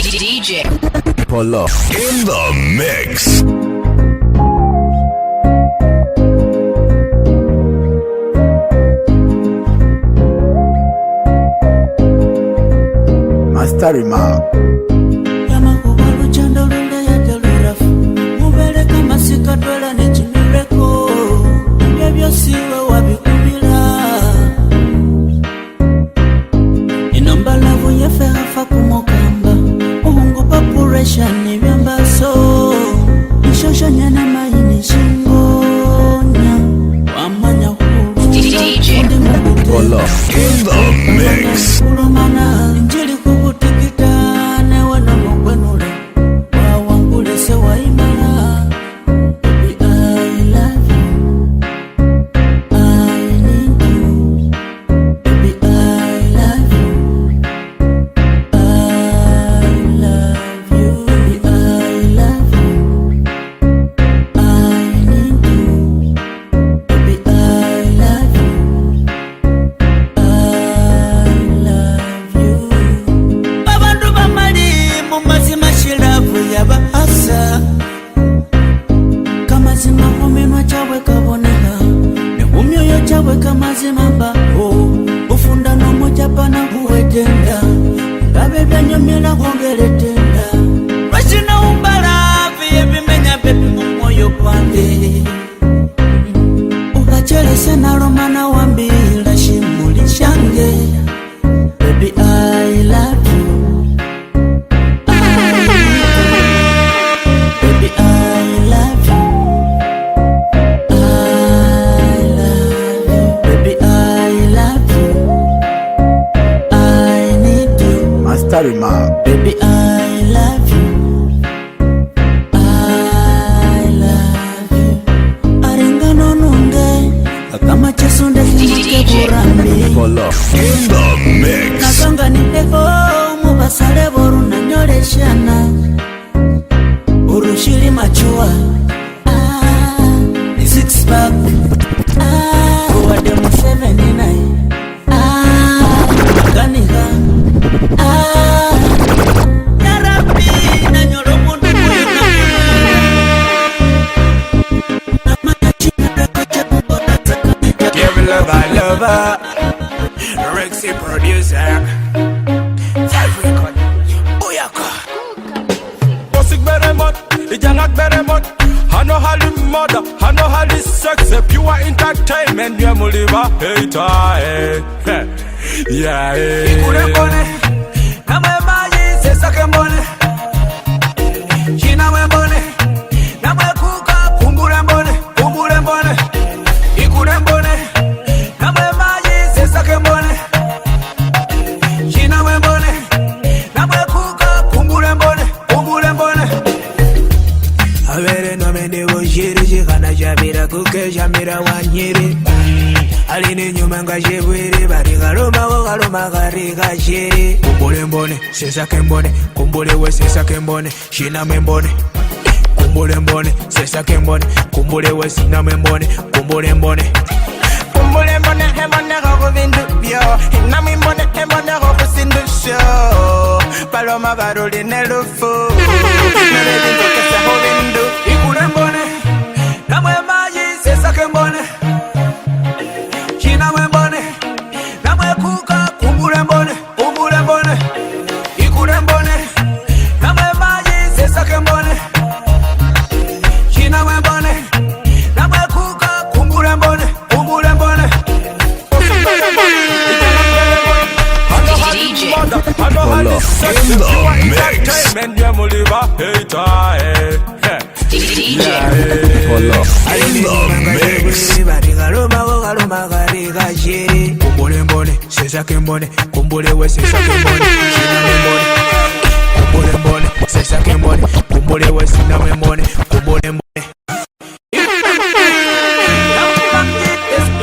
DJ Polo in the mix. Master Imam. Polo in the mix. Baby, I love you. I love you. Arengano nunge kama chesunde kike burambi. Polo in the mix. Nasonga niteko mubasale boru nanyoreshana. Urushiri machua. Ni six pack. Uwade mu 79. Ganiga. Rexy producer Boyaka Bossig beremot, ijangak beremot Hano hali mother, hano hali sex Pure entertainment, nye muliva hater Yeah, Ikure mbone, namwe maji sesake mbone China we mbone, namwe kuka kumbure mbone, kumbure mbone Ikure mbone Jamira wanyere aline nyuma ngajebwere bari galoma go galoma gari gajere kumbule mbone sesa kembone kumbule we sesa kembone shina mbone kumbule mbone sesa kembone kumbule we sina mbone kumbule mbone kumbule mbone mbone go bindu byo na mbone mbone go kusindu show paloma baruli nelufu nele bindu kesa go bindu ikule mbone namwe sesake mbone China we mbone namwe kuka kumbule mbone kumbule mbone ikule mbone namwe maji sesake mbone China we mbone namwe kuka kumbule mbone kumbule mbone Polo in the mix. DJ Polo in the mix. Kumbule mbone, sesake mbone, kumbule we sesake mbone, shina mbone. Kumbule mbone, sesake mbone, kumbule we sina mbone, kumbule mbone.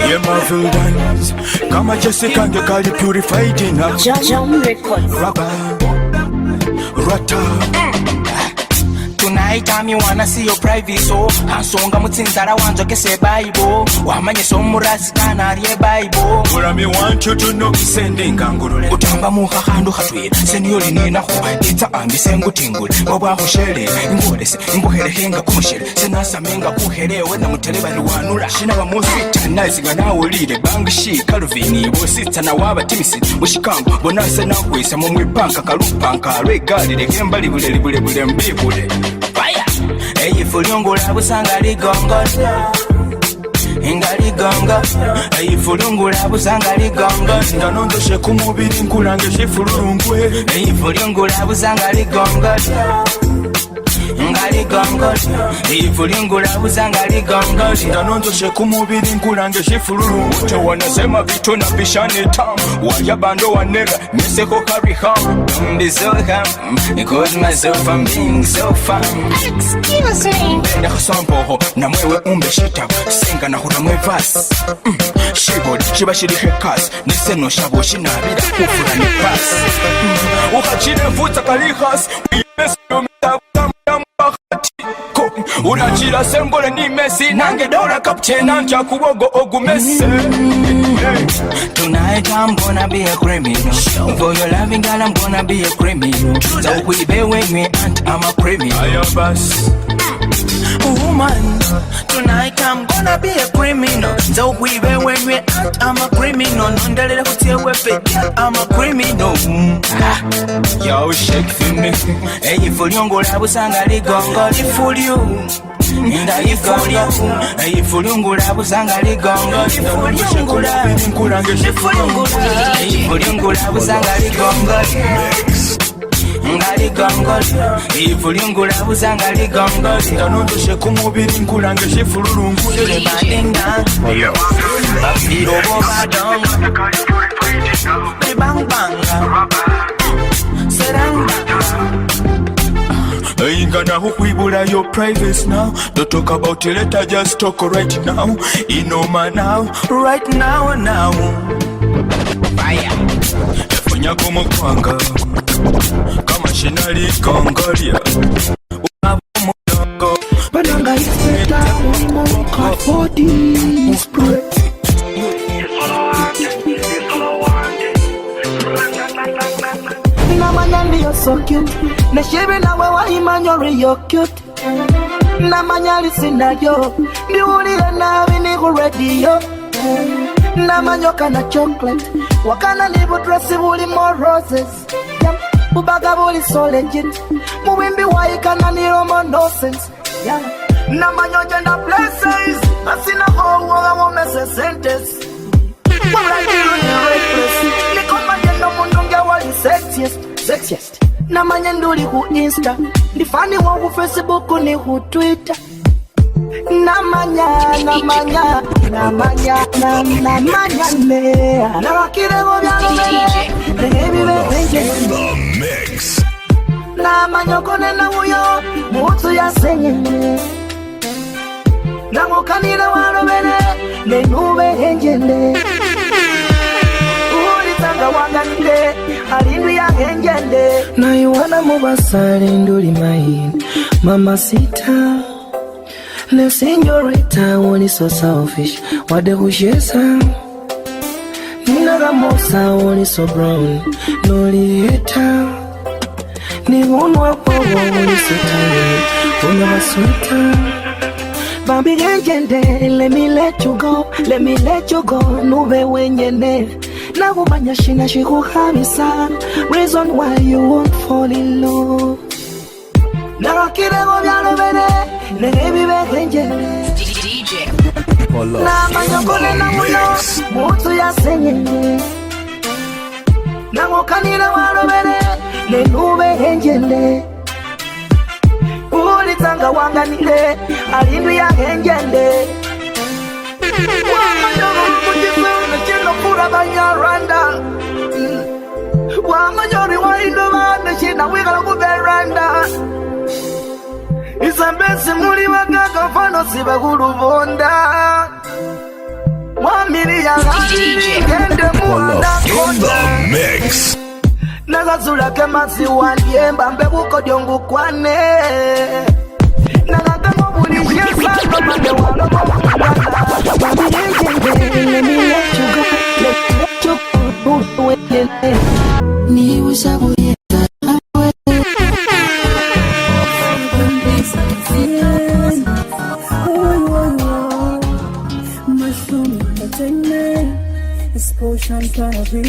Yeah, Marvel dance. Kama Jessica nge kali purified ina. Jam Records. Rata. Tonight Tonight time you wanna see your private so Hansonga mutsinzara wanzo kese Bible Wamanye somurasi kana ariye Bible What I want you to know Sending ngangurule Utamba muha handu hatwira Seniori ninaho Ita ambi sengu tingule Baba hoshele Ingolese Ingoherehenga kushele Senasamenga kuhelewe na mutelebali wanura Shina wa mosita Naziga na ulide Bangishi Calvini Bosita na waba timisi Mushikango Bonase na kwesa Mumwipanka kalupanka Regalile Kembali bule mbibule Fire Eyi fulungula busanga ligongo Ingali gongo Eyi fulungula busanga ligongo Ndanondoshe kumubiri nkulange shifulungwe Eyi fulungula busanga ligongo Ngali gongo Ifulingula busanga ligongo Ndanondoshe kumubiri nkulange shifulungwe Uche wanasema vitu na bishani tamu Waya bando wanera Miseko kariham Don't be so ham Cause myself I'm being so fun Excuse me. Benda kasampoho Na mwewe umbe shitabu Senga na hura mwevas Shibodi chiba shiri hekas Niseno shabo shinabida Ufura ni pas Ukachine vuta kalihas Uyemesi yomitabu Unachira sembole ni Messi Nange dola kaptena nja kubogo ogu Messi Tonight I'm gonna be a criminal For your loving girl I'm gonna be a criminal So we be with me and I'm a criminal Ayabas Woman Tonight I'm gonna be a criminal So we be with me and I'm a criminal Nondelele kutia wepe I'm a criminal Yo shake for me Hey ifulungula busanga ligongo Ifulyu Inda igongo Hey ifulungula busanga ligongo Ifulungula Ifulungula busanga ligongo Ngali gongo Ifulungula busanga ligongo Ndanondoshe kumubiri nkulange shifulungwe Shule bandinga Bafiro bobadong Bang banga Seranga Ain't gonna hope we will your privacy now. Don't talk about it later, just talk right now. Inoma now, Right now Fire Fanya como kwanga Kama shinali kongolia Unabumunongo Bananga ifeta Ulimonka for this break Namanya ndiyo so cute Neshibi na wewa imanyori yo cute Namanya lisinadyo Ndiwulile nawe ni radio Namanyoka na chocolate Wakana nibu dressi wuli more roses Ubaga wuli so legit Muwimbi waikana ni romo nonsense Namanyo gender places Asina howa womese sentence Wala nilu ni reckless Nikoma jendo mundunge wali sexiest Namanya nduli ku Insta Ndifani wangu Facebook ni ku Twitter Namanya ne Nawakire gobyalo In the mix Namanya kone na muyo Mutu ya senye Namukanira warobele Nenube henjende Ulitanga wanganile Alindu ya henjende Na iwana mubasale nduli maini Mama sita Le señorita woni so selfish Wade kushesa Nina mosa woni so brown Noli heta Ni wonwa kwa woni so tired Wona baswita Bambi genjende Let me let you go Nube wenyene Na kumanya shina shiku hamisa Reason why you won't fall in love Nakakire gobyalo bene Negebi behenjene Namanya kone na muyo Mutu ya senye Namukanira warobere Nenube henjende Ulitanga wanganile Alindu ya henjende Wamanyogo mujisuna chino kura banyaranda Wamanyori wa indobana china wigala kuberanda Isambesi muli wagaga fano siba kulubonda Wamiri ya gani Gende muanda In the mix Nagazula kemasi wandie Mbambe buko diongu kwane Shantana be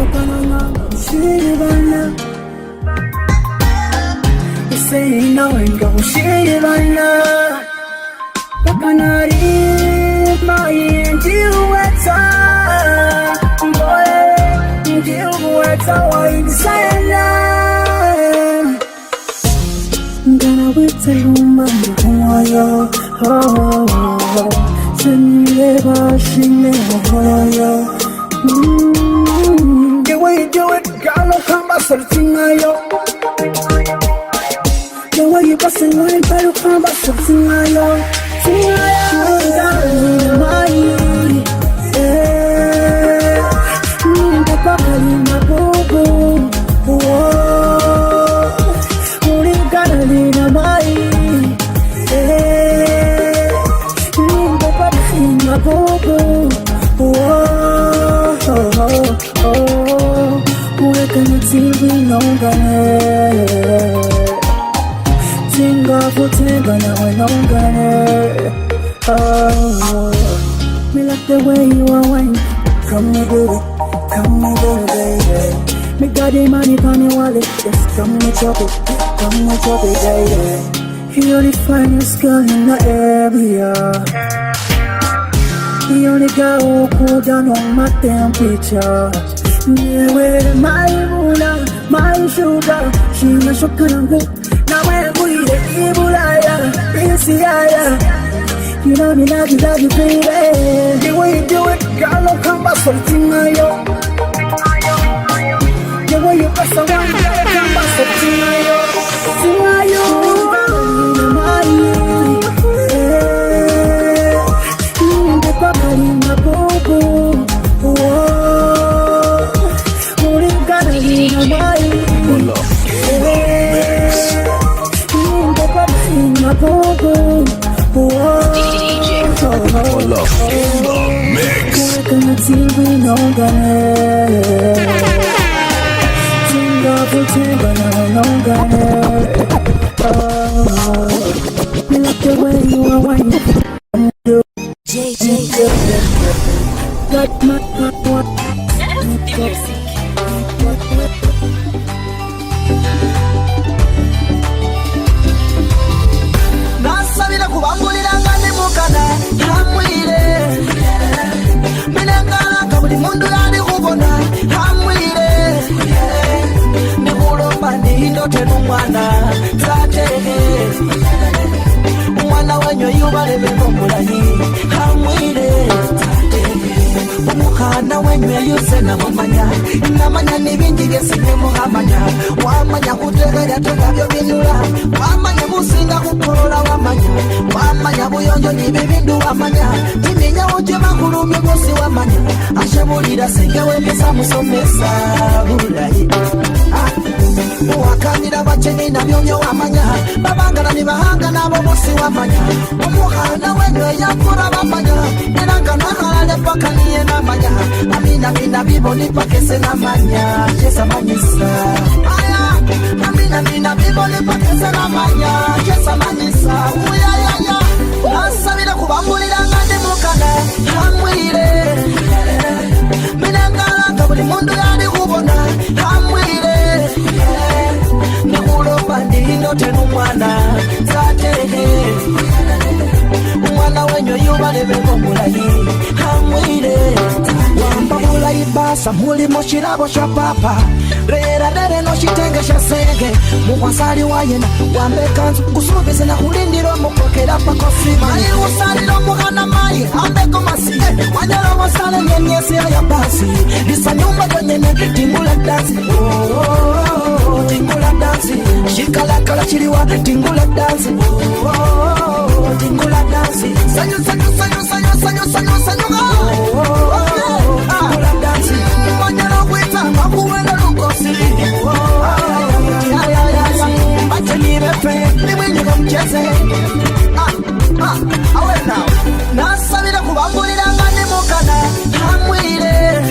Okananga Shirivana You say you know and go Shirivana Okanari My Indio Weta Boy Indio Weta Why Sana Gonna wait till you mind Yo Oh Never, she never, yo. The way you do it, girl, come back, something I yo. The way you pass it, line, girl, come back, something I yo. Sing I yo, my, the papa in my bobo, oh, only got a little my. Bobo, oh, oh, oh, we're gonna see we know that. Tinga for tinga, now we know that. Oh, me like the way you are wine. Come me do it, baby. Me got the money for me wallet, just come me chop it, baby. You're the finest girl in the area. The only guy who cool down on my temperature. Never my moon, my sugar. She my sugar and go. Now when we the evil liar, it's the liar. You know me love you, baby. The way you do it, girl, don't come back something I yo. The way you pass around, come back something I yo. Sing I yo. Wakandira bacheni na myonyo wamanya babangana ni bahanga nabo bosi wamanya umuhana wenwe yakura bamanya neranga nahalale paka niye namanya amina biboni pakese namanya chesa manyisa amina biboni pakese namanya chesa manyisa uyayaya nasabira kubambulira ngande mukana hamwire minangala kabuli mundu yali kubona hamwire Nino tenu mwana zatehe Mwana wenyo yubale beko mulahi Hamwile Wamba mulahi basa muli moshirabo shapapa Rera dere no shitenge shasenge Mwansari wayena wambe kanzu Kusubize na kulindiro mokokera pakofi Mai usaliro muhana mai ambeko masi Wanyala wasale nyenyesi ya basi Lisa nyumba jonyene tingula dansi Tingula dansi Shikala chiliwa tingula dansi Tingula dansi Sanyu Tingula dansi Manyala wita mabuwela lukosi Bache nirepe Nimwenye kumcheze Awe now Nasabira kubambulira ngane mokana Hamwire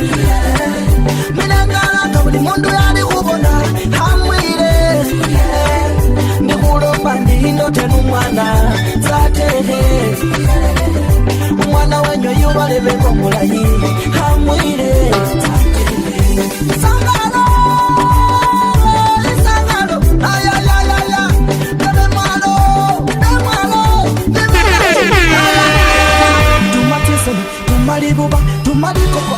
Minangala kabuli mundu yali kubona Hamwire Nikulomba ndindo tenu mwana Zatehe Mwana wenyo yu yo balebe komulayi hamwire sangalo sangalo ayayayaya demalo tumatese tumalibuba tumalikoko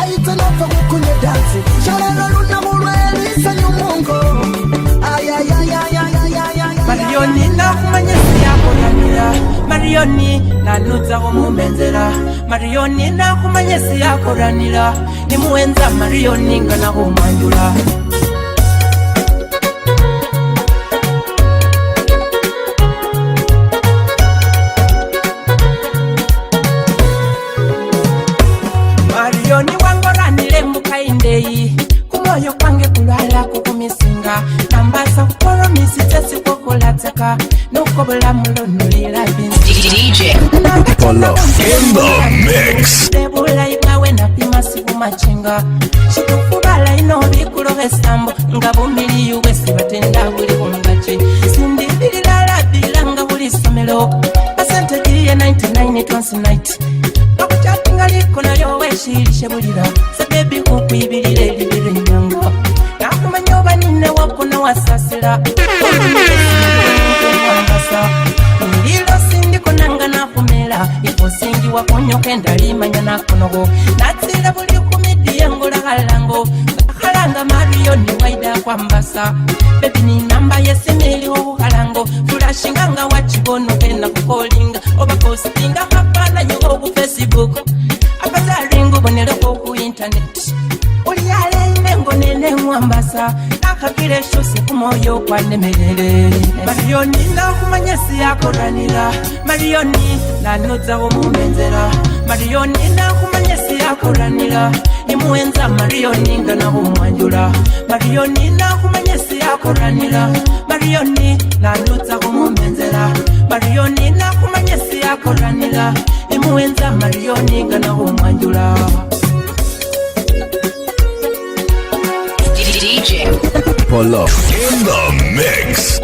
aitenofa kukunye dansi shalalo lunamulweli sanyumungo Marioni na kumanyesi yako ranira Marioni na nuza kumumenzera Marioni na kumanyesi yako ranira ni muenza Marioni ngana kumandula Marioni wango ranire mukaindeyi kumoyo kwange kulala kukumisinga nambasa kukoro misitesi kukulateka nukobola mulonulira DJ Polo in the mix. Debula ibawe na pima siku machinga shitufubala ino bikulo esambo nga bumili yuwesi batenda buli kungachi sindi bilala bilanga buli somelo asante diye 99 twansi night Nakuchatinga liko na yowe shirishe bulira sa baby kukwibirire libire nyanga nakumanyoba nine wako na wasasira Ndilo sindi konanga na kumela Ifo singi wakonyoke ndalimanya na konogo Natsira buli kumidi yangu la halango Halanga Marioni waida kwa mbasa Baby ni namba yesemeli ho halango Fulashinganga wachigono kena kukolinga Oba postinga hapa na yuho ku Facebook Abaza ringu bonelo ku internet Uliyale inengo nene mwambasa Akakile shusi kumoyo kwa nemelele Marioni na kumanyesi yako ranira Marioni na nuza kumumenzera Marioni na kumanyesi yako ranira ni muenza Marioni ngana kumwanjula Marioni na kumanyesi yako ranira Marioni na nuza kumumenzera Marioni na kumanyesi yako ranira ni muenza Marioni ngana kumwanjula DJ Polo in the mix.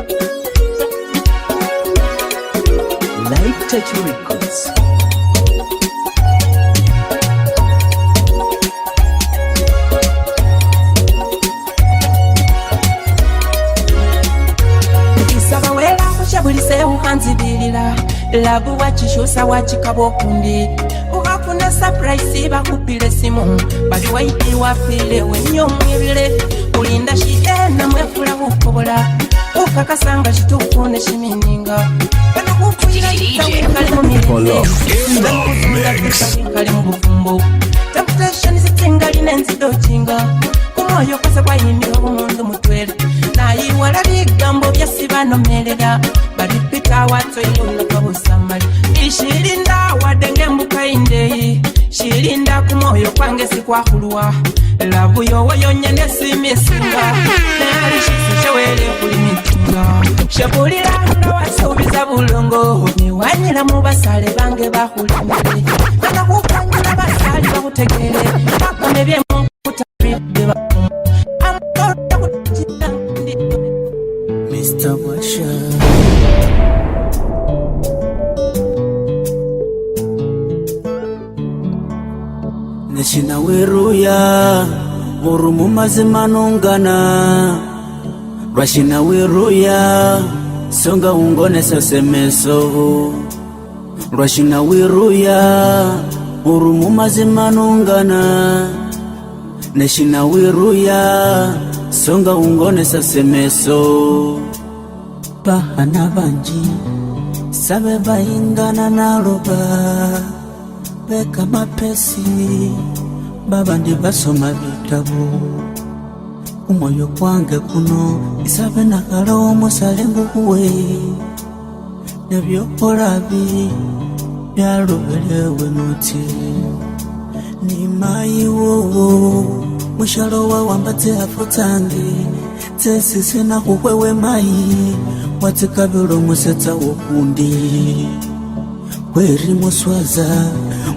Light Touch Records. Isaba wela kushabulise ukanzibilira Labu wachishusa wachikabo kundi Ukafuna surprise bakupile simu Bali waiti wafile wenyo mwibile Ulinda shide na mwefula kukobola Ukakasanga chitukune shimininga Kana kufujila kali mu milende Kali mu bufumbo Temptation zitinga linenzido chinga Kumoyo kasa kwa himiro kumundu mutwele Na iwala bigambo byasibano melela Baripita wato iluna kabusamali Ishirinda wadenge mbuka indeyi Shirinda kumoyo kwange sikwahulua Labu yowo yonyene simisinga Nalishisi shawele kulimitinga Shabulila ndo wasubiza bulongo Niwanyila mubasale bange bahulimile Kana kupanyila basali bahutegele Bakone bye mukutaribe bakumu Amtora kutijita ndi Mr. Washa Neshina wiruya Murumu mazima nungana Rashina wiruya Songa ungone sasemeso Rashina wiruya Murumu mazima nungana Neshina wiruya Songa ungone sasemeso Bahana banji Sabe baingana na roba Beka mapesi Baba ndi basoma vitabu Umoyo kwange kuno Isabe nakalo musalengu kuwe Nebyo porabi Byalubelewe nuti Ni mai wowo Mushalo wa wambate afutangi Tesi sena kukwewe mai Watikabilo museta wokundi Kweri muswaza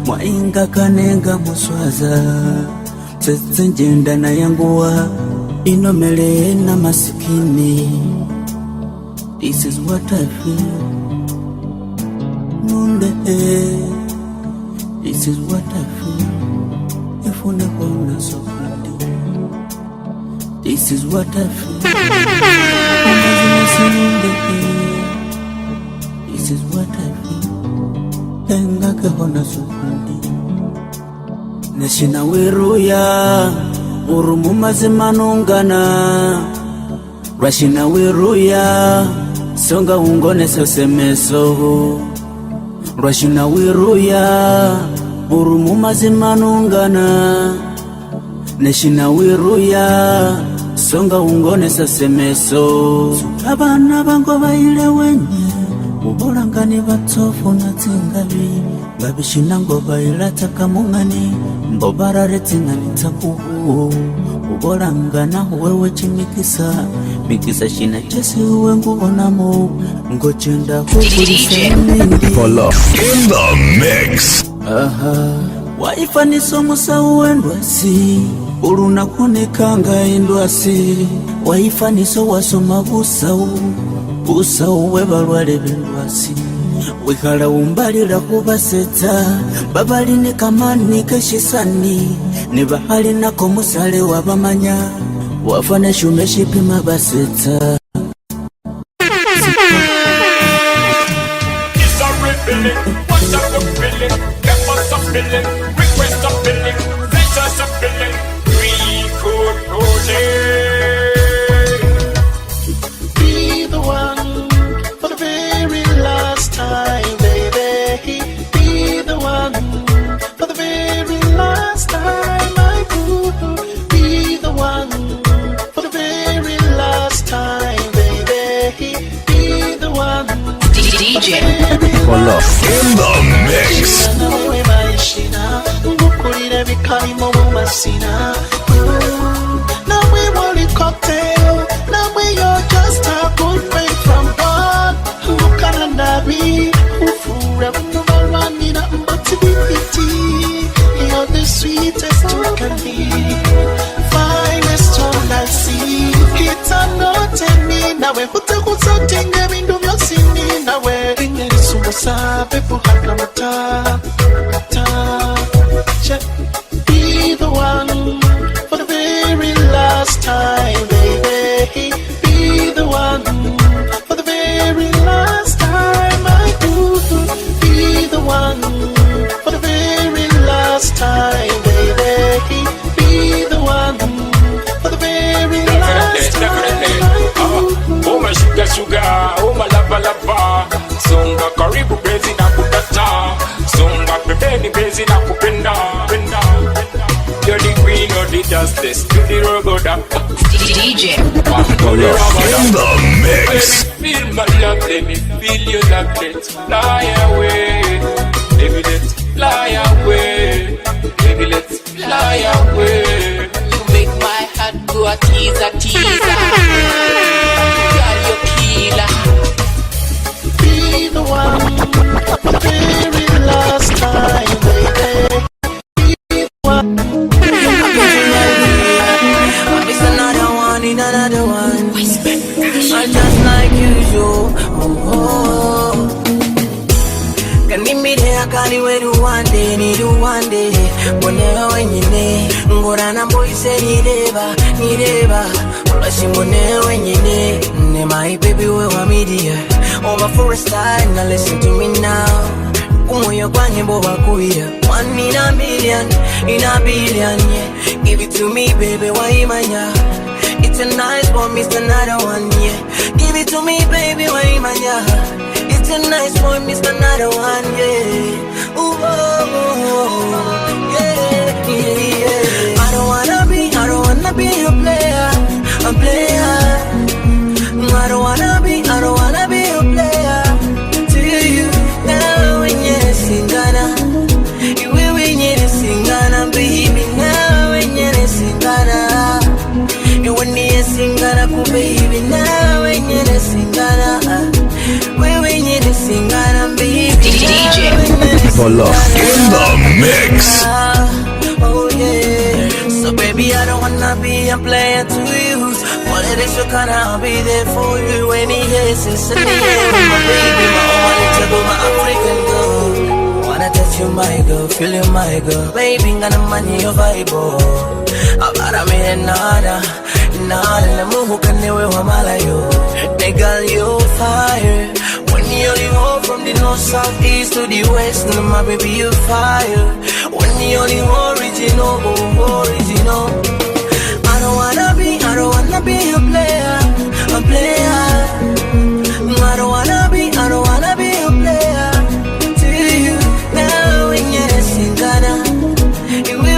Mwainga kanenga muswaza Tete njenda na yanguwa Inomele na masikini This is what I feel Munde This is what I feel. If you never know something, this is what I feel. This is what I feel. Tenga ke hona something. Neshina wiruya, urumu mazimanungana. Rashina wiruya, songa ungone sosemeso. Rashina wiruya, urumu mazimanungana. Neshina wiruya, songa ungone sosemeso. Abana bango baile wenye, ubolangani batofu na tingabi. Babishina ngo baila takamungani, mbobarare tingani takuhu. Ubolangana wewe chimikisa, mikisa shina chesi uwe ngubonamo. Ngochenda hukulisa mindi Polo in the mix. Waifa nisomusa uendwasi, uruna kunekanga endwasi. Waifa niso wasoma busau, busau webalwale bendwasi. Wikala umbalira kubaseta, babali ne kamani keshisani. Nibahali nako musale wabamanya, wafane shume shipima baseta. It's a rebelling, what's up a feeling? That was a feeling, request a feeling, pleasures a feeling, we could Be the one for the very last time, baby. Be the one for the very last time, I do. Be the one for the very last time, baby. Be the one. DJ Polo in the mix. Nawe maishina, ngukulire bikalimo mu masina. Nawe wali cocktail, nawe you're just a good friend from God. Ngukana nabi, ufura mnumalwanira mbatibiti. You're the sweetest you can be, finest all I see. Kitanote ni nawe, hutakuzotinge bindu vyosini nawe. Sumusa pepu hana mata. Be the one for the very last time, baby. Be the one for the very last time, I do. Be the one for the very last time, baby. Be the one for the very last time, I do. Oh my sugar, oh my lava. Songa karibu bezi na kutata, songa pembeni bezi na kupenda. You're the queen of the justice, to the rogoda. DJ Polo in the mix. Let me feel my love, let me feel your love. Let's fly away, baby, let's fly away, baby, let's fly away. You make my heart go a teaser. Girl, you killer. Be the one for the very last time, baby. Be the one. It's another one in another one. I just like usual. Kanimire akali wedu one day, nidu one day. Mone wenyine, ngorana mboise nireba. Ulashi mone wenyine, ne my baby we wa media. Over for a style, now listen to me now. Kumoyo kwanye mboba kuya. One in a billion, yeah. Give it to me, baby, why manya? It's a nice one, Mr. Another one, yeah. Give it to me, baby, why manya? It's a nice one, Mr. Another one, yeah. Ooh, yeah. I don't wanna be a player. I don't wanna be a player to you. Now when you're singana, you when you're singana, baby. Now when you're singana, you when you're singana, baby. Now when you're singana, when you're singana, baby. DJ Polo in the mix. Oh yeah. So baby, I don't wanna be a player to use. Politics, I'll be there for you when he has his in the air. My baby, my only table, my African girl. wanna touch you, my girl, feel you, my girl. Baby, gonna money your vibe, abara me nada, nada. Muhu kanewe wa malayo. Girl, you fire. When you're home from the north, south, east to the west, no, my baby, you fire. When you're the original. I don't wanna be a player. I don't wanna be a player. To you, now when you're singana,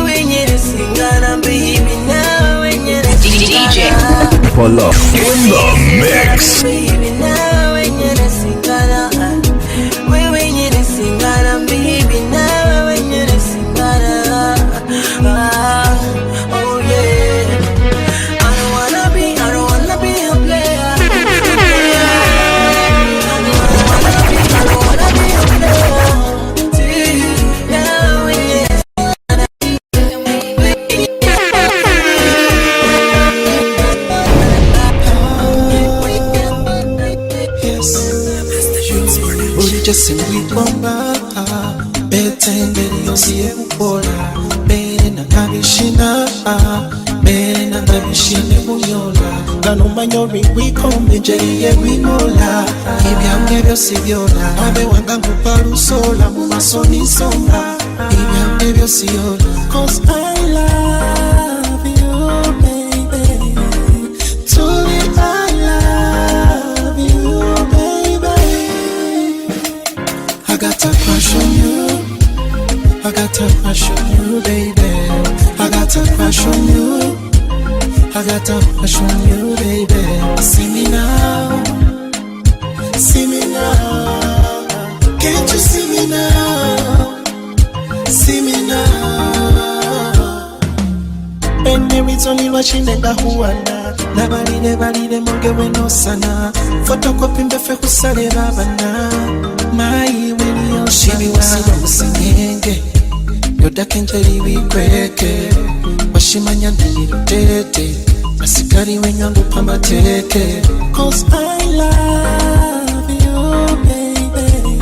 when you're singana, baby, now when you're DJ Polo in the mix. Baby, now when you're singana, when you're singana, baby, now when you're singana. Oh yeah. I don't wanna be a player. Just in we bomba, betengeri yosiye ukola, bere na nabishina, bere na nabishine munyola. Gano manyori wikombe jeriye winola, ibyamwe byose byola. Abe wangangu parusola, mumasoni somba, ibyamwe byose yola. 'Cause I love you, baby. Truly I love you, baby. I got a crush on you. I got a crush on you, baby. I got a crush on you. I got a crush on you, baby. See me now. See me now. Can't you see me now? See me now. Benyerizoni lwachinenga huwana. Nabalire mongewe no sana. Photocopy mbefe kusale babana. My will shibi wasino musingenge. Yoda kenjeri wikweke. Washimanya ndirutete. Asikari wenyangu pamba teke. 'Cause I love you, baby.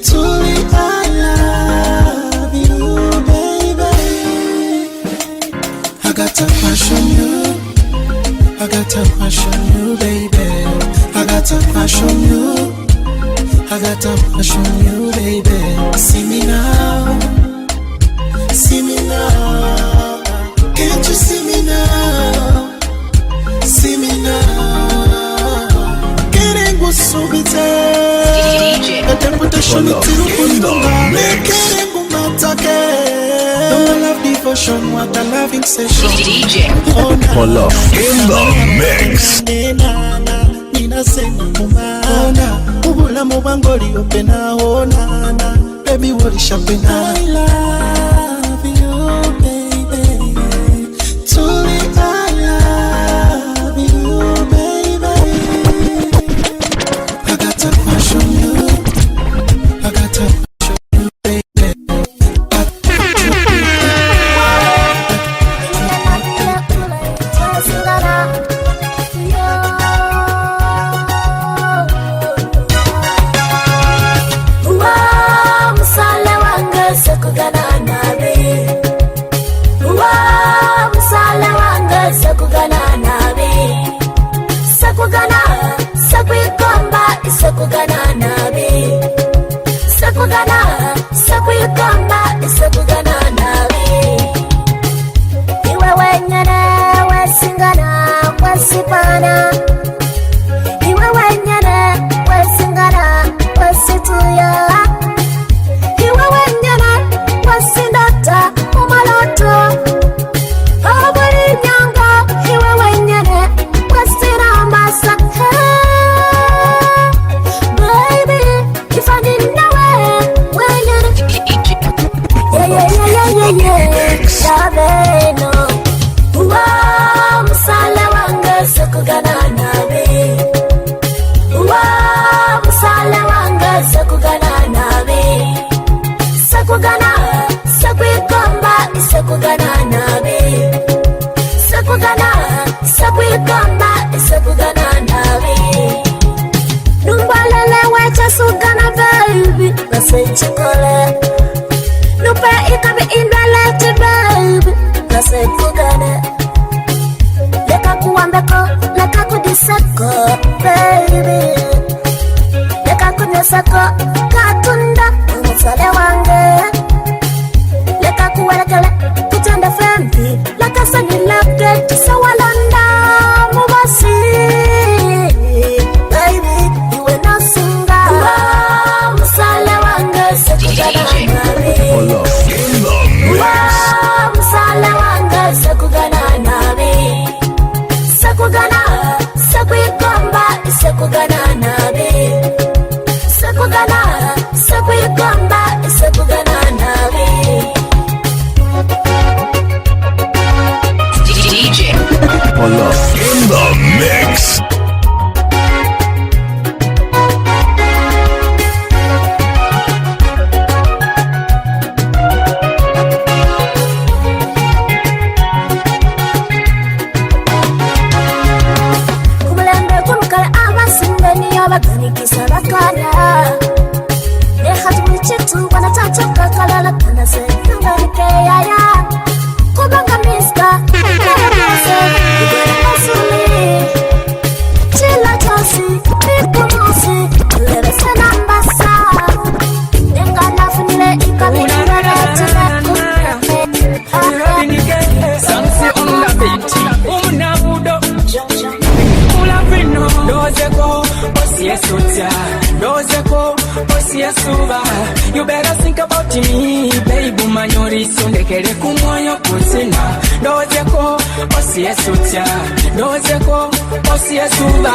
Truly I love you, baby. I got a crush on you. I got a crush on you, baby. I got a crush on you. I got a crush on you, baby. See me now. See me now. Can't you see me now? See me now. Getting was so bitter. The temptation is too good. Getting matake. No love devotion, what a loving session. DJ Polo in the mix. Nina sena kumana. Ubula mubangoli opena honana. Baby what is happening? I love you, baby. Truly I love you, baby. I got a crush on you. I got a crush on you, baby. Iwe wenyene wesingana wesipana. Iwe wenyene wesingana wesituya. Iwe wenyene wesindota umaloto. Obuli nyanga iwe wenyene wesirambasa. Baby, if I didn't know it, wenyene. Yeah. Sabeno. Uwa musala wange sekugana nabe. Uwa musala wange sekugana nabe. Sekugana, sekwikomba sekugana nabe. Sekugana, sekwikomba sekugana nabe. Numbalele wacha sugana baby, nase chikole. baby. Leka kunyesako katunda umusale wange. Leka kuwelekele kutenda fembi. Leka sani lake tisawalanda mubasi. Baby, iwe nasinga. Musale wange sekugana nabi. Musale wange sekugana nabi. Sekugana, sekuyigomba, sekugana nabi. Sekugana, sekuyigomba, sekugana nabi. DJ Polo in the mix. Kisabakana Nehati mchitu wanatachoka kalala kana senanga nikeaya Kubanga miska Nehati masuli Chila tosi Niko mosi Lere senambasa Nenga nafunile ikamina ratina Samsi on the beat Unabudo Ulapino Dozeko Osiesutia Dozeko Osiesuba You better think about me Baby manyori sundekele kumoyo kusina Dozeko Osiesutia Dozeko Osiesuba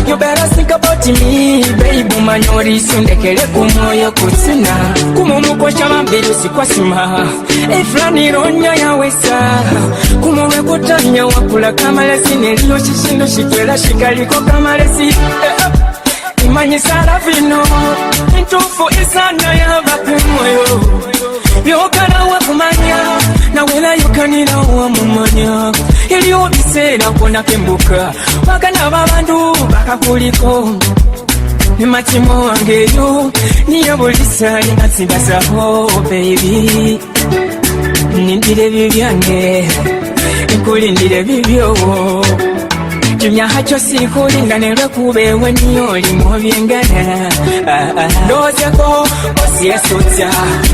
You better think about me Baby manyori sundekele kumoyo kusina Kumomu kwa shama bilu sikwasima Iflani ronya ya wesa Kumowe kutanya wakula kamalesi Nelio shishindo shitwela shikaliko kamalesi Imanyi sara vino Intufu isana ya bakumoyo Yokana wakumanya Na wela yokanina wa mumanya Ili obisera kona kembuka Wakana babandu bakakuliko Nimachimo wangeyo Niyo bulisa Asingasaho baby Nindire bibyange Nkulindire bibyo Jumya hacho sikulinga nere kubewe niyoli mwavyengana Dozeko, osiesutia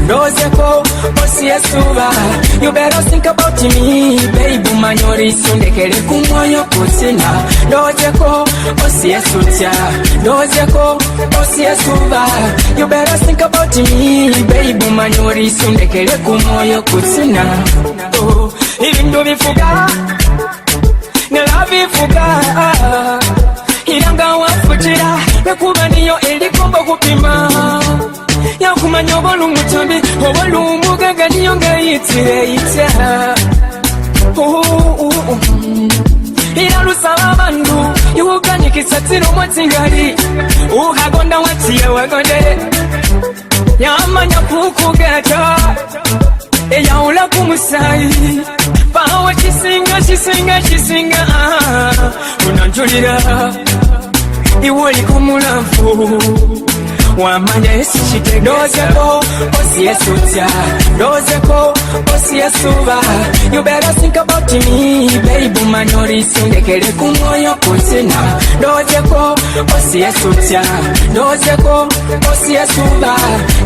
Dozeko, osiesuba You better think about me Baby manyori sundekele kumoyo kusina Dozeko, osiesutia Dozeko, osiesuba You better think about me Baby manyori sundekele kumoyo kusina Oh, ilindu bifuga Nelabifuga Ilanga wafutira Bekuba niyo elikombo kupima Yakumanya obolu mutambi Obolu umugaga niyo ngayitire ita Ilalusa wabandu Yuukanye kisatiro mwatingali Uhagonda watiye wagode Yamanya kukugata Eyaula kumusayi Pawa chisinga Unanjulira Iwoli kumulafu Wamanya esi chite Dozeko, osiesutia Dozeko, osiesuba You better think about me Baby manyori sundekele kumoyo kusina Dozeko, osiesutia Dozeko, osiesuba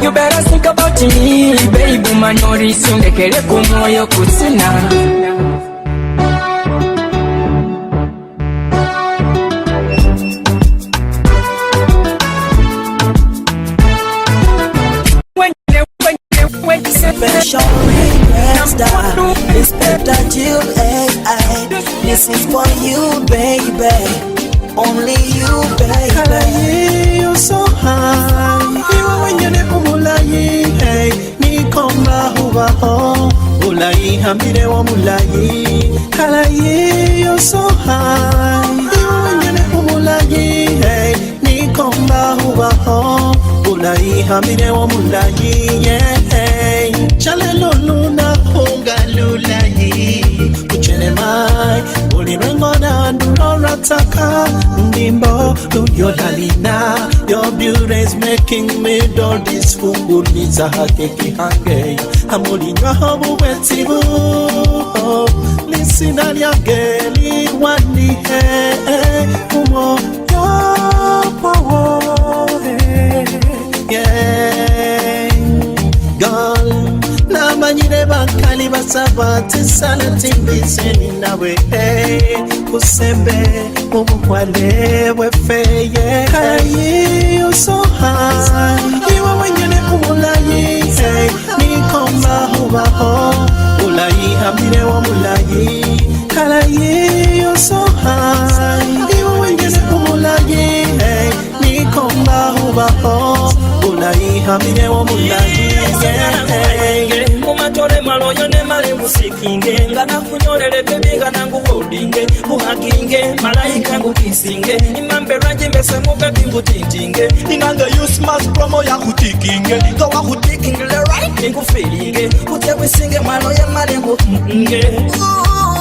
You better think about me Baby manyori sundekele kumoyo kusina Special request, Inspector Jill, this is for you, baby. Only you, baby. You're so high. Even when you're the umulayi, hey, ni komba huba ho. Ulayi hamire wa mulayi. Kalayi, you're so high. Even when you're the umulayi, hey, ni komba huba ho. Ulayi hamire wa mulayi, yeah. Chale luna honga lulayi. Kuchene mai, ulimengo na ndura taka. Nimbo, your lalina. Your beauty is making me do this fool. Niza hakeki hange. Amuli nyahabu wetibu. Listen on your girlie, wani he. Umo, yo tabati sana tingiseni nawe kusembe mubukwale wefeye Karaye you're so high Iwa wenyene umulayi Nikomba hubaho Ulayi hamire wa mulayi Karaye you're so high Iwa wenyene umulayi Nikomba hubaho Ulayi hamire wa mulayi Mumatole maloyo ne male musikinge ngana kunyolele baby ngana nguholdinge muhaginge malaika ngukisinge imambe ranje mbese mu baby ngutintinge inanga you smash promo ya kutikinge go wa kutikinge le right ngufeelinge kutyewisinge maloyo male ngukinge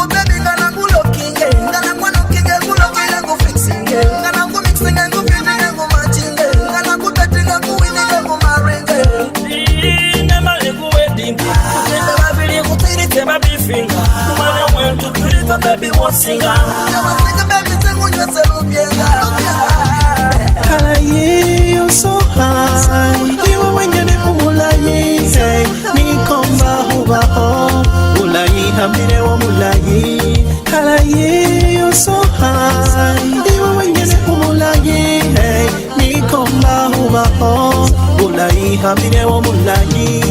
baby ngana ngulokinge ngana kwanokinge ngulokinge ngufixinge ngana ngumixinge ngufeelinge ngumatinge ngana kutatinga kuwinge ngumaringe Baby, won't sing. Karaye you're so high Iwa wenyene umulayi Nikomba hubaho Ulayi hamire wa mulayi Karaye you're so high Iwa wenyene umulayi Nikomba hubaho Ulayi hamire wa mulayi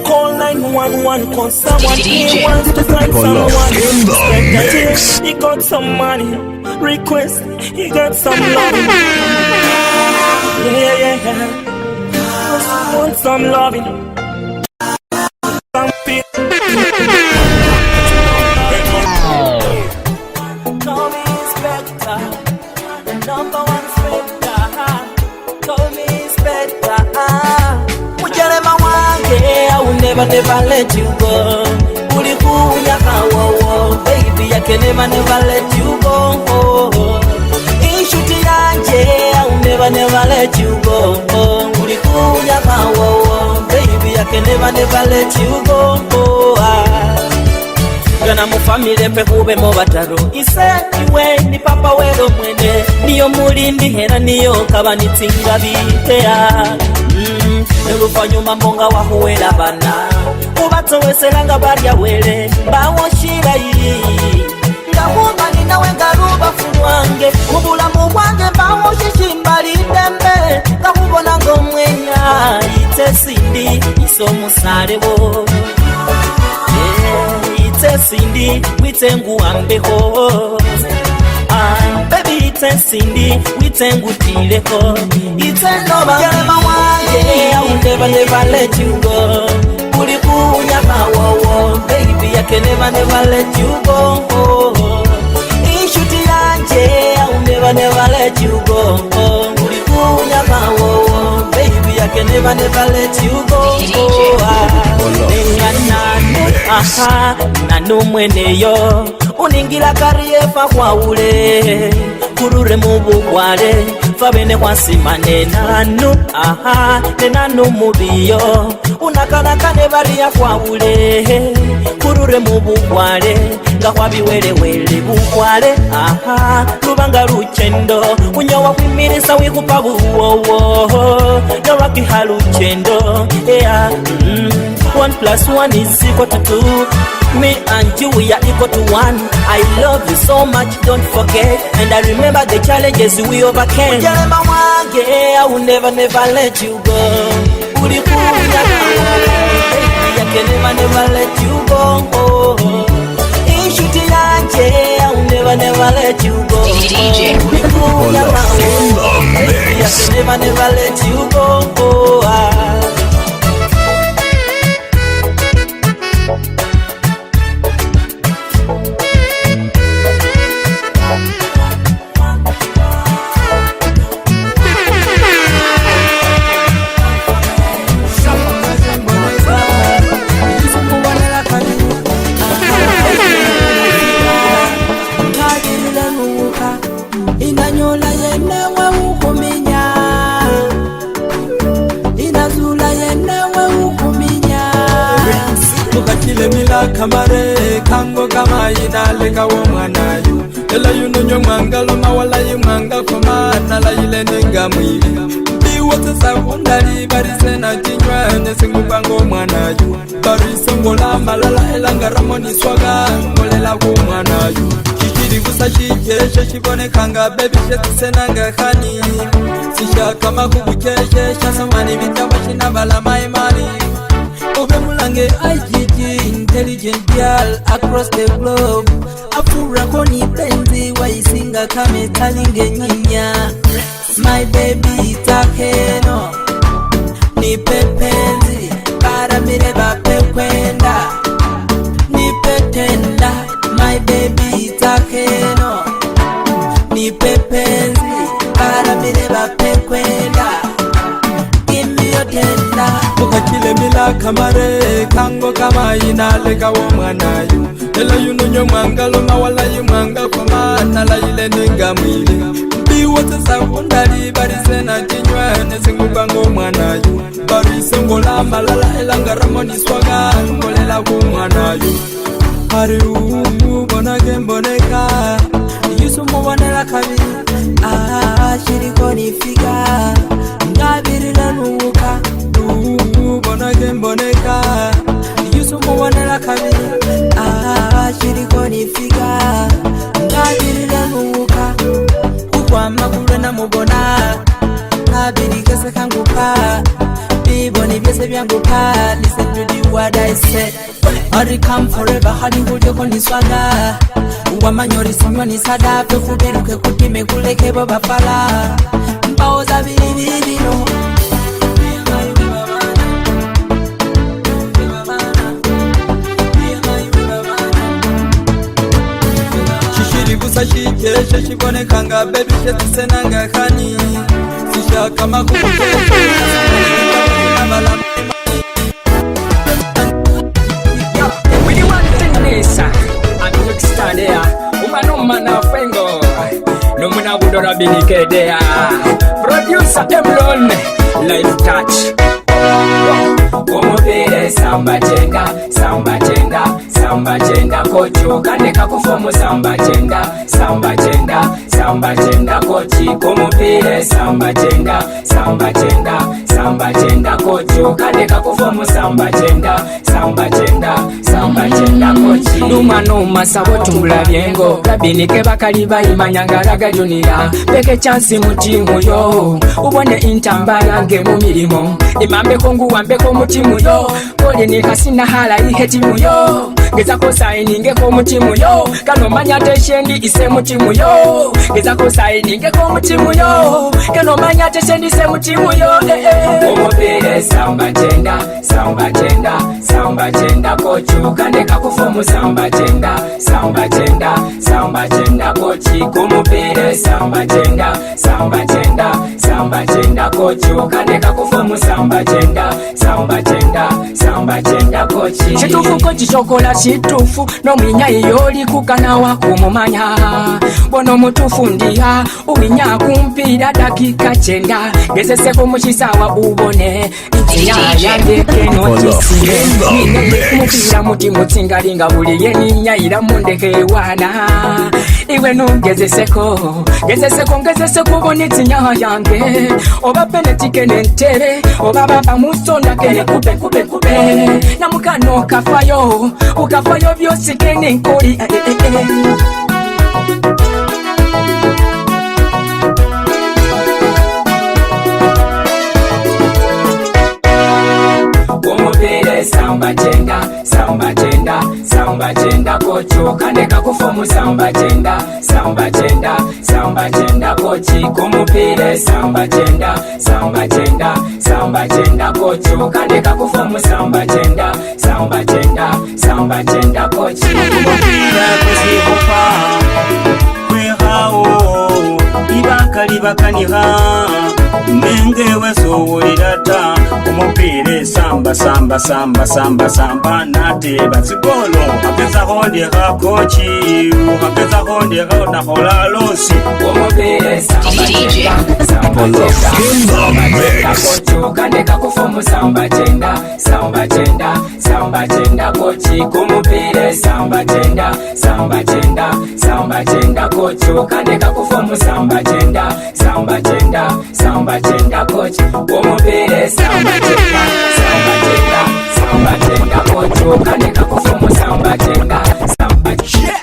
Call 911 cause someone he wants to find someone in the mix. He got some money request he got some loving yeah want some loving some people call me inspector number one inspector call me inspector Mujalema wange I will never let you go Ulikuya kawowo baby I can never let you go Ishuti yanje I will never let you go Ulikuya kawowo baby I can never let you go Gana mu family pe kube mo bataro ise iwe ni papa wero mwene niyo mulindi hera niyo kabanitinga bitea Nelufanyuma mbonga wahuwela bana Kubato weselanga barya wele Bawoshira yi Ngahuma ninawe ngaruba furuange Mubula mubwange bawoshishimbali dembe Ngahubona ngomwenya Ite sindi iso musarebo Ite sindi witengu ambeho Baby ite sindi witengu tileko Ite noba Jelema wange I will never let you go Ulikuya kawowo Baby I can never let you go Ishuti yanje I will never let you go Ulikuya kawowo Baby I can never let you go Nanu mweneyo Uningira kariefa kwa ule Kurure mubugwale Fabene kwa simane nanu Nenanu mubiyo Unakanakane baria kwa ule Kurure mubugwale Ngahwabi wele wele bugwale Lubanga luchendo Unyawa kwimirisa wikupa buwowo Nawaki haluchendo 1+1 is equal to 2 Me and you we are equal to 1 I love you so much don't forget And I remember the challenges we overcame Ujalema wange I will never let you go Ulikuya baby I can never let you go Ishuti yanje I will never let you go Ulikuya baby I can never let you go Inanyola yenewe ukuminya Inazula yenewe ukuminya Tukachile mila kamare Kango kama inalega wa mwanayu Ela yunonyo mwanga Loma wala yumanga Koma nala ile nenga mwili Biwote sakundali barisena jinywe Singubango mwanayu Barisongola malala elanga ramoni swaga Ngolela kumwanayu Shishiri gusa shikeshe shibone kanga baby shetusenanga khani Sishaka makubukeshe shasamani vitaba shinabala maimani Ube mulange IGG intelligent girl across the globe Afura koni penzi waisinga kame talinge nyinya My baby takeno Nipe penzi para mireba pekwenda Nipe tenda My baby takeno Nipe penzi para mireba pekwenda Give me your tenda Ukachile mila kamare kango kama inaleka wa mwanayu Ela yununyo mwangalo mawala yumanga kwa maana la ile ninga mwili Biwote sakundali barisena jinywe Singubango mwanayu Barisongola malala elanga ramoni swaga Ngolela kumwanayu Hari bonage mboneka Yusumu wanela kabi Shiriko nifiga Ngabiri lanuka Bonage mboneka Yusumu wanela kabi Shiriko nifiga Ngabiri lanuka Kwa magure na mubona Ngabiri kese kangupa Biboni byese byangupa Listen to the word I said Hari come forever Hari hulyo kondi swaga Uwamanyori sinyoni sada Pefubiruke kutime kuleke baba fala Mpaoza bili no Shishiri gusa shikeshe shibone kanga baby shetusenanga khani Sishaka makubukeshe When you want to sing this, I'm quick stand there. Umano mana fengo, no muna budora binike there. Producer Emlon, life touch. Omubere samba jenda, samba jenda, samba jenda kocho kaneka kufomu samba jenda, samba jenda, samba jenda kochi. Omubere samba jenda, samba jenda, samba jenda kocho kaneka kufomu samba jenda, samba jenda, samba jenda kochi. Numa numa sabo tungula byengo, labinike bakali bayimanyanga raga junira. Peke chansi mutimu yo, ubone intambara nge mu mirimo. Imambe kongu wambe ko mutimu yo, kole ni kasina hala ihe timu yo. Geza ko signing ko mutimu yo, kano manya teshendi ise mutimu yo. Geza ko signing ko mutimu yo, kano manya teshendi ise mutimu yo. Omubere samba jenda, samba jenda, samba jenda kochu kaneka kufomu samba jenda, samba jenda, samba jenda kochi. Omubere samba jenda, samba jenda, samba jenda kochu kaneka kufomu samba jenda, samba jenda, samba jenda kochi. Chitufu kochi chokola chitufu no mwinya yoli kukana wa kumumanya. Bono mutufu ndia uwinya kumpira dakika chenda. Gezese kumuchisawa ubone intinya yandeke no chisire. Mupira muti mutsingalinga buli yeninya ila mundeke wana. Iwe nungezeseko, gezeseko bone tinya yange. Oba penetike nentere, oba baba musonda kene kupe. Na mukano kafayo, ukafayo byosi kene nkoli. Omubere samba jenda, samba jenda, samba jenda kocho kaneka kufomu samba jenda, samba jenda, samba jenda kochi. Omubere samba jenda, samba jenda, samba jenda kocho kaneka kufomu samba jenda, samba jenda, samba jenda kochi. Omubere kusibuka kwehao ibakali bakaniha nengewe sowulirata. Omupire samba samba samba samba samba nate bazigolo akeza hondeka kochi akeza hondeka nahola losi. Omupire samba jenda, samba jenda kocho kaneka kufomu samba jenda, samba jenda, samba jenda kochi. Omupire samba jenda, samba jenda, samba jenda kocho kaneka kufomu samba chenda, samba chenda, samba chenda coach. Omupire samba chenda, samba chenda, samba chenda coach. Kanena kufumo samba chenda, samba chenda.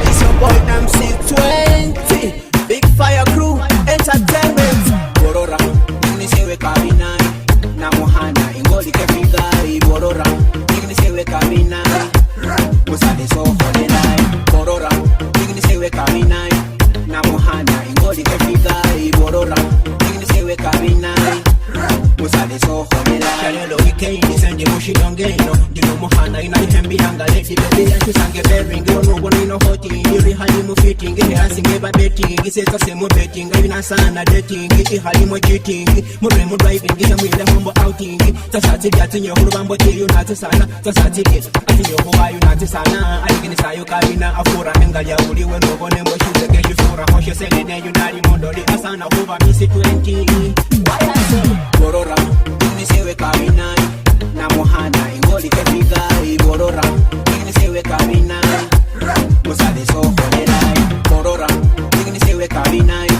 It's your boy MC20, Big Fire Crew Entertainment. Borora, ninisewe kabinai na Mohana ingoli kefigai. Borora, ninisewe kabinai musade so hodelai. Borora, ninisewe kabinai na Mohana ingoli kefigai. Borora, ninisewe kabinai musade so hodelai. Chanelo weekend sende mushi dongeno dino Mohana ina hembi hanga lady baby and sange bearing no one no hoti iri hali mu fitting asinge ba betting isesa semo betting ina sana dating hali mu cheating mu remo driving gina mwile mambo outing sasa tidi atinyo rubambo tiyo nati sana sasa tidi atinyo kwa yunati sana aligini sayo kabina afura mengalia uliwe no bone mo shuze ke shura hoshe sele ne yunari mondoli asana over misi 20 Borora ninisewe kabinai na Mohana ingoli kefigai. Borora ninisewe kabinai musade so hodelai. Borora ninisewe kabinai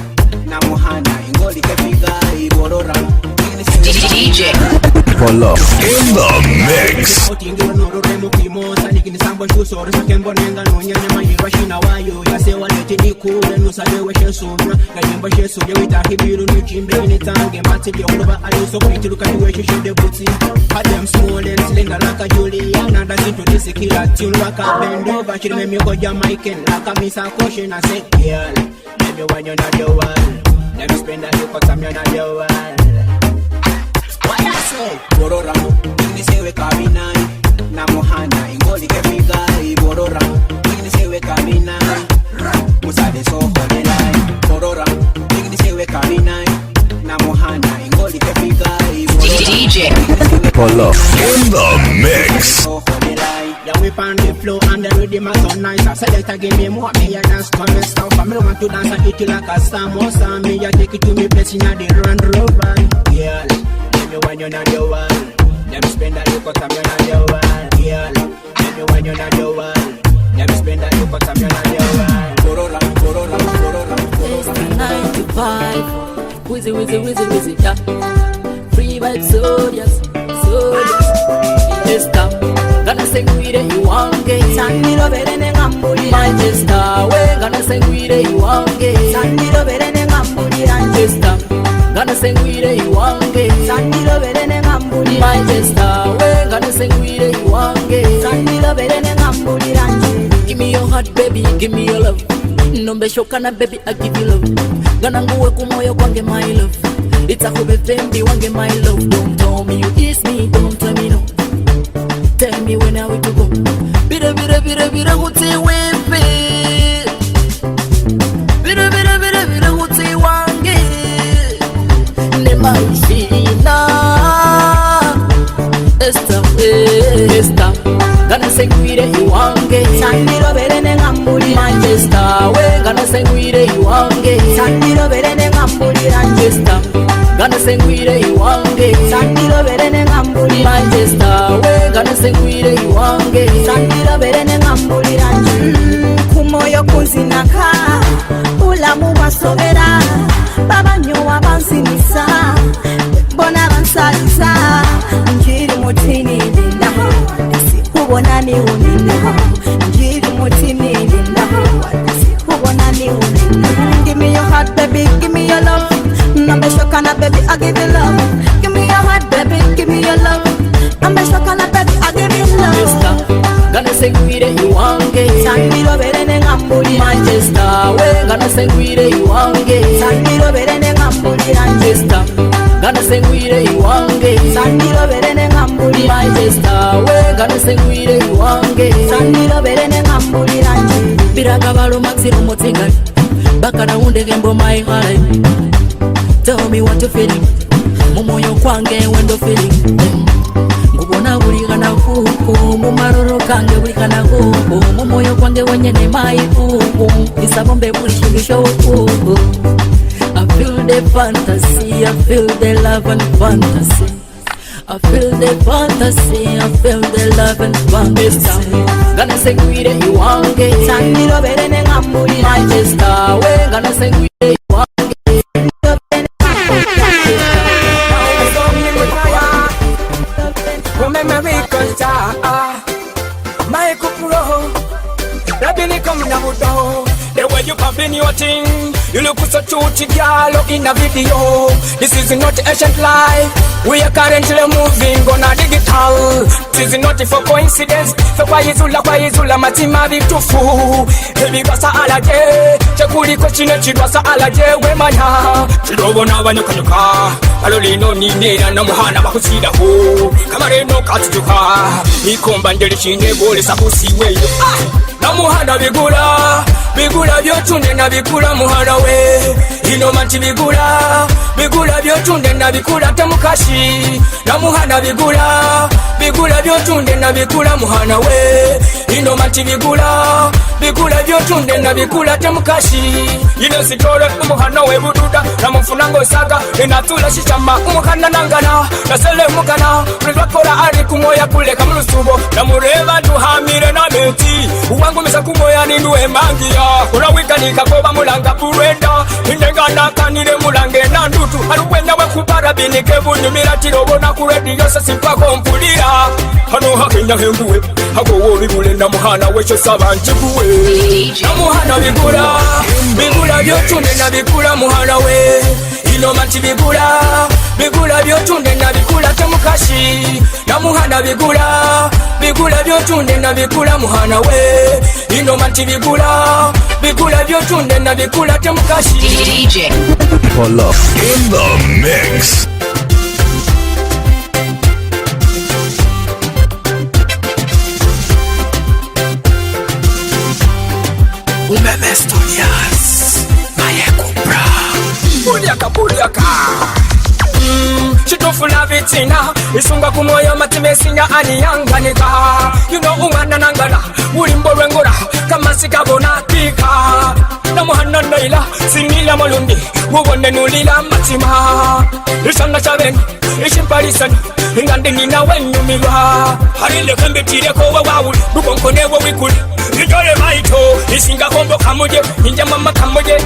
na Mohana ingoli kefigai. Borora DJ Polo in the mix. Let me spend a little time on your world. Borora, ninisewe kabinai na Mohana ingoli kefigai. Borora, ninisewe kabinai musade so hodelai. Borora, ninisewe kabinai na Mohana ingoli kefigai. DJ Polo in the mix. Yeah, we pan the flow and the rhythm is so nice. I said that give me more, me a dance to me stuff. I want to dance and eat it like a samosa. Me a take it to me place in the Land Rover. Yeah, let me when you're not the world. Let me spend a little time you're not the world. Yeah, let me when you're not the world. Let me spend a little time you're not the world. Borora, borora, borora, borora. It's the 9 to 5. Wizzy, wizzy, wizzy, wizzy, yeah. Free vibes, soldiers, soldiers. It's time. Gonna sing with it, you want it. Sandiro berene ngambuli Manchester, we gonna sing with it, you want it. Sandiro berene ngambuli Manchester, gonna sing with it, you want it. Sandiro berene ngambuli Manchester, we gonna sing with it, you want it. Sandiro berene ngambuli Give me your heart, baby, give me your love. Nombe shokana, baby, I give you love. Gonna nguwe kumoyo kwange, my love. It's a hobe fembi wange, my love. Don't tell me you kiss me, don't tell me no. Tell me when are we to go? Bira bira bira bira huti wepe. Bira bira bira bira huti wange. Ne maishina. Esta gonna sing with you wange. Sandiro berene ngambuli Manchester, we gonna sing with you wange. Sandiro berene ngambuli Manchester, gonna sing with you wange. Sandiro berene ngambuli Manchester, we gonna sing with you wange. Sandiro berene ngambuli kumoyo kuzinaka ulamu basobera babanyo abansinisa bona bansalisa njiri mutini linda sikubona ni unina njiri mutini linda sikubona ni unina. Give me your heart baby, give me your love. Nambe shokana baby, I give you love. Give me your heart baby, give me your love. Nambe shokana baby, I give you love. Gonna sing with it, you wange. Sandiro berene ngambuli Manchester, we gonna sing with it, you wange. Sandiro berene ngambuli Manchester, gonna sing with it, you wange. Sandiro berene ngambuli Manchester, we gonna sing with it, you wange. Sandiro berene ngambuli Biraga balo maxi rumotinga. Bakana unde gembo my heart. Tell me what you feeling. Mumoyo kwange wendo feeling. Ngubona buli kana kuku mumaroro kange buli kana kuku mumoyo kwange wenyene mai kuku isabombe buli shingisho kuku. I feel the fantasy, I feel the love and fantasy. I feel the fantasy, I feel the love and fantasy. Gonna say we the you want it. Sandiro bere ne ngambuli my sister. We gonna say we the you want it. Remember me culture, my kupuro. Rabini come na budo. The way you pumping your thing, you look so cute, girl, in a video. This is not ancient life. We are currently moving on a digital. This is not for coincidence. So kwa izula matima bitufu. Hebi basa alaje, chakuli kochine chidwasa alaje we manya. Chidobo na banyokanyuka, aloli no nina na muhana bakusida ho. Kamare no katujuka, ikomba ndeli chine bole sakusiwe yo. Na muhana bigula byotunde na bikula muhana we. Ino manti bigula byotunde na bikula temukashi. Na muhana bigula byotunde na bikula muhana we. Ino manti bigula byotunde na bikula temukashi. Ino sitole umuhana we bududa na mfunango saga. Inatula shishama umuhana nangana na sele mukana. Mlizwakora ari kumoya kule kamulusubo. Na mureva duhamire na meti. Uwangu misa kumoya ninduwe mangia. Kura wika nikakoba mulanga purenda. Indengana kanire mulange na ndutu. Aruwenya we kupara binike bunyumira tirobo na kuredi yose simpako mpulira. Hano hakenya henguwe hako wo bigule na muhana wesho saba nchikuwe. Na muhana bigula byotunde na bikula muhana we. Ino manti bigula byotunde na bikula temukashi. Na muhana bigula byotunde na bikula muhana we. Ino manti bigula byotunde na bikula temukashi. DJ Polo in the mix. Umeme Studios, Mayekubra. Buliaka. Shitofula vitina, isunga kumoyo matimesinya aniyanganika. You know umana nangala, ulimbo rengora, kama sikabona kika. Na muhana naila, sinila malundi, uwone nulila matima. Ishanga chabeni, ishimparisani, ingandi nina wenyu milwa. Harile kembe tire kowa wawuli, bukonkone wawikuli. Nijole maito, isinga kombo kamuje, ninja mama kamuje.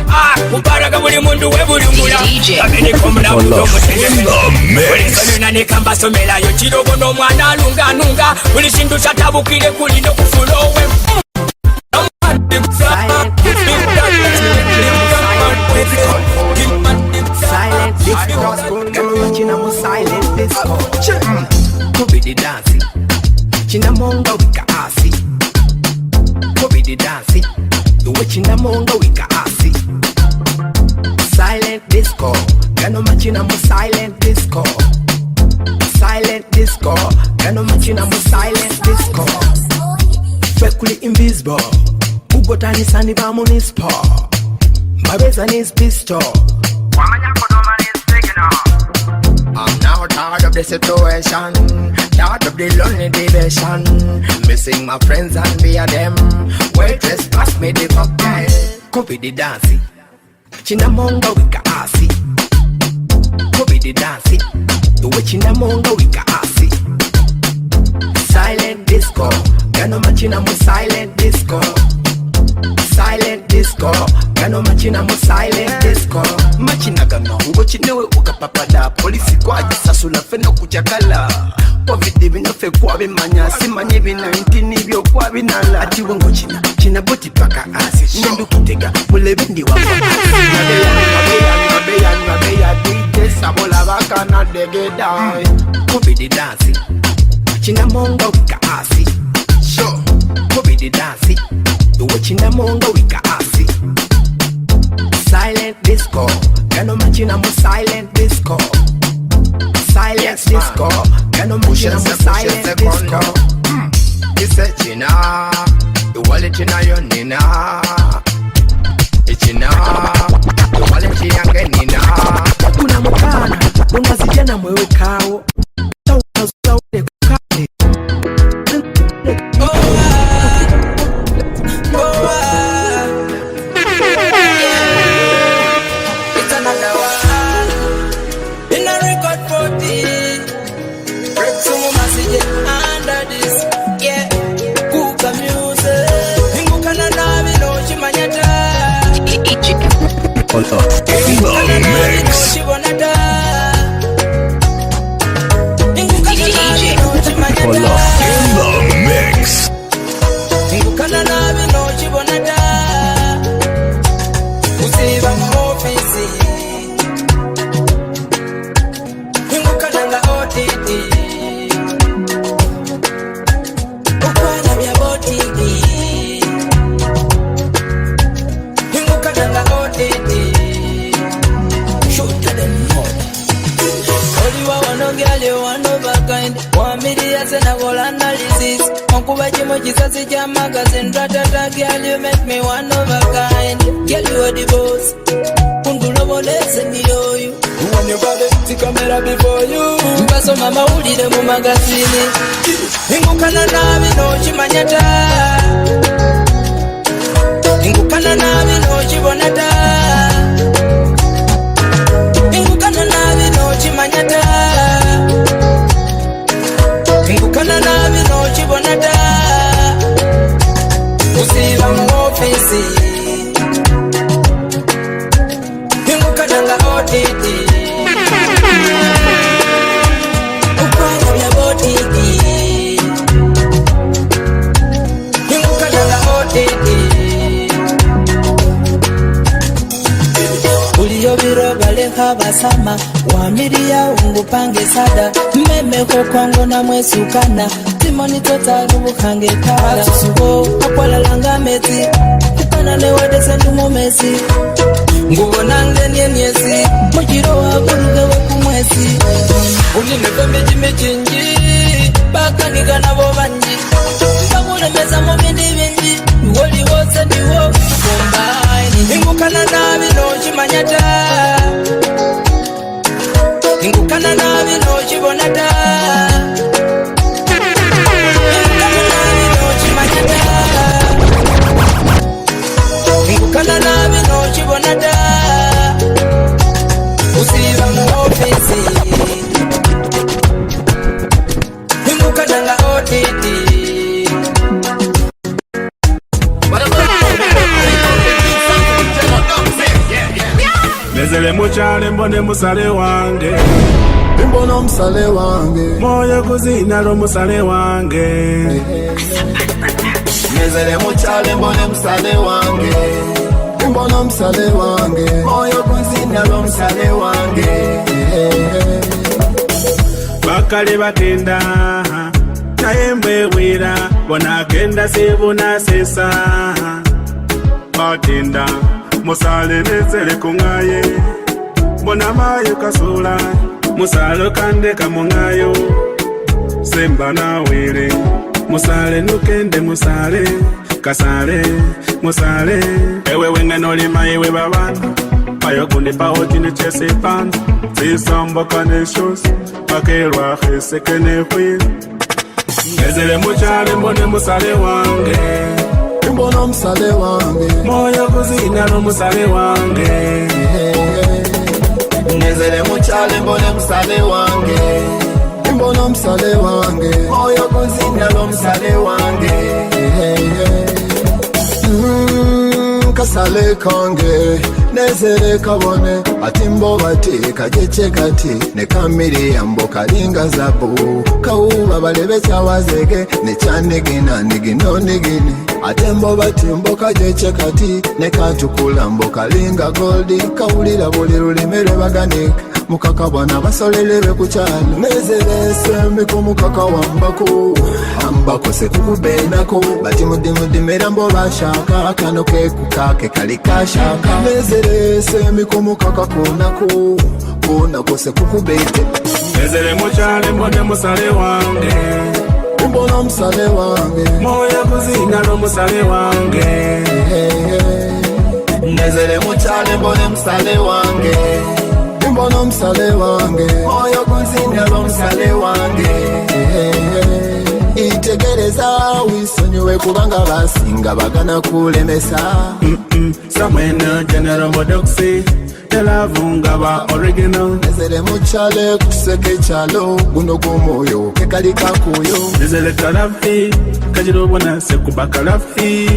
Kuparaga buli mundu we buli mbula. Kabini komuna budo mutenge. Wili nane kamba somela yo chirobo no mwana nunga. Wili shindu chatabukile kuli no kufulowe. Silent disco, china mo silent disco. Kubidi dancing, china monga wika asi. Kubidi dancing, the way china monga wika asi. Silent disco, gano machina mo silent disco. Silent disco, gano machina mo silent disco. Fekuli invisible, ugotani sani ba munispo. Mabeza nis pistol. I'm now tired of the situation, tired of the lonely division. Missing my friends and be a them. Waitress pass me the cocktail. Copy the dancing. Chinamonga wika asi. Copy the dancing. The way chinamonga wika asi. Silent disco. Gano machina mo silent disco. Silent disco. Gano machina mo silent disco. Machina gano ugo chinewe uka papada. Polisi kwa jisasula feno kuchakala. Covid bino fe kwa bimanya. Simanye bina intini bio kwa binala. Ati wango china boti paka asi. Nyendu kitega mule bindi wako Mabeya DJ sabola baka na degeda. Covid dancing. China monga wika asi. Sure. Covid dancing. The way china monga wika asi. Silent disco, gano machina mo silent disco. Silent disco, gano machina mo silent disco. Ise china, iwale china yonina. Ichina, iwale chiyange nina. Kuna mukana, ungazijana mwewe kao. Saule kukane. Basama wamiria ungupange sada meme kokwango na mwesukana timoni totalu bukange kala sugo akwala langa meti kupana ne wadese ndumo mesi ngugo nange nyesi mujiro wa kuruge wekumwesi uline kwa mechinji baka nigana bobanji mbagule meza mobindi bindi woli wose niwo kombaini ingukana nabi no chimanyata ingukana nabi no chibonata ingukana nabi no chibonata usiba mu ofisi ingukana nga otiti Nezele muchale mbone musale wange Mbona musale wange Moyo kuzina lo musale wange Nezele muchale mbone musale wange Mbona musale wange Moyo kuzina lo musale wange Bakali bakenda naye mbewira bona kenda sibuna sesa batenda musale nezele kungaye bona mayo kasula musale kande kamungayo semba na wire musale nukende musale kasale musale ewe wengeno lima ewe babana payo kundi paoti ne chese pan zisambo kaneshos pakelwa khisekene khwi ezele muchale mbone musale wange Mbona musale wange moyo kuzina lo musale wange Nezele muchale mbone musale wange Mbona musale wange Moyo kuzina lo musale wange Kasale kange nezele kabone atimbo bati kajeche kati ne kamiri ambo kalinga zabu kauba balebe chawazege ne chanigina nigino nigini atembo bati mbo kajeche kati ne katukula mbo kalinga goldi kaulira buli lulimere baganika mukaka bwana basolelebe kuchala nezele sembi ko mukaka wambako ambako se kubenako bati mudimudimera mbo bashaka kano ke kukake kalikashaka nezele sembi ko mukaka konako konako se kukubete nezele muchale mbone musale wange mbona musale wange moyo kuzina lo musale wange nezele muchale mbone musale wange Mbona musale wange Moyo kuzina lo musale wange Itegereza wisonyiwe kubanga basinga bagana kulemesa Samwene General Modoxi Telavunga ba original Nezele muchale kuseke chalo Guno gumoyo kekali kakuyo Nezele kalafi Kajiro wana sekubaka lafi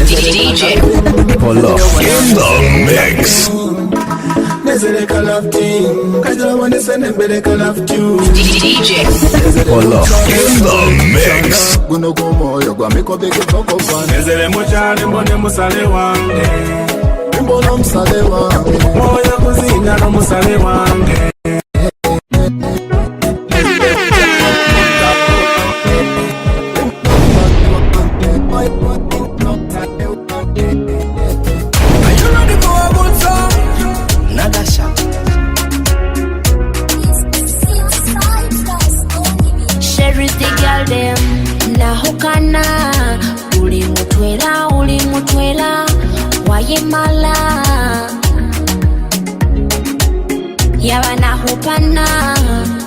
DJ Polo in the mix. Nezereka love team, kajala wani sene mbeleka love tune. DJ Polo in the mix. Guno gumoyo gwa miko bigi koko fan. Nezele mochane mbone musale wange. Mbono msale wange. Moyo kuzinga no musale wange. Nahukana ulimutwela wayemala yaba nahupana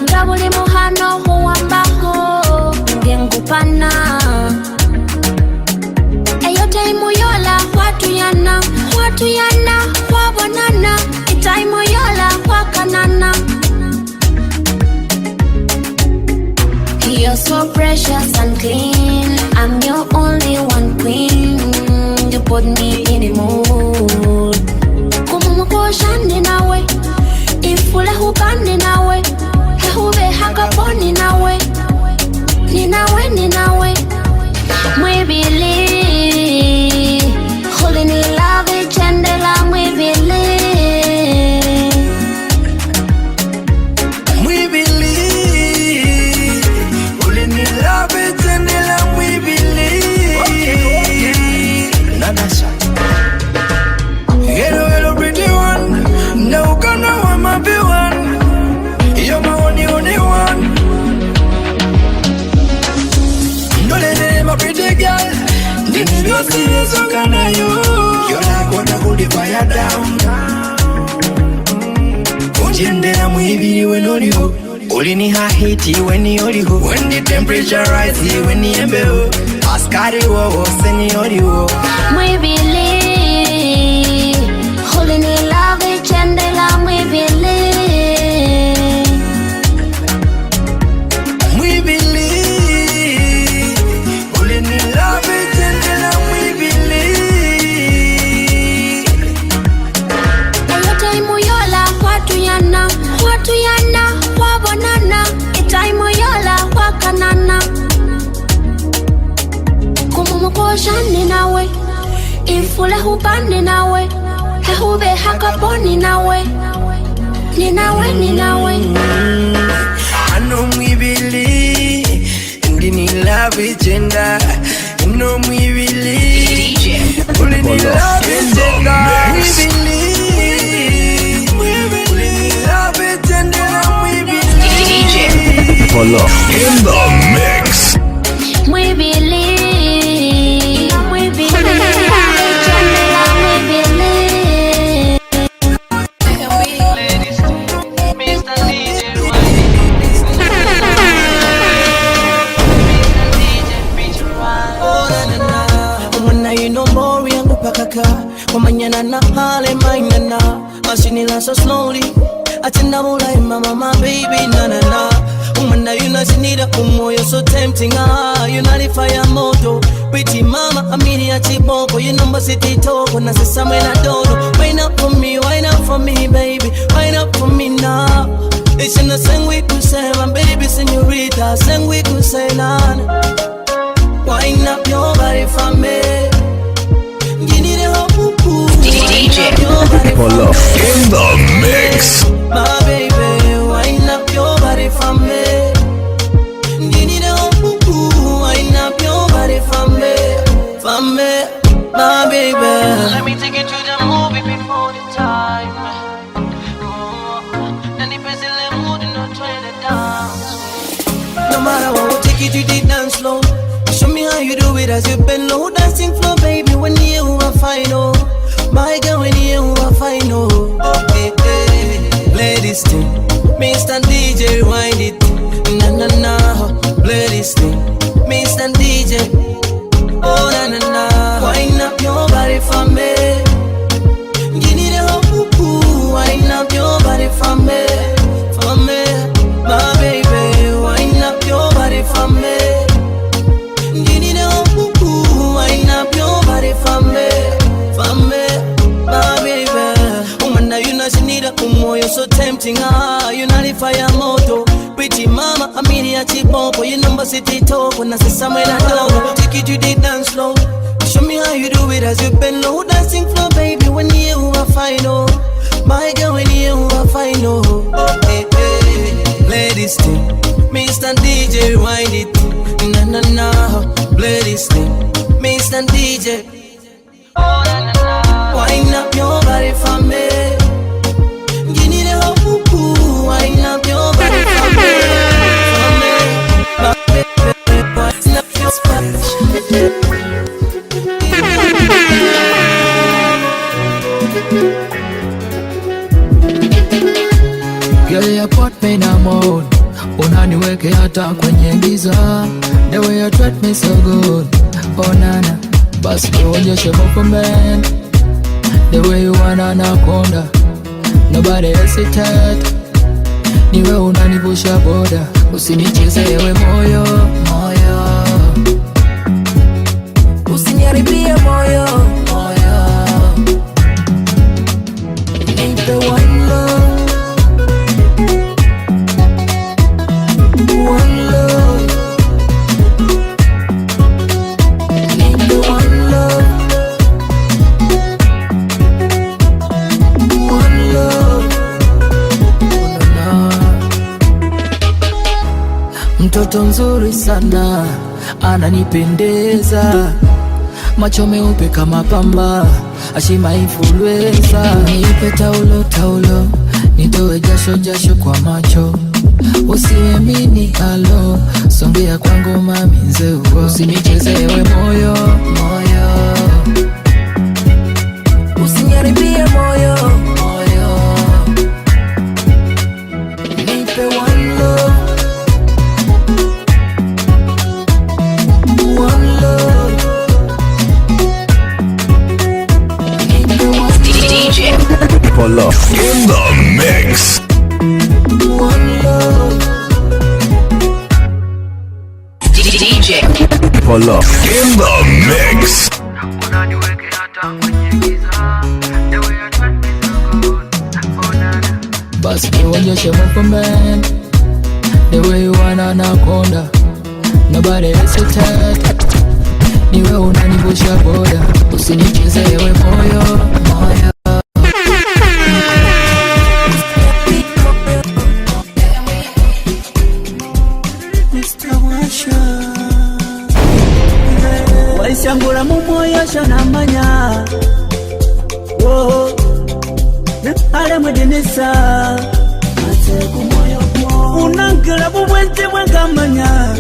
nga buli muhano huwambaho ngengupana eyo taimu yola watuyana wabonana itaimu yola wakanana. You're so precious and clean. I'm your only one queen. You put me in the mood. Kumumuko shandi nawe, ifule hukandi nawe, hehube hakaponi nawe, ninawe. Mwibili, holding in love, chandela mwibili. Hello, pretty one. Now can I my be one? You're my only one. No, my pretty girl. Didn't you see this? So can I you? You're like what I could fire down. Ujendera muibi when on you. Olini ha hiti when you when the temperature rises when you embeo. Askari wo seni you. Muibili, holding in love, chandela muibili. Muibili, holding in love, chandela muibili. Eyo taimu yola watuyana, wabonana. Itaimu yola wakanana. Kumumuko shandi nawe, ifule hupande nawe, hehube hakaponi nawe, ninawe. Ano mwibili, ndini love gender. Ano mwibili, ulini love gender. Mwibili, love gender. Mwibili, Polo in the mix. Mwibili. Omanyana na hale mainana Masinila so slowly Atinda mulai mama my baby na. Umana yunasinida umoyo so tempting you not the fire moto. Pretty mama amiri achiboko. You number city toko na sesa mwena dodo. Wine up for me baby. Wine up for me now. It's in the same we could say my baby señorita. Same we could say none. Wine up your body for me. DJ Polo in the mix. My baby, wind up your body for me. Wind up your body for me, my baby. Let me take you to the movie before the time. No matter what, we'll take you to the dance floor. Show me how you do it as you bend low. Dancing floor, baby, when you are fine, oh. My girl, when you are fine, oh. Okay, play this thing. Mr. DJ, wind it. Na. Play this thing. Mr. DJ. Oh, na. Wind up your body for me. Give me the whole wind up your body for me. My baby, wind up your body for me. Give me the whole wind up your body for me. getting high, you know the fire moto. Pretty mama, I'm in here chiboko. You number city talk when I say somewhere I don't. Take it to the dance floor. Show me how you do it as you bend low. Dancing floor, baby, when you are fine, oh. My girl, when you are fine, oh. Hey, hey, ladies, Mr. DJ, wind it. Na na na, ladies, Mr. DJ. Wind up your body for me. Give me the hoop, wind up your body for me. My baby, wind up your body. Girl, you put me in a mood. Unaniweke hata kwenye giza. The way you treat me so good. Oh nana, basi nionyeshe man. The way you wanna anaconda. Nobody hesitate. Niwe unanivusha boda. Usinichezewe moyo, moyo. Usiniharibie moyo, moyo. Nipe one love. One love. Need the one love. One love. Mtoto mzuri sana, ananipendeza. Macho meupe kama pamba, ashima influenza. Nipe taulo, taulo, nitoe jasho, jasho kwa macho. Usiwe mini alo, songea kwangu mami nzeo. Usinichezewe moyo, moyo. Usiniharibie moyo, moyo. Nipe one love. One love. Nipe one DJ Polo in the mix. One love. DJ Polo in the mix. Basi nionyeshe man. The way you wanna anaconda. Nobody hesitate. Niwe unanivusha boda. Usinichezewe moyo, moyo. Waisangura mumoyo shanamanya. Oh, ale mudinisa. Unangila bubwente mwengamanya.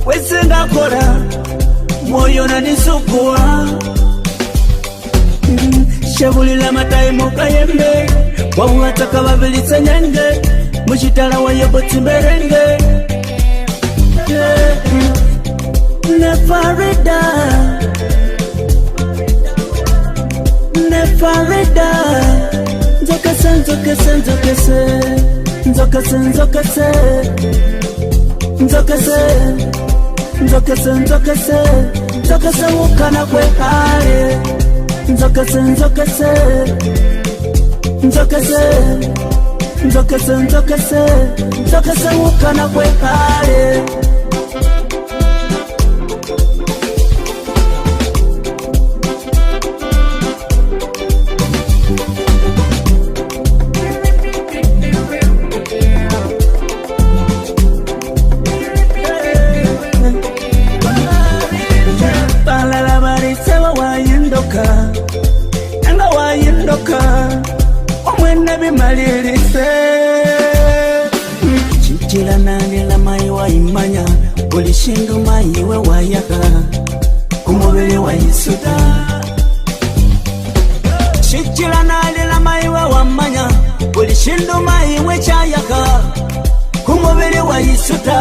Wesenga kora, moyo nanisukua. Shabulila matai mukayembe. Wawataka wabilisa nyenge. Mushitala wayoboti merenge. Nefarida, Nefarida. Nzokese, nzokese, nzokese. Nzokese, nzokese. Nzokese, nzokese, nzokese. Nzokese ukana kwe kare. Nzokese, nzokese. Nzokese, nzokese, nzokese. Nzokese ukana kwe kare. Nanga wayindoka omwene bimalilise. Chichila nalila mai waimanya. Ulishindu mai we wayaka. Kumubili wayisuda. Chichila nalila mai we wamanya. Ulishindu mai we chayaka. Kumubili wayisuda.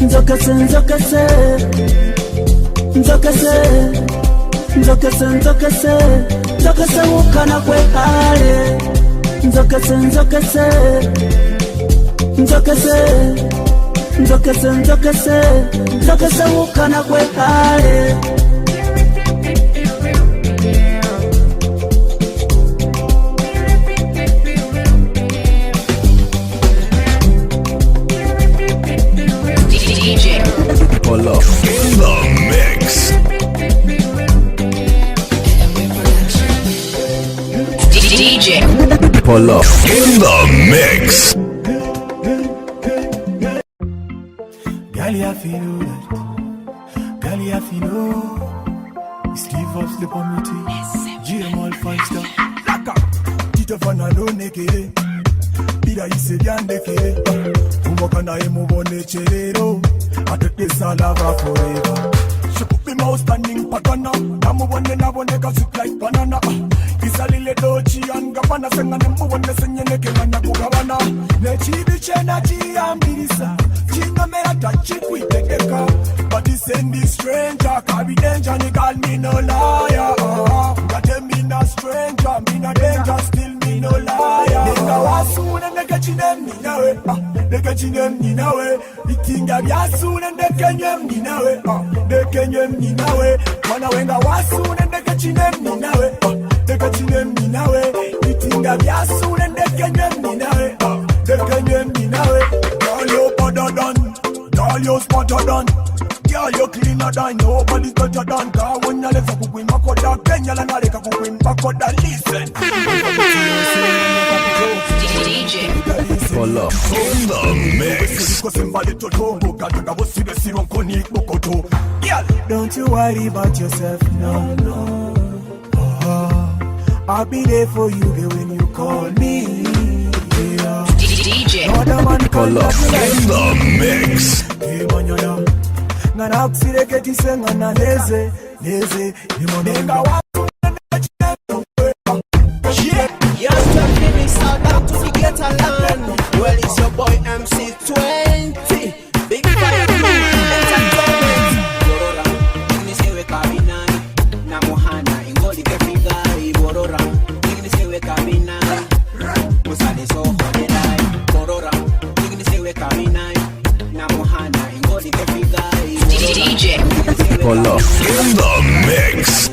Nzokase, nzokase. Nzokase, nzokase, nzokase. Nzokase ukana kwe kare. Nzokase, nzokase. Nzokase, nzokase, nzokase. Nzokase ukana kwe kare. DJ Polo in the mix. Girl, you feel that. Girl, you feel Steve of the committee. GM all 5 star. Laka. Tito Fanado Neke. Ida ise Yandeke. Umokana emu bone chelero. I take this all over forever. She put me mouse standing patana. Namu one na one ka sweet like banana. Isalile dochi and gabana senga nemu one senye neke manya kugabana. Nechi biche na chi ambirisa. Chinga mera tachi kuitekeka. But this ain't this stranger. Carry danger, ni call me no liar. Got me no stranger, me no danger, still me no liar. Nigga wasu and nigga chinem ni nawe. Nigga chinem ni nawe. Itinga biasu and nigga nyem ni nawe. Nigga nyem ni nawe. Mana wenga wasu and nigga chinem ni nawe. Nigga chinem ni nawe. Itinga biasu and nigga nyem ni nawe. Nigga nyem ni nawe. Girl, you better done. Girl, you smarter done. Girl, you cleaner than nobody's better than. Cause when you left a cook in Makoda, Kenya and Aleka cook in Makoda, listen. DJ Polo in the mix. Girl, don't you worry about yourself, no, no. I'll be there for you, girl, when you call me. Yeah. DJ Polo in the mix. Ngana kusireketi senga na leze limonenga wa Yes, the lyrics are down to the ghetto land. Well, it's your boy MC20. Big fire entertainment. Borora, ingnisewe kabinani. Na Mohana, ingoli kefigai. Borora, ingnisewe kabinani. Musale so hodelai. Borora, ingnisewe kabinani. Na Mohana, ingoli kefigai. DJ Polo in the mix.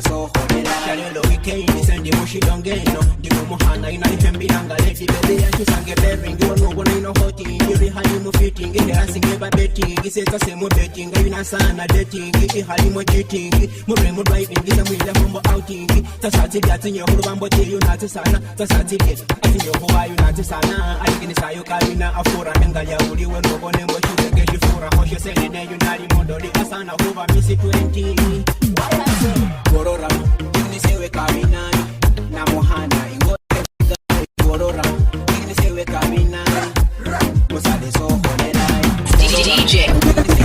She don't get no. The Mohana in a Hembiranga lady baby and she sang a bearing. You know when I know what you really had you fitting. Get her singing about betting. He says the same betting. You know, son, dating. He had him cheating. Murray driving. Get a million from outing. That's how to get in your whole one, but you not to sana. That's how to get. I think you're who are you not to sana. I can say you carina a four and Galia. Would you know one and what you get you for a horse? You say, and then you not even do the Asana over Missy 20. Gorora, you say we carina. Na Mohana ingote Borora ingnisewe kabina Musale so hodelai DJ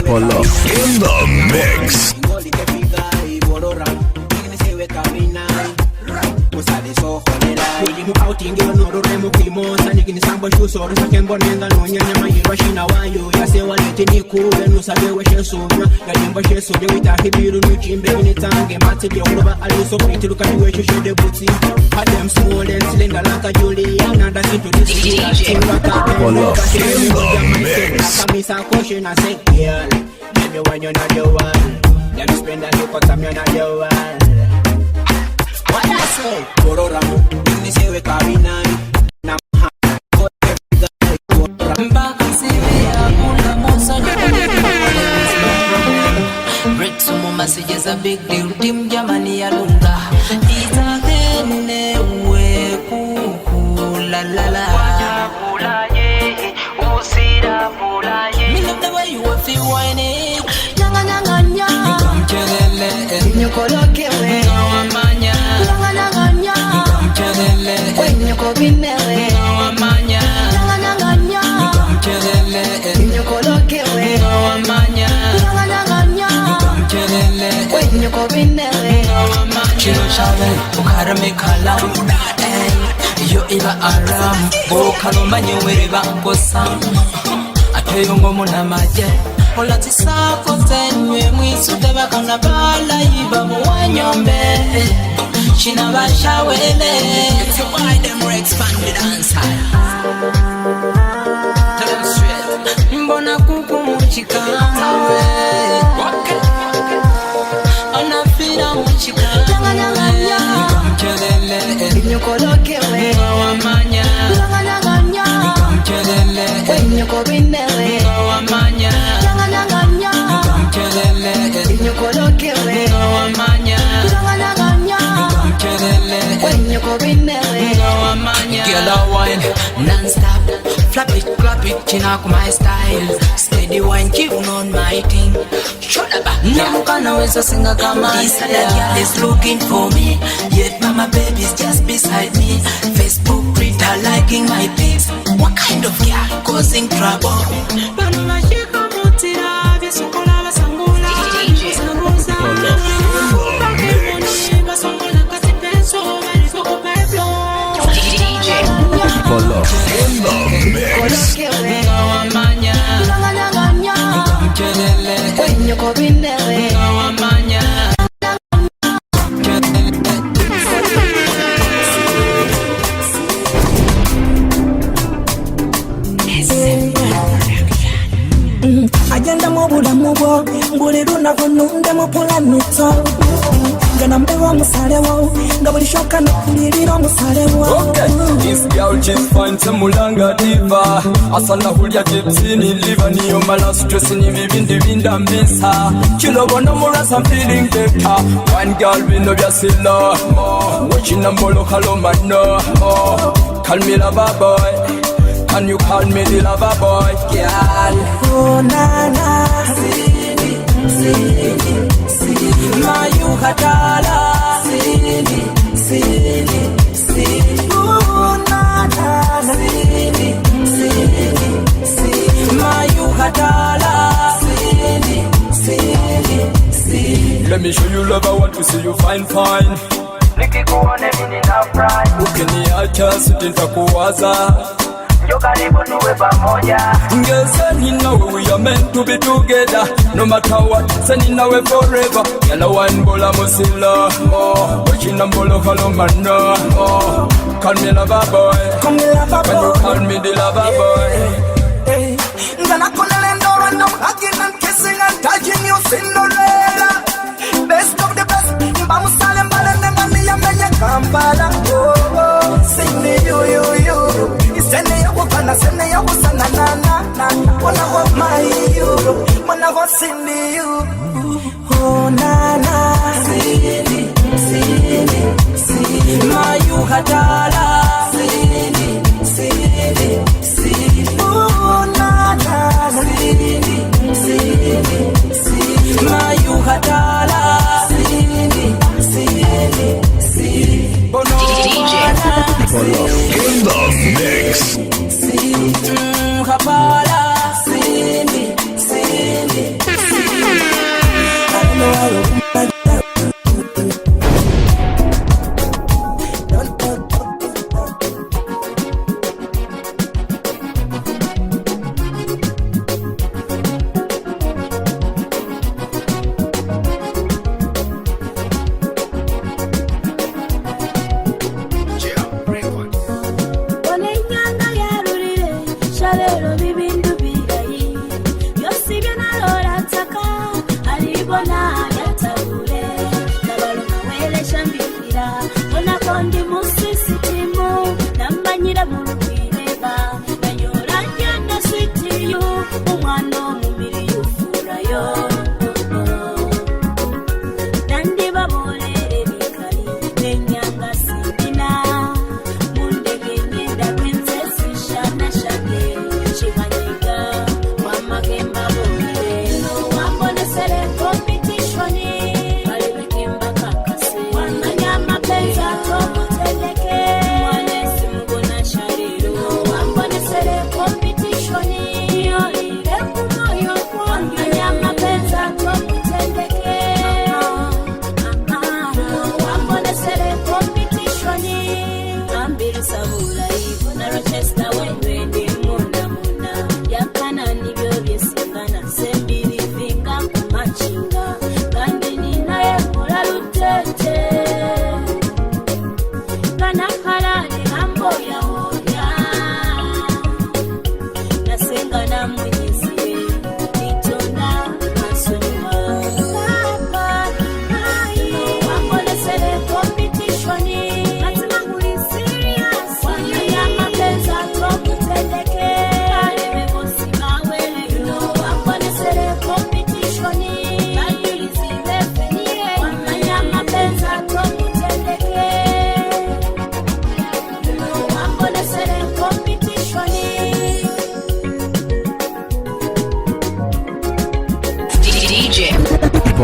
Polo in the mix. Ingoli kefigai Borora ingnisewe kabina Musale so hodelai Kuji mu outing yo no remo kimo Sani kini sambo shuso Risa kembo nenga no nyanya mayirwa shina wayo Yase walete ni kuwe Nusabe we shesuna Yajimbo shesu de wita hibiru Nuchimbe minitange Mati de uloba aliso Priti luka niwe shushe de buti Had them small and cylinder like a Juliana. That's into this DJ Polo in the mix. Kamisa question I say girl Let me when you're not the one. Let me spend a little time you're not the one. What I say? Borora ingnisewe kabinani. Na Mohana ingote kefigai Mbaka sivia kula mosa Break sumo messages a big deal. Dim jamani ya lunga Ita kene uwe kuku la la la Me love the way you feel whining. Nyanga nyanga nyanga Nikamchelele Nyokolokewe Ngawamanya Nyanga nyanga nyanga Nikamchelele Nyokobinele Ngawamanya Nyanga nyanga nyanga Nikamchelele Nyokolokewe Ngawamanya Nyanga nyanga nyanga Nikamchelele Nyokobinele Ngawamanya Chino shave Ukarame kala Yo iba aram Bokalo manyewere bangosam Ateyongo muna maje Ola tisako tenwe Mwisude bakana bala Iba muwanyombe China bashawele It's a why them were expanded answer Tell them straight Mbona kuku mchikawe Onafira mchikawe Nikamchelele Nyokolokewe Ngawamanya Nikamchelele Nyokobinele Ngawamanya Nikamchelele Nyokolokewe Ngawamanya Nikamchelele Nyokobinele Ngawamanya pitching up my style. Steady wine, keep on my thing. Shoulder back. Namuka naweza singa kama Lisa. That girl is looking for me. Yet mama baby's just beside me. Facebook, Twitter, liking my pics. What kind of girl causing trouble? Polo in the mix. Agenda mobula mubo Mbuliruna rununde mupula nito Gana mbewa musalewo Ngabuli shoka na kuliriro musalewo. Okay, this girl she's fine temulanga diva. Asana hulia gypsy liver niyo mala stress ni vivindi vinda mbisa. Chilo bono murasa I'm feeling better. One girl we know ya sila. Watching a mbolo kaloma no. Call me lover boy. Can you call me the lover boy, girl? Oh na na, Mayu Katala. Oh na na, Mayu Katala. Let me show you love, I want to see you fine. Nikikuone mimi nafurahi. Ukiniacha sitakuwaza. Yo karibu tuwe pamoja. Ngezeni nawe we are meant to be together. No matter what, seni nawe forever. Yala wine bola musila. Watching a mbolo kalomana. Call me lover boy. Call me lover boy. Can you call me the lover boy? Ngana konele ndoro ndo hugging and kissing and touching you Cinderella. Best of the best. Mba musale mbale nenga miya menye Kampala. Oh, sing me you. Isene ya wakana, sene ya wasana na. Wanna hold my you, wanna hold Cindy you. Oh na na. Mayu Katala. Oh na na. Mayu Katala. Polo in the mix. Kapala. One nyanga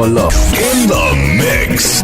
Polo in the mix.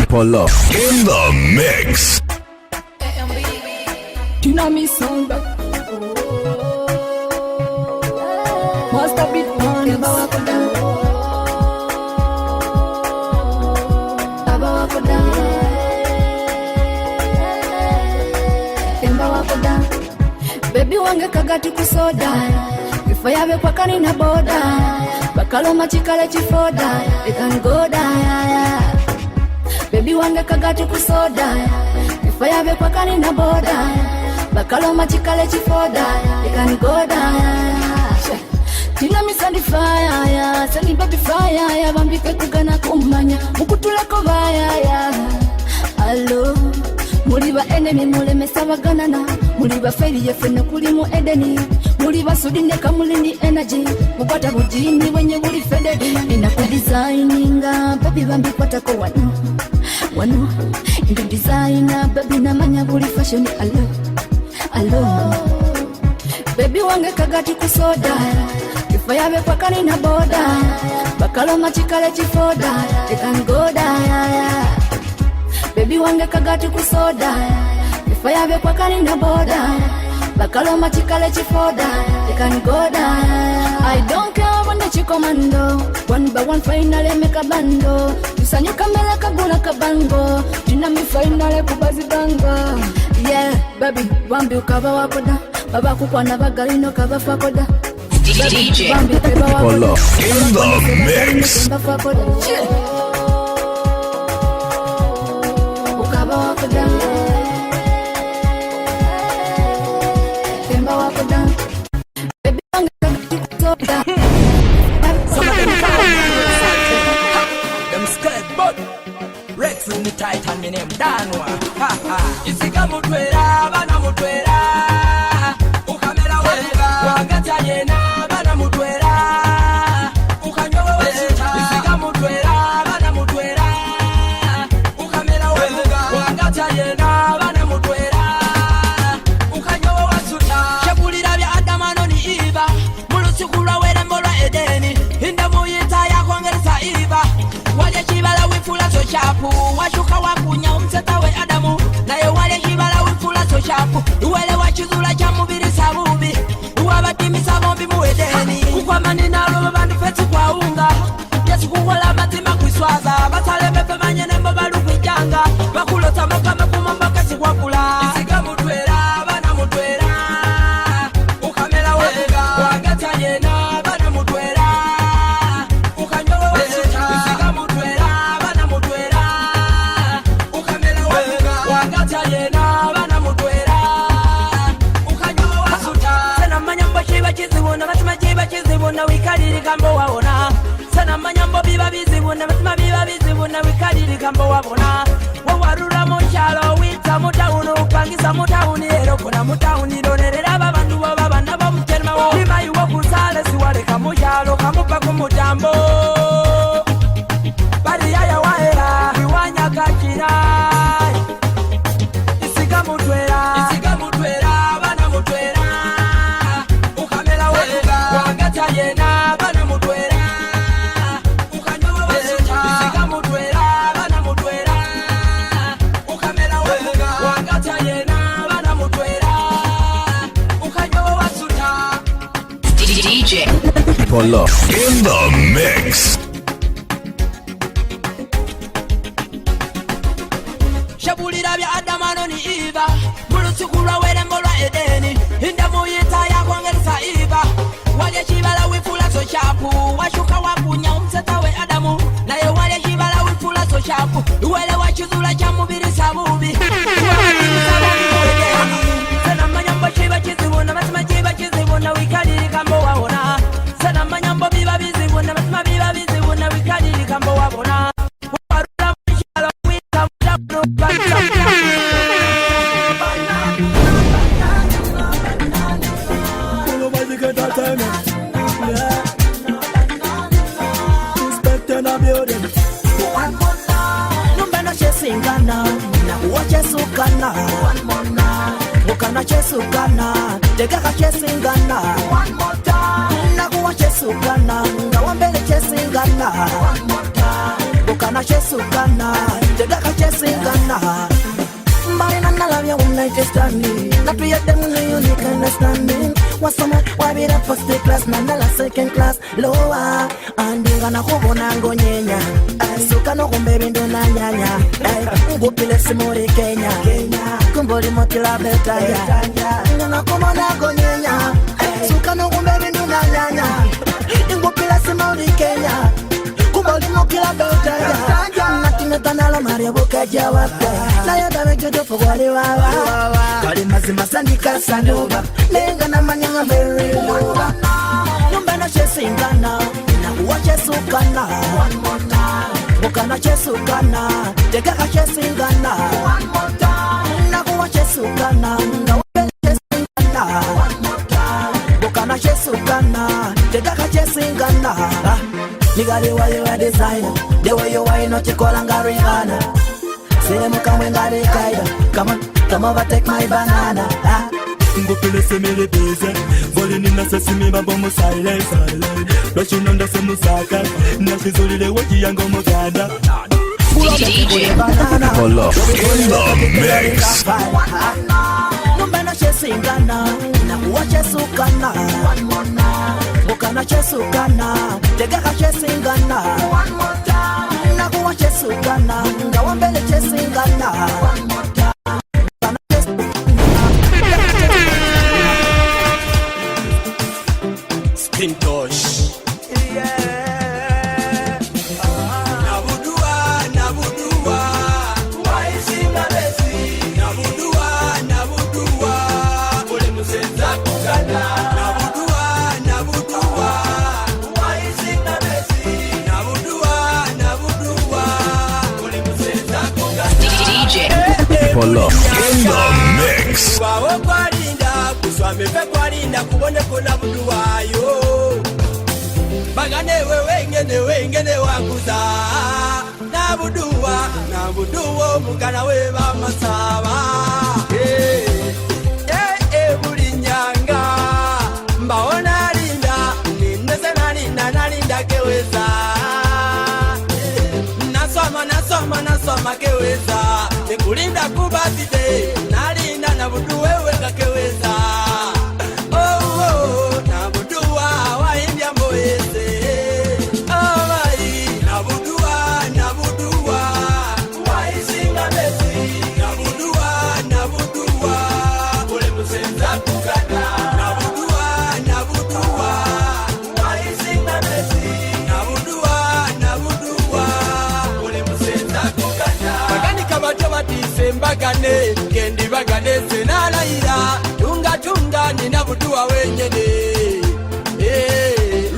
Polo in the mix. Baby wange kagati kusoda Before yabe kwa kani na boda Bakaloma chikale chifoda They can go down Baby wange kagati kusoda Before yabe kwa kani na boda Bakaloma chikale chifoda They can go down Tina mi sandi fire ya, sandi baby fire ya, bambike kugana kumanya, mukutulako baya ya. Hello, muliba enemy muleme sabaganana, muliba faili yefene kulimu edeni, muliba sudine kamulini energy, mubata bujini wenye muli fededi. Ina kudesigninga, baby bambi kwatako wano, wano. Ina designer, baby na manya buli fashion, hello. Baby wange kagati kusoda, kifa yabe kwa kanina boda, bakaloma chikale chifoda, they can go die. Baby wange kagati kusoda, kifa yabe kwa kanina boda, bakaloma chikale chifoda, they can go die. I don't care when the chikomando, one by one finally make a bando, usanyuka mela kaguna kabango, jina mi finally kubazi bango. Yeah, baby, wambi ukaba wakoda, baba kukwana bagalino kaba fakoda. DJ Polo in the mix. Ukaba wakoda, kemba wakoda. Baby wange kagati kusoda. Them scared but Rex in the Titan, my name Danwa. Isika mutwera, bana mutwera. Ukamera wega, wangata yena, bana mutwera. Ukanyowe wesita, isika mutwera, bana mutwera. Ukamera wega, wangata yena, bana mutwera. Ukanyowe wasuta, shapulira bya Adamano ni Eva. Mulusikula wera mbola Edeni. Inda muyita ya kongeresa Eva. Wale chibala wifula so chapu, washuka wakunya umseta we Adamu. Naye wale chibala wifula so chapu, uwele wachizula cha mubiri sabubi, uwabatimi sabombi muedeni. Kukwa manina robo bandu fetu kwa unga, yesu kukwala matima kuiswaza. Batale mepe manye nembo balu kwijanga, bakulota moka mekuma mboka sikwakula. Isiga mutwera, bana mutwera. Ukamela wega, wangata yena, bana mutwera. Ukanyowe wesita, isiga mutwera, bana mutwera. Ukamela wega, wangata yena, bana mutwera. Ukanyowe wasuta, sena manyambo chiba chizibuna, batima chiba chizibuna, wikaliri kambo wabona. Sena manyambo biba bizibuna, batima biba bizibuna, wikaliri kambo wabona. Wawarura mochalo, wita mutaunu, upangisa mutauni, erokona mutauni, donerera babandu babana bamuterma wo. Lima yuwa kusale, siwale kamuchalo, kamupa kumutambo. Bari yaya waera, iwanya kachira. Isiga mutwera, bana mutwera. Ukamela wega, wangata yena, bana mutwera. Ukanyowe wesita, isiga mutwera, bana mutwera. Ukamela wega, wangata yena, bana mutwera. Ukanyowe wasuta. DJ Polo in the mix. Shabulira bya Adamano ni Eva. Mulusikula were mbolwa Edeni. Inda muyita ya kongeresa Eva. Wale chibala wifula so chapu, washuka wakunya umseta we Adamu. Naye wale chibala wifula so chapu, uwele wachizula cha mubiri sabubi. Sana manyambo chiba chizibuna, batima chiba chizibuna, wikaliri kambo wabona. Sana manyambo biba bizibuna, batima biba bizibuna, wikaliri kambo wabona. Warula mshalo wita mtamu bata. Numbena chesingana, na uwa chesukana. Ukana chesukana, degaka chesingana. Na uwa chesukana, na wambele chesingana. Ukana chesukana, degaka chesingana. Marina na love you one night standing. Not we them no unique understanding. What's some why be the first class, nana la second class lower. Andinga na kubona ngonyenya. Suka no kumbe bindo na nyanya. Ngupile simori Kenya. Kumboli motila betanya. Ngana kubona ngonyenya. Suka no kumbe bindo na nyanya. Ngupile simori Kenya. Kumboli motila betanya. Natinga Maria boka jawapa. Na yada mejodo fogwale wawa. Kali mazima sandika sanova. Lenga na manyanga very low. Numbena chesingana Nakuwa chesukana One more time Bukana chesukana Tegaka chesingana One more time Nakuwa chesukana Nawabena chesingana One more time Bukana chesukana Tegaka chesingana Nigga the way you are designer The way you are not you call and Rihanna Say me come when got the kaida Come over take my banana Ngopele se me le beze Vole ni nasa si me babo mo silence Rashi nonda se musaka Nashi zoli le waki yango mo ganda DJ Polo in the mix. Numbena chesingana Nakuwa chesukana One more time Bukana chesukana Tegaka chesingana One more time Nakuwa chesukana Ngawambele chesingana One more time Spintosh. Yeah. Nabudua, nabudua. Waisinga besi. Nabudua, nabudua. Ule musenza kugana. Nabudua, nabudua. Waisinga besi. Nabudua, nabudua. Ule musenza kugana. DJ Polo in the mix. Wawo kwalinda, kuswame fe kwalinda, kubone kuna buduwayo. Bagane wengene wakuza. Nabuduwa, mugana we bamasaba. Buli nyanga, mbaona linda, ninese nalinda keweza. Nasoma keweza. Nikulinda kubafite, nalinda nabuduwe weka keweza. Nabuduwa, waindia mboese. Nabuduwa, waisinga besi. Nabuduwa, ule musenza kugana. Nabuduwa, waisinga besi. Nabuduwa, ule musenza kugana. Bagani kabato batise mbagane, kendi bagane senalayira. Tunga ninabuduwa wenyene.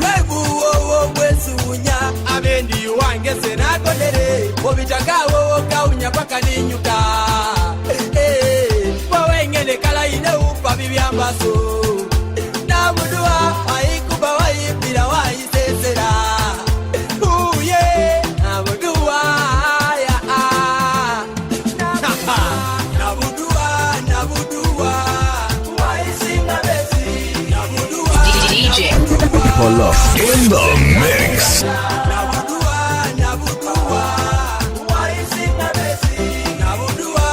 Lwebu wowo bwesunya, abendi wange senagonere. Obitakawo kaunya paka ninyuka. Wawengene kalayine upa bibyambaso. Nabuduwa, waikuba waipira waisesera. Nabuduwa, Nabuduwa, waisinga besi. DJ Polo in the mix. Nabuduwa, waisinga besi. Nabuduwa.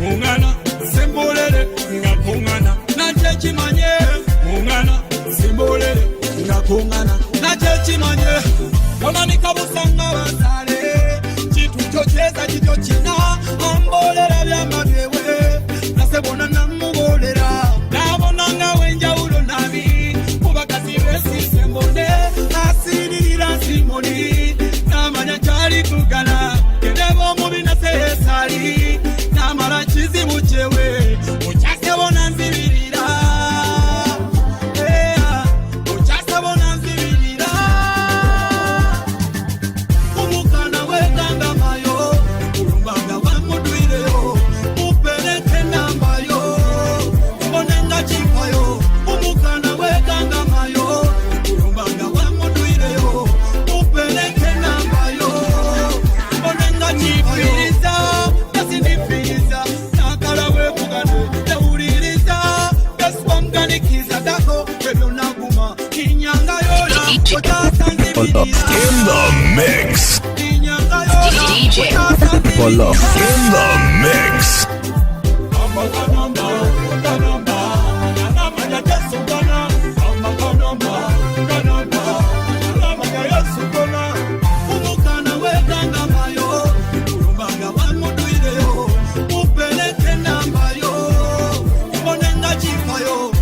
Mungana sembolele ngakungana nachechimanye mungana sembolele ngakungana nachechimanye kama nikabusanga basale chitu chocheza chicho china ambolera byama byewe nasebona namubolera nabona ngawe njawulo nabi kubakazi besi sembone asirira simoni namanya chali kugana kedebo mubina sesali namara chizibu chewe uchasebona nzibirira uchasebona nzibirira umukana weganga mayo ulumbaga wamudwireyo upeleke nambayo mbonenga chifayo umukana weganga mayo ulumbaga wamudwireyo upeleke nambayo mbonenga chifayo in the mix. DJ Polo in the mix. Upeleke namba yo, mbonenga chifa yo.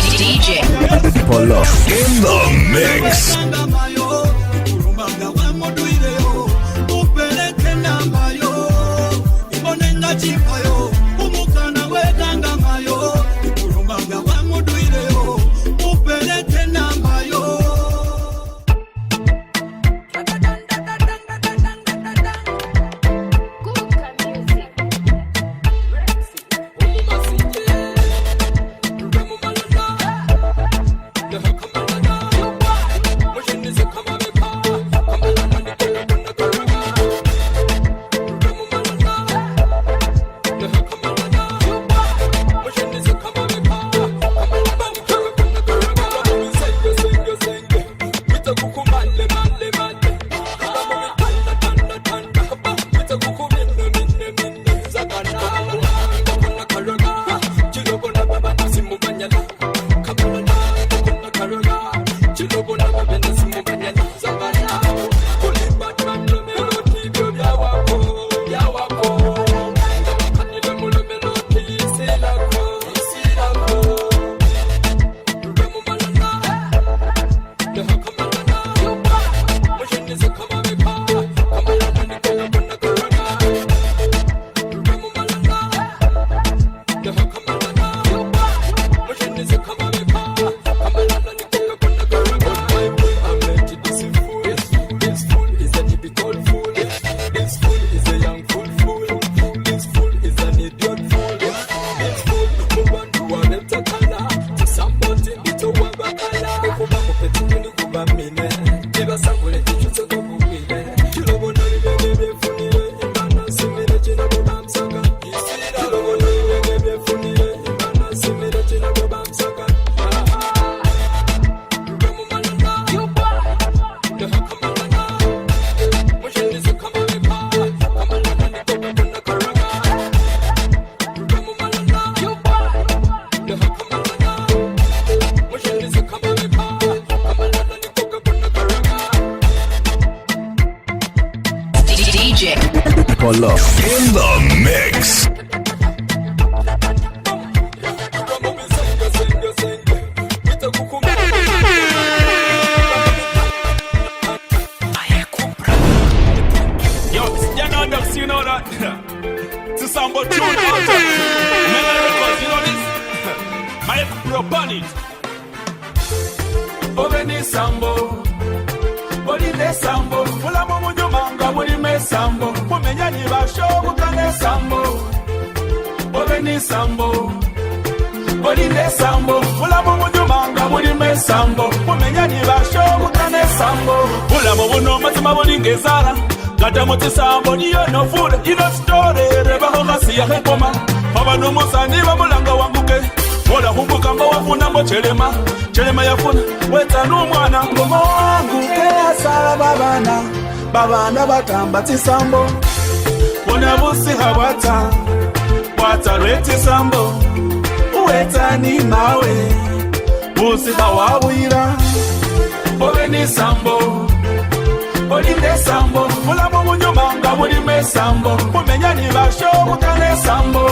DJ Polo in the mix. Polo in the mix. Yo, you know that, you know that. To somebody tune out. Mega Records, you know this? My pro bunny. Obeni Sambo. Body de Sambo. Mula Momujo Manga, Body Me Sambo. Mumenya ni Basho, Bukane Sambo. Obeni Sambo. Body de Sambo. Mula Momujo Manga, Body Me Sambo. Mumenya ni Basho, Bukane Sambo. Mula Momuno Matima Body Gezara. Gata Moti Sambo, you no food, you no story. Reba Homa Sia Hekoma. Baba no Mosani, Bamulanga Wanguke. Mola humbuka mba wafuna mbo Chelema yafuna weta numwana Ngoma wangu kea sala babana batamba tisambo Wona busi hawata Wata reti sambo Uweta ni mawe Busi hawawira Owe ni sambo Oli de sambo Mula mungu nyumanga muli me sambo Mumenya ni basho utane sambo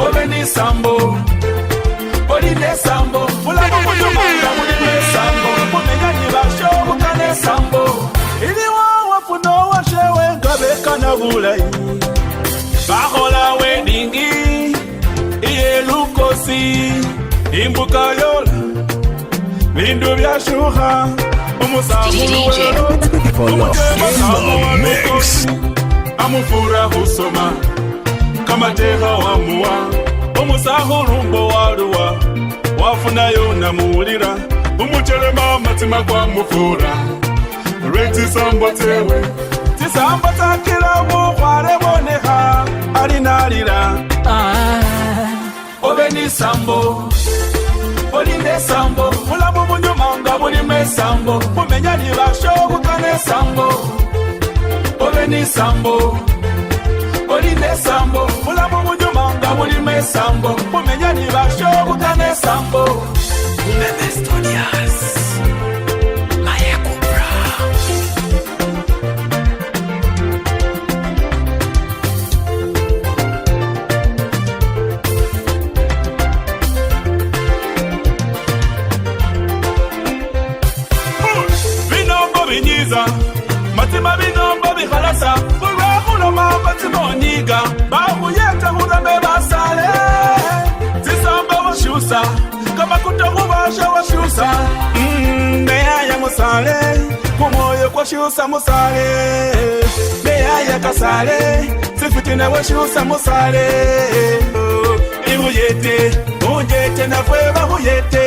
Owe ni sambo Body de Sambo, Mula Mumanga, Muli Sambo, Mumenya ni Basho, Mukane Sambo. Ili wafuno wa shewe ngabeka na bulai. Bahola weddingi, iye lukosi, imbuka yola, bindu bya shuha, umusamu wero, in the mix. Amufura husoma, kama teha wa muwa. Umusaho rumbo waruwa wafuna yona muulira umuchelema matima kwa mufura reti sambo tewe tisambo takila mukware boneha nalinalira obe ni sambo oline sambo mulamu munyumanga bulime sambo mumenya nibashobukane sambo obe ni sambo oline sambo mulamu munyumanga bulime sambo mumenya nibashobukane sambo Meme Studios Matima binombo bihalasa Kura huloma matima oniga Bahuyeta hurame basale Zisamba washusa Kama kutahubasha washusa Mea ya musale Kumoyo kwa shusa musale Mea ya kasale Sifitine washusa musale Ihuyete Ujete na fweba huyete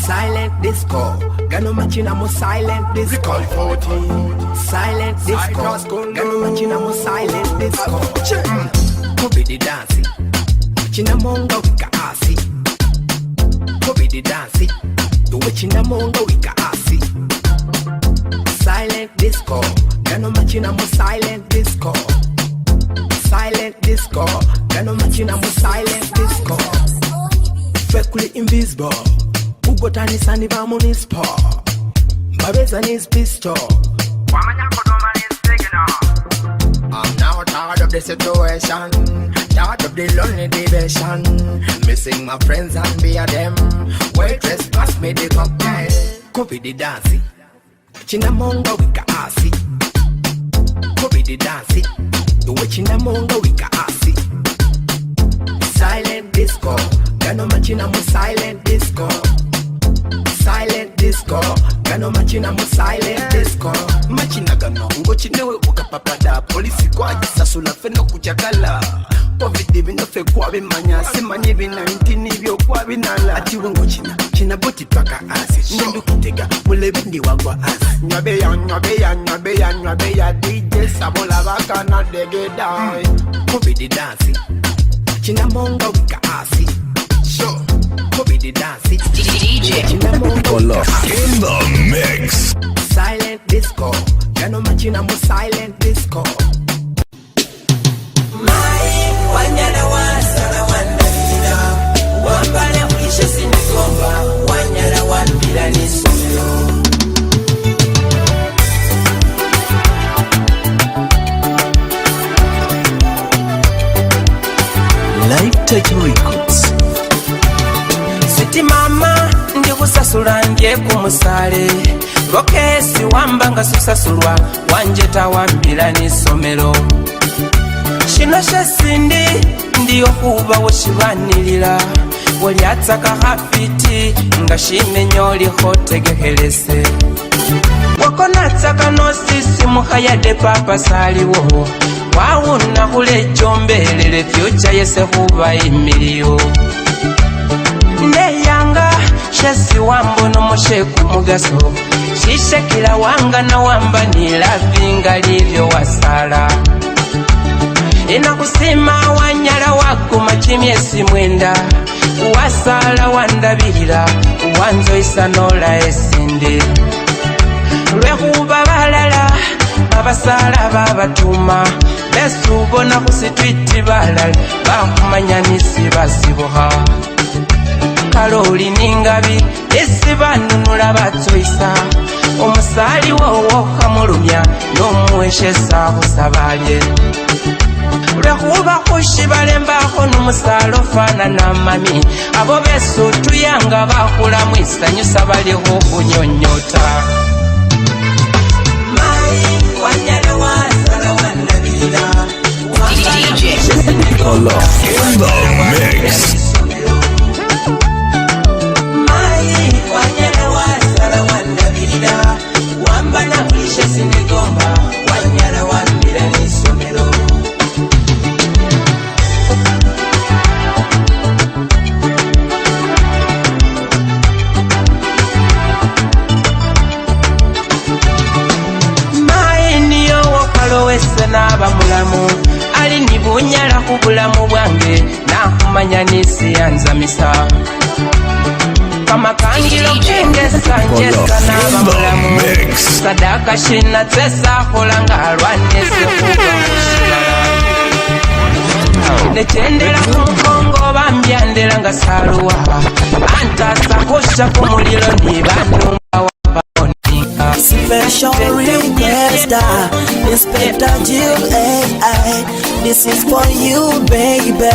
Silent disco, gano machina mo silent disco. 40. Silent disco, gano machina mo silent disco. Kobe the dancing, machina monga wika asi. Kobe the dancing, do machina monga wika asi. Silent disco, gano machina mo silent disco. Silent disco, gano machina mo silent disco. Fekuli invisible. Ugotani sani ba municipal Babeza nis pistol I'm now tired of the situation, tired of the lonely division. Missing my friends and be a them. Waitress pass me the cocktail. Kobe the dancing Chinamonga wika asi. Kobe the dancing the way Chinamonga wika asi. Silent disco, gano machina mo silent disco. Silent disco, gano machina mo silent disco. Machina gano, ngo chinewe ukapapada. Polisi kwa jisasula feno kuchakala. Covid bino fe kwa bimanya. Simanyi bina intini byo kwa binala. Atiwe ngo china boti paka asi. Nendu kitega, mule bindi wagwa asi. Nyabeya DJ sabola baka na degeda. Covid dancing, china monga wika asi. Sure. Kobe the dancing DJ in the mix. Silent disco, gano machina mo silent disco. Mai wanyana wasala wandalira wambale mwishe sinikomba wanyana wambila nisumelo. Live Touch Records. Sweet mama ndi kusasula ndye kumusale Rokesi wambanga susasulwa wanjeta wambila nisomero. Shino shesindi ndiyo kuba woshibanilira Waliataka hafiti nga shimenyo liho tegehelese Wakonataka no sisi muhayade papa saliwo Wawuna hule chombelele future yese huba imiliyo Neyanga shesi wambo no mosheku mugaso Shishekila wanga na wamba nilavinga livyo wasala Ina kusima wanyala waku machimiesi mwenda Wasala wandabilira wanzo isanola esinde Lwehuba balala abasala babatuma Besubona kusitwiti balala bakumanyanisi basiboha Kaloli ningabi esi banunula batsoisa Omusali wowo kamulumya nomuweshesa busabalye Lwehuba kushibalembaho n'umusalo fana na mami Abo besu tuyanga bakula mwisanyusa baliho kunyonyota Mai wanyala wasala wandabira DJ in the mix. Wambana mwishe sinigomba wanyala wambila nisomero. naba mulamu ali nibunyala ku bulamu bwange nakumanya nisiyanzamisa kamakangiro kengesa njesa naba mulamu sadaka shina tesa kolanga alwanese kubamushibala nechendera kumukongo bambyandera nga saluwa antasa kusha kumuliro nibanumba Special request, Inspector Jill, this is for you, baby.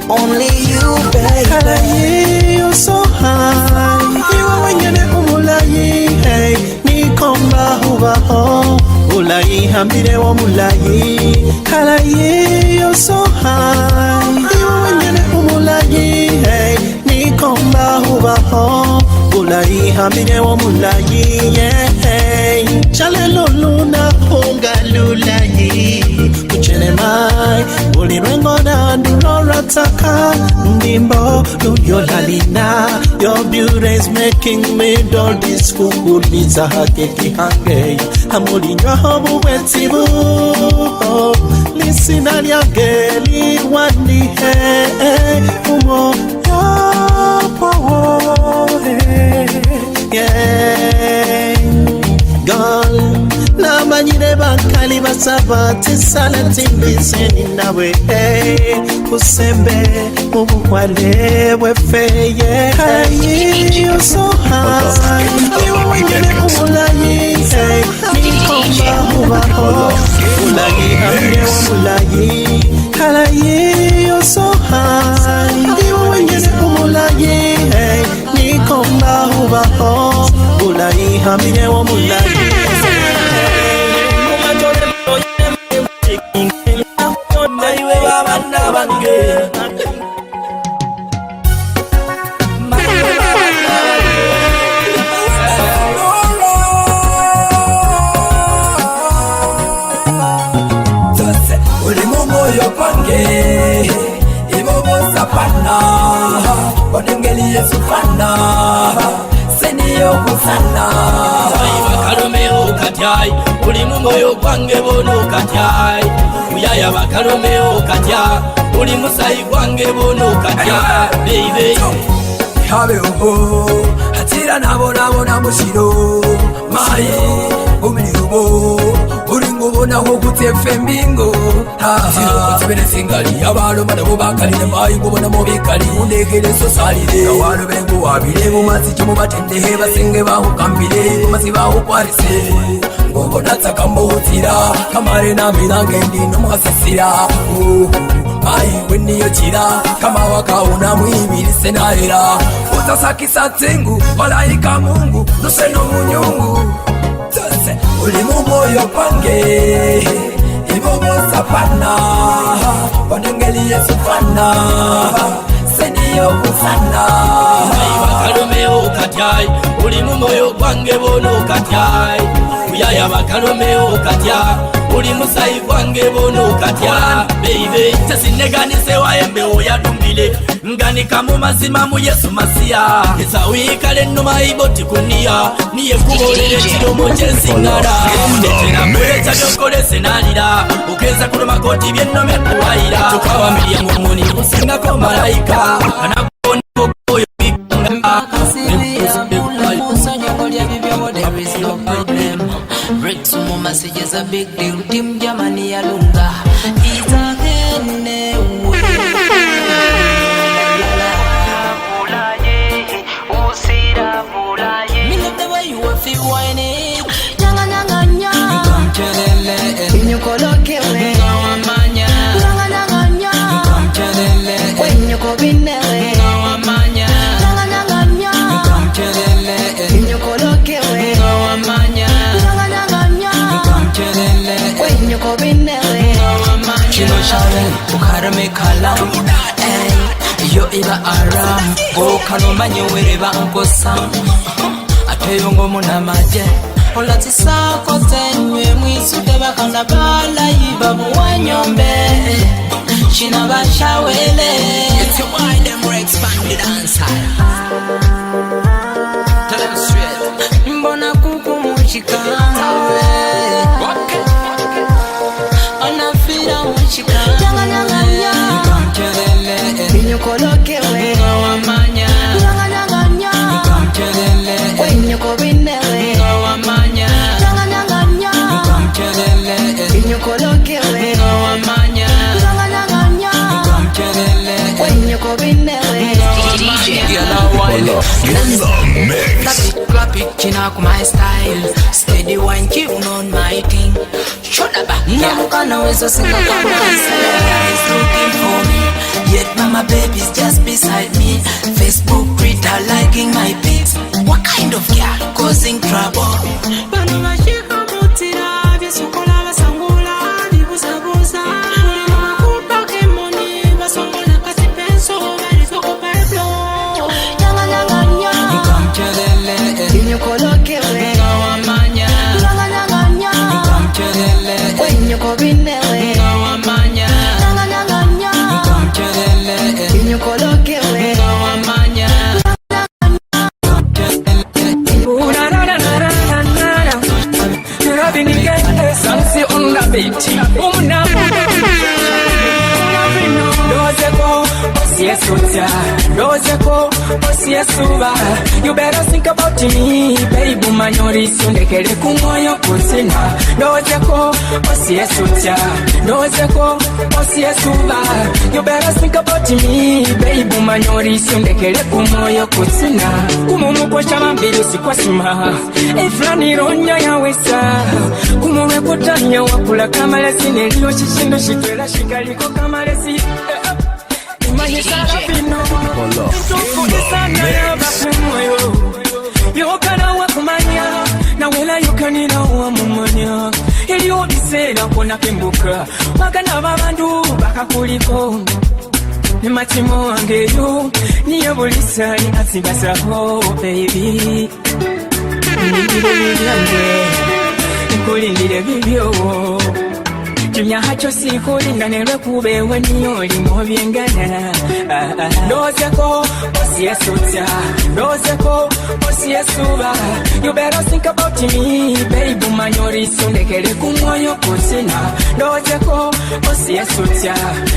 Only you, baby. You're so high. You are when you're umulayi, hey. Nikomba huba ho, ulayi hambire wa mulayi. Kalayi, you're so high. You are when you're umulayi, hey. Nikomba huba ho. Ulayi hambire wa mulayi, yeah. Chale luna honga lulayi. Kuchele mai, uli rengo na ndurora taka. Nimbo, luyo lalina. Your beauty is making me do this fool. Liza hakeki hange. Amuli nyohobu wetibu. Listen ya geli wani he. Umo yeah, girl. Na manyire bakali basabati salati biseni nawe kusembe mubukwale wefeye. Hey, you're so high. You wengene umulayi. Nikomba hubaho. Ulayi hamye umulayi. Kalayi, you're so high. You wengene umulayi. Nikomba hubaho. Ulayi hamye umulayi. Uli mumoyo kwange bono katyai Uyaya bakalomeo katya Uli musayi kwange bono katya Baby Habe oho Hatira nabo na mushiro Maye Umili ubo Uli ngubona hukutefe mbingo Ziro kutibene singali Abalo madabu bakali na mayi ngubona mobikali Undegele so salide Kawalo bengu wabile Mumasi chumu batende Basenge bahu kambile Kumasi bahu kwarise Ngogo nataka mbutira Kamare na milange ndino mwasisira Ai weni yochira Kama waka unamwibili senarira Utasakisa tengu Malaika mungu Nuseno munyungu Tose Ulimu moyo pange Ibobo sapana Wanengeli yesu fana Seniyo kusana Ai wakalomeo katyai Ulimu moyo pange bono katyai Uyaya bakalomeo katya Uli musayi kwange bono katya Baby Tasinneganise waembe oyadumbile Nganika mu mazima mu Yesu masiya Eza wikale numa iboti kunia Niye kubolele chiromo chensingara Ndetena kulecha jokole senalira Ukeza kuluma koti bieno mekuwaira Tukawa milia mumuni kusinga kwa malaika Anakoni kokoyo bikanga There is no problem. Break some more messages a big deal. Tim Germany alunga. It's a hene way. Me love the way you feel whining. Nyanga nyanga nyanga. Come chelele. When you coloque we. Ngawamanya. Nyanga nyanga nyanga. Come chelele. When you go binele. Ngawamanya. Nyanga nyanga nyanga. Come chelele. When you coloque we. Ngawamanya. Nyanga nyanga nyanga. Come chelele. When you go binele. Ngawamanya. Chino shawel. Ukarame kala. Yo iba aram. Go kalomanya wereba ankosa. Ateyongo muna maje. Olati sako tenwe mwisuke bakanda bala ibabu wanyombe. China bashawele. It's a wide them were expanded answer. Tell them straight. Mbona kuku mushikawe. Nyanga nyanga nya Inyokoloke we Wamanya Nyanga nyanga nya Wenyoko binewe Wamanya Nyanga nyanga nya Inyokoloke we Wamanya Nyanga nyanga nya Wenyoko binewe Clap it, china ku my style. Steady wine, keep on my thing. Shut up, Namuka naweza singa kama is looking for me. Yet mama baby's just beside me. Facebook, Twitter, liking my pics. What kind of girl causing trouble? Bano mashika mutira Vyesukola basangula Vibuza-buza Uli makupa kemoni Basongola kasi penso Balisoko peblo Nyanga nyanga nya Inyokoloke we Wamanya Nyanga nyanga nya Wenyoko binewe Wamanya Nyanga nyanga nya Inyokoloke we Wamanya Samsi on the beat. You better think about me, baby. Manyori sundekele kumoyo kusina. Dozeko, osiesutia. Dozeko, osiesuba. You better think about me, baby. Manyori sundekele kumoyo kusina. Kumumu kwa shama mbili sikwa sima. Iflani ronya ya wesa. Kumumu kutanya wakula kamalesi. Nilio shishindo shitwela shikaliko kamalesi. Yokana wakumanya na wela yokanira wa mumanya eliyo bisera kona kembuka wakana babandu bakakuliko ne matimo wangeyo niyo bulisani asibasaho baby nikulindire bibyo Jumya hacho sikulinda nelwe kubewe niyoli mobyengana Dozeko, osiesutia Dozeko, osiesuba You better think about me, baby Manyori sundekele kumoyo kusina Dozeko, osiesutia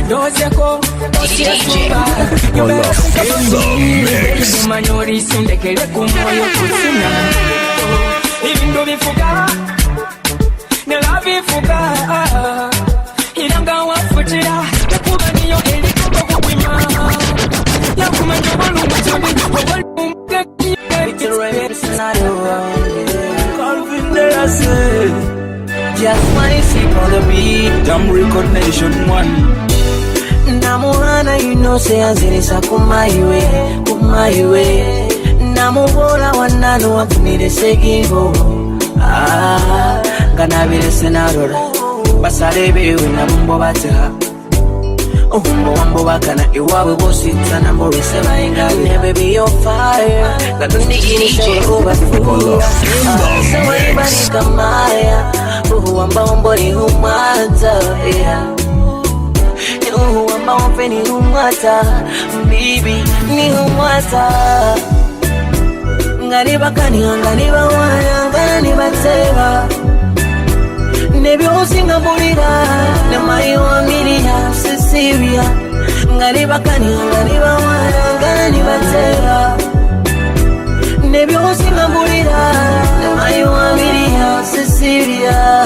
Dozeko, osiesuba You better think about me, baby Manyori sundekele kumoyo kusina Ibindu bifuga Nelabifuga Iranga wafutira Yakuba niyo elikuba kukwima Yakumanya wanu mutabi Wawalumka Calvin there I say Just wanna see on the beat Jam Record Nation 1 Namuhana you know say azirisa kumaiwe Namubora wananu wakunire segingo Ganabire senarora Basarebewe na bumbo bataha Umbo wambo bakana iwawe bosita na mborise bainga Never be on fire Gatunigini shoro bafura Sawa ibani kamaya Uhu wamba umbo ni humata Uhu wamba umpe ni humata Bibi ni humata Ngani bakani ngani bawana ngani bateba Nebyo singa bulira Nemayi wa Miriam Cecilia Ngani bakani ngani bawana ngani bateba Nebyo singa bulira Nemayi wa Miriam Cecilia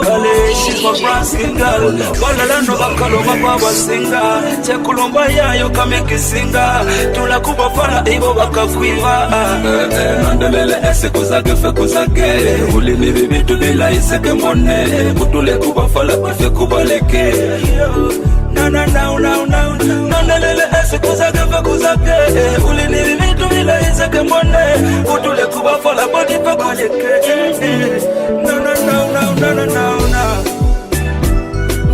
Kale she's my brown skin girl Balala no bakaloma kwa basinga Chekulomba yayo kameki singa Tula kuba fala ibo bakakwiva Nandelele ese kuzage Ulimi bibitu bila iseke mone Kutule kuba fala ife kubaleke Nandelele ese kuzage Ulimi bibitu bila iseke mone Kutule kuba fala body ife kubaleke No.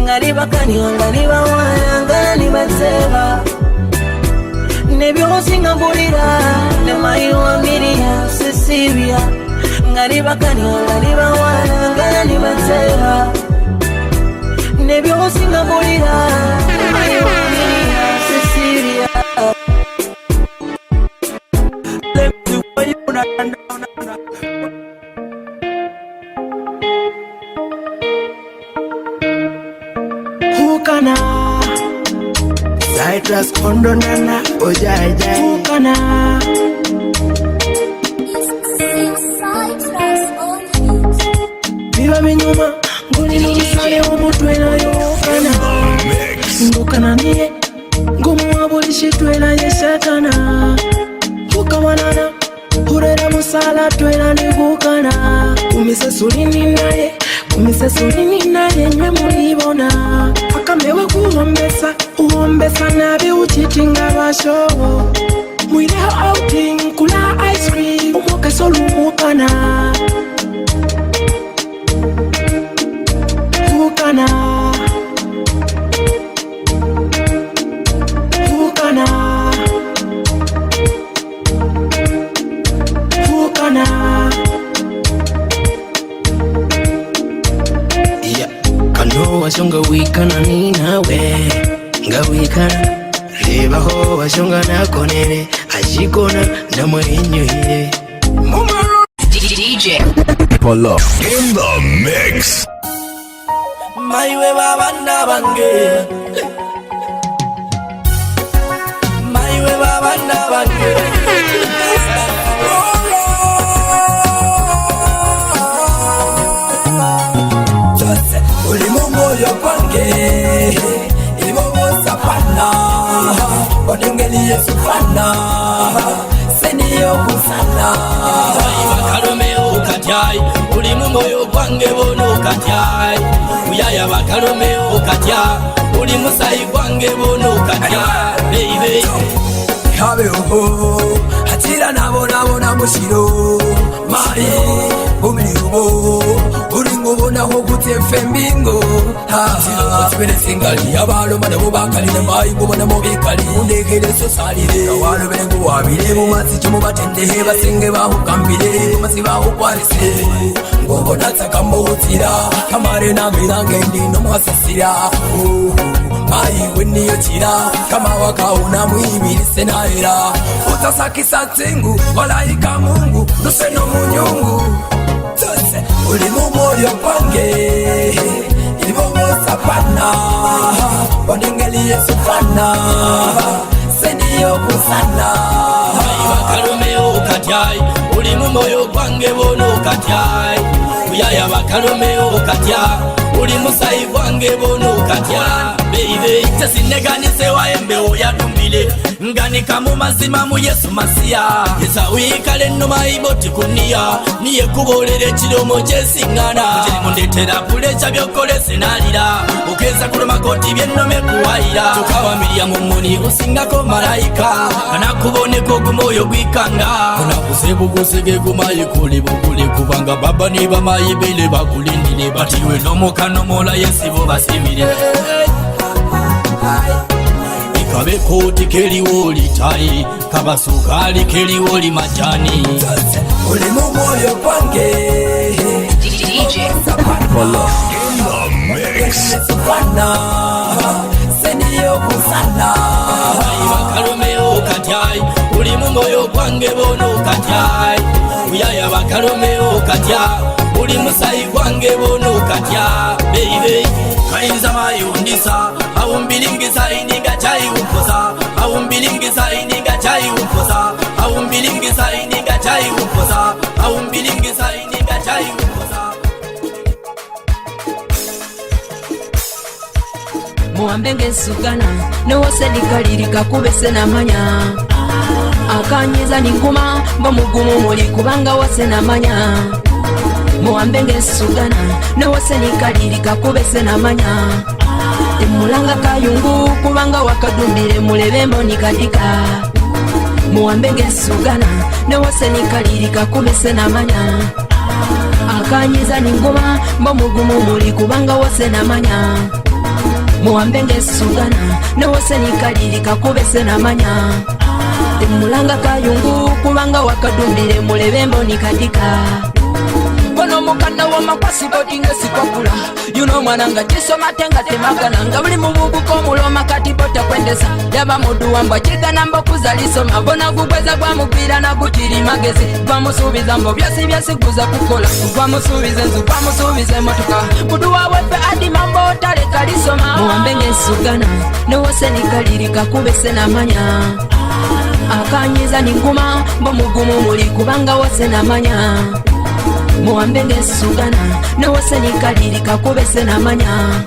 Ngani bakani ngani bawana ngani bateba Nebyo singa bulira Nemayi wa Miriam Cecilia Ngani bakani ngani bawana ngani bateba Nebyo singa bulira Nemayi wa Miriam Cecilia Fukana Citrus Kondo Nana Ojai Fukana Viva minyuma Nguli numisale umutwela yofana Ngukana niye Ngumu wabulishi twela yeshatana Fukawanana Urera musala twela nivukana Umise sulini naye nywe mulibona Akamewe kuhombesa Uhombesa nabi uchitinga basho Mwile outing kula ice cream Umuke solumukana Fukana Fukana Fukana Yeah, kano washonga wikana ninawe Nga wikana Lebaho washonga nakonere Ashikona na mwenyohire DJ Polo in the mix. Maiwe babanda bange Maiwe babanda bange Uli mumoyo kwange Ibobo sapana Onengeli yesu fana Seniyo kusana Maiwa karomeo katyai Uli mumoyo kwange bono katyai Uyaya bakalomeo katya Uli musayi kwange bono katya Baby Kabeho Hatira nabona mushiro Mari Umiliubo Uringubona hokute fembingo Sibere singali Abalo manabu bakali na mayi Mbona mobikali Undekele sosalire Kawalo bengu wabile Mumasi chumu batendehe Basenge bahu kambile Mumasi bahu kwarise Ngogo nataka mbutira Kamare na mirange ndino mwasisira Mayi weniyo chira Kama wakauna mwibili senaira Utasakisa tengu Walaika mungu Nuseno munyungu Uli mumoyo kwange Ibobo sapana Wanengeli yesu fana Seniyo kusana Maiwa karomeo katyai Uli mumoyo kwange bono katyai Uyaya bakaromeo katya Uli musayi kwange bono katya Baby Tesineganise waembe uyadumbile Nganika mu mazima mu yesu masiya Yesa uyikale numa iboti kunia Niye kubolere chilomo jesingana Mujeri mundetera pulecha byokole senalira Ukeza kuloma koti byenome kuwaira Tukawamilia mumuni usingako malaika Kana kuboneko gumoyo gwikanga Kuna kusebu kusege gumayi kulibukuli Kubanga baba niba mayibile bakulindile Batiwe nomoka nomola yesibo basimile Ikabe koti keliwo litai Kabasukali keliwo li majani Uli mumoyo kwange DJ Polo in the mix. Sufana Seniyo kusana Maiwa karomeo katyai Uli mumoyo kwange bono katyai Uyaya bakaromeo katya Uli musayi kwange bono katya Baby Kainza mayundisa Awumbilingisa ininga chai uposa Awumbilingisa ininga chai uposa Awumbilingisa ininga chai uposa Awumbilingisa ininga chai uposa Muambenge sugana Newose likalirika kubese na manya Akanyiza ninguma Bamugumu muli kubanga wose na manya Muambenge sugana Newose likalirika kubese na manya Temulanga kayungu kubanga wakadumbire mulebembo nikadika Muambenge sugana Newose likalirika kubese na manya Akanyiza ninguma Bamugumu muli kubanga wose na manya Muambenge sugana Newose likalirika kubese na manya Temulanga kayungu kubanga wakadumbire mulebembo nikadika Kono mukanda wa makwasi botinga sikokula Yuno mwananga jiso matenga temagana Ngabuli mububuko muloma kati bota kwendesa Yaba mudu wamba chiga nambo kuzaliso Mabona gugweza kwa mupira na gutiri magezi Kwa musubiza mbo vyasi kuza kukola Kwa musubize nzu kwa musubize motuka Mudu wa wepe adi mambo kotale kalisoma muwambe ng'ensugana newose nikalirika kubese namanya akanyiza ninguma mbomugumu muli kubanga wose namanya muwambe ng'ensugana newose nikalirika kubese namanya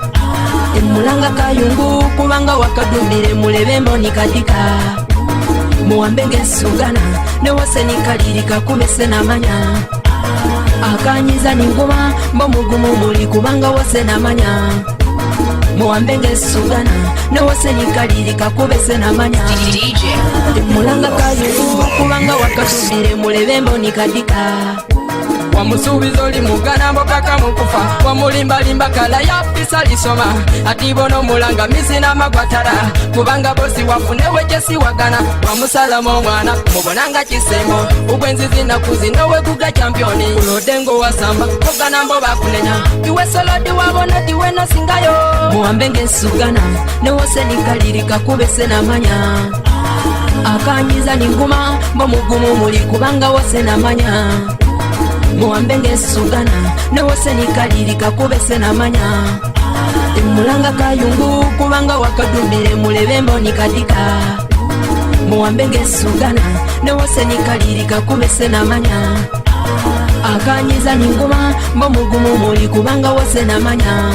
emulanga kayungu kubanga wakadumbire mulebe mboni kadika muwambe ng'ensugana newose nikalirika kubese namanya akanyiza ninguma mbomugumu muli kubanga wose namanya muwambe ng'ensugana newose nikalirika kubese namanya emulanga kayungu kubanga wakadumbire mulebe mboni kadika wamusuubiza oli mugana mbokaka mukufa wamulimbalimba kala yapisa lisoma ati bono mulanga misi n'amagwatala kubanga bosi wafunewe kyesiwagana wamusalamu omwana mubonanga kisembo ubwenzizi nakuzino weguga championi ulodengo wasamba kogana mbo bakunenya iwe solodi wabona diwe nosingayo muwambe ng'ensugana newose nikalirika kubese namanya akanyiza ninguma mbomugumu muli kubanga wose namanya muwambe ng'ensugana newose nikalirika kubese namanya emulanga kayungu kubanga wakadumbire mulebe mboni kadika muwambe ng'ensugana newose nikalirika kubese namanya akanyiza ninguma mbomugumu muli kubanga wose namanya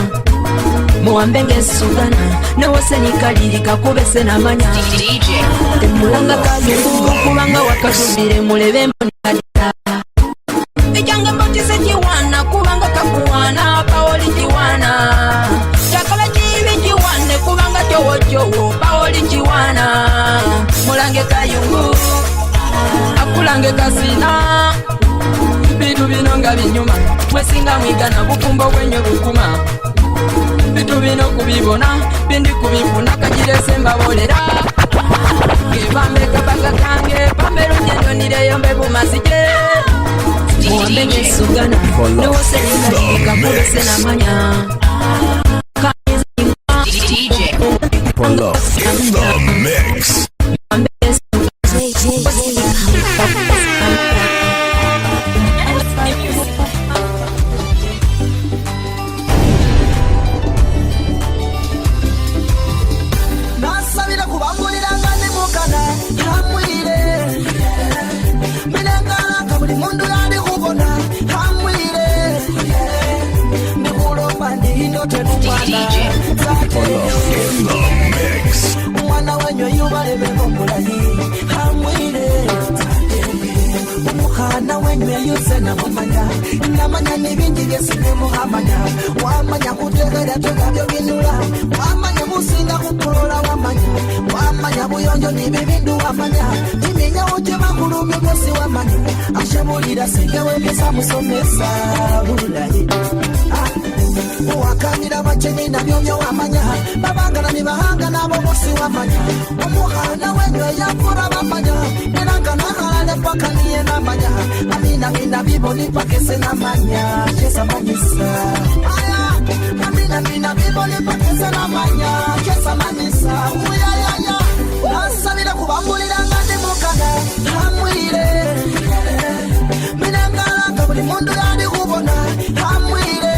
muwambe ng'ensugana newose nikalirika kubese namanya emulanga kayungu kubanga wakadumbire mulebe mboni kadika Ijanga mbotise jiwana kubanga kakuwana paoli jiwana Chakala jivi jiwane kubanga jowo jowo paoli jiwana Mulange kayungu akulange kasina Bitu binonga binyuma mwesinga mwigana bukumbo wenye bukuma Bitu bino kubibona bindi kubifuna kajire semba bolera Gebambe kabanga kange pambe rujendo nireyombe bumasije muwambe ng'ensugana newose nikalirika kubese namanya Polo in the mix. Nasabira kubambulira ngane mukana hamwire minengala kabuli mundu yali kubona hamwire nikulomba ndindo tenumwana umwana wenyu yubalebeko mulayi hamwire umukhana wenyu yayuse namumanya namanya nibindi byesinemuhamanya wamanya kutegera tegabyo binula wamanya musinga kukolola wamanya buyonjo nibibindu wamanya iminya uje makulumye byosi wamanya ashebulira singewe byesa musomesa bulayi wakanyira bacheni nabyonyo wamanya babangana nibahanga nabo bosi wamanya umukhana wenyu yakura bamanya nenanganahalale paka niye namanya amina biboni pakese namanya chesamanyisa amina biboni pakese namanya chesamanyisa uyayaya nasabira kubambulira ngande mukana hamwire minengalanga buli mundu yali kubona hamwire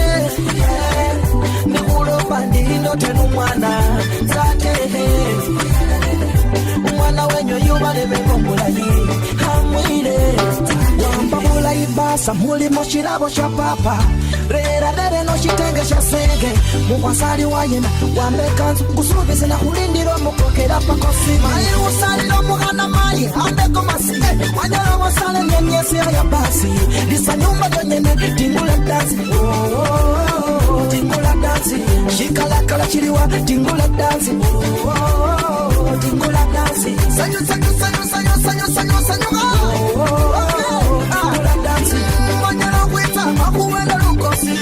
nikulomba ndindo tenumwana zatehe umwana wenyu yubalebeko mulayi hamwire wamba bulayi basa mulimo shirabo sha papa rera dere no shitenge sha senge mukwasali wayena wambe kanzu kusubise na kulindiro mukokera pakosi mayi usalilo muhana mayi andeko masi wanyala wasale nyenyesi ya basi lisa nyumba jonyene tingula dansi tingula dansi shikalakala chiliwa tingula dansi tingula dansi sanyu tingula dansi wanyala wita makuwenda lukosi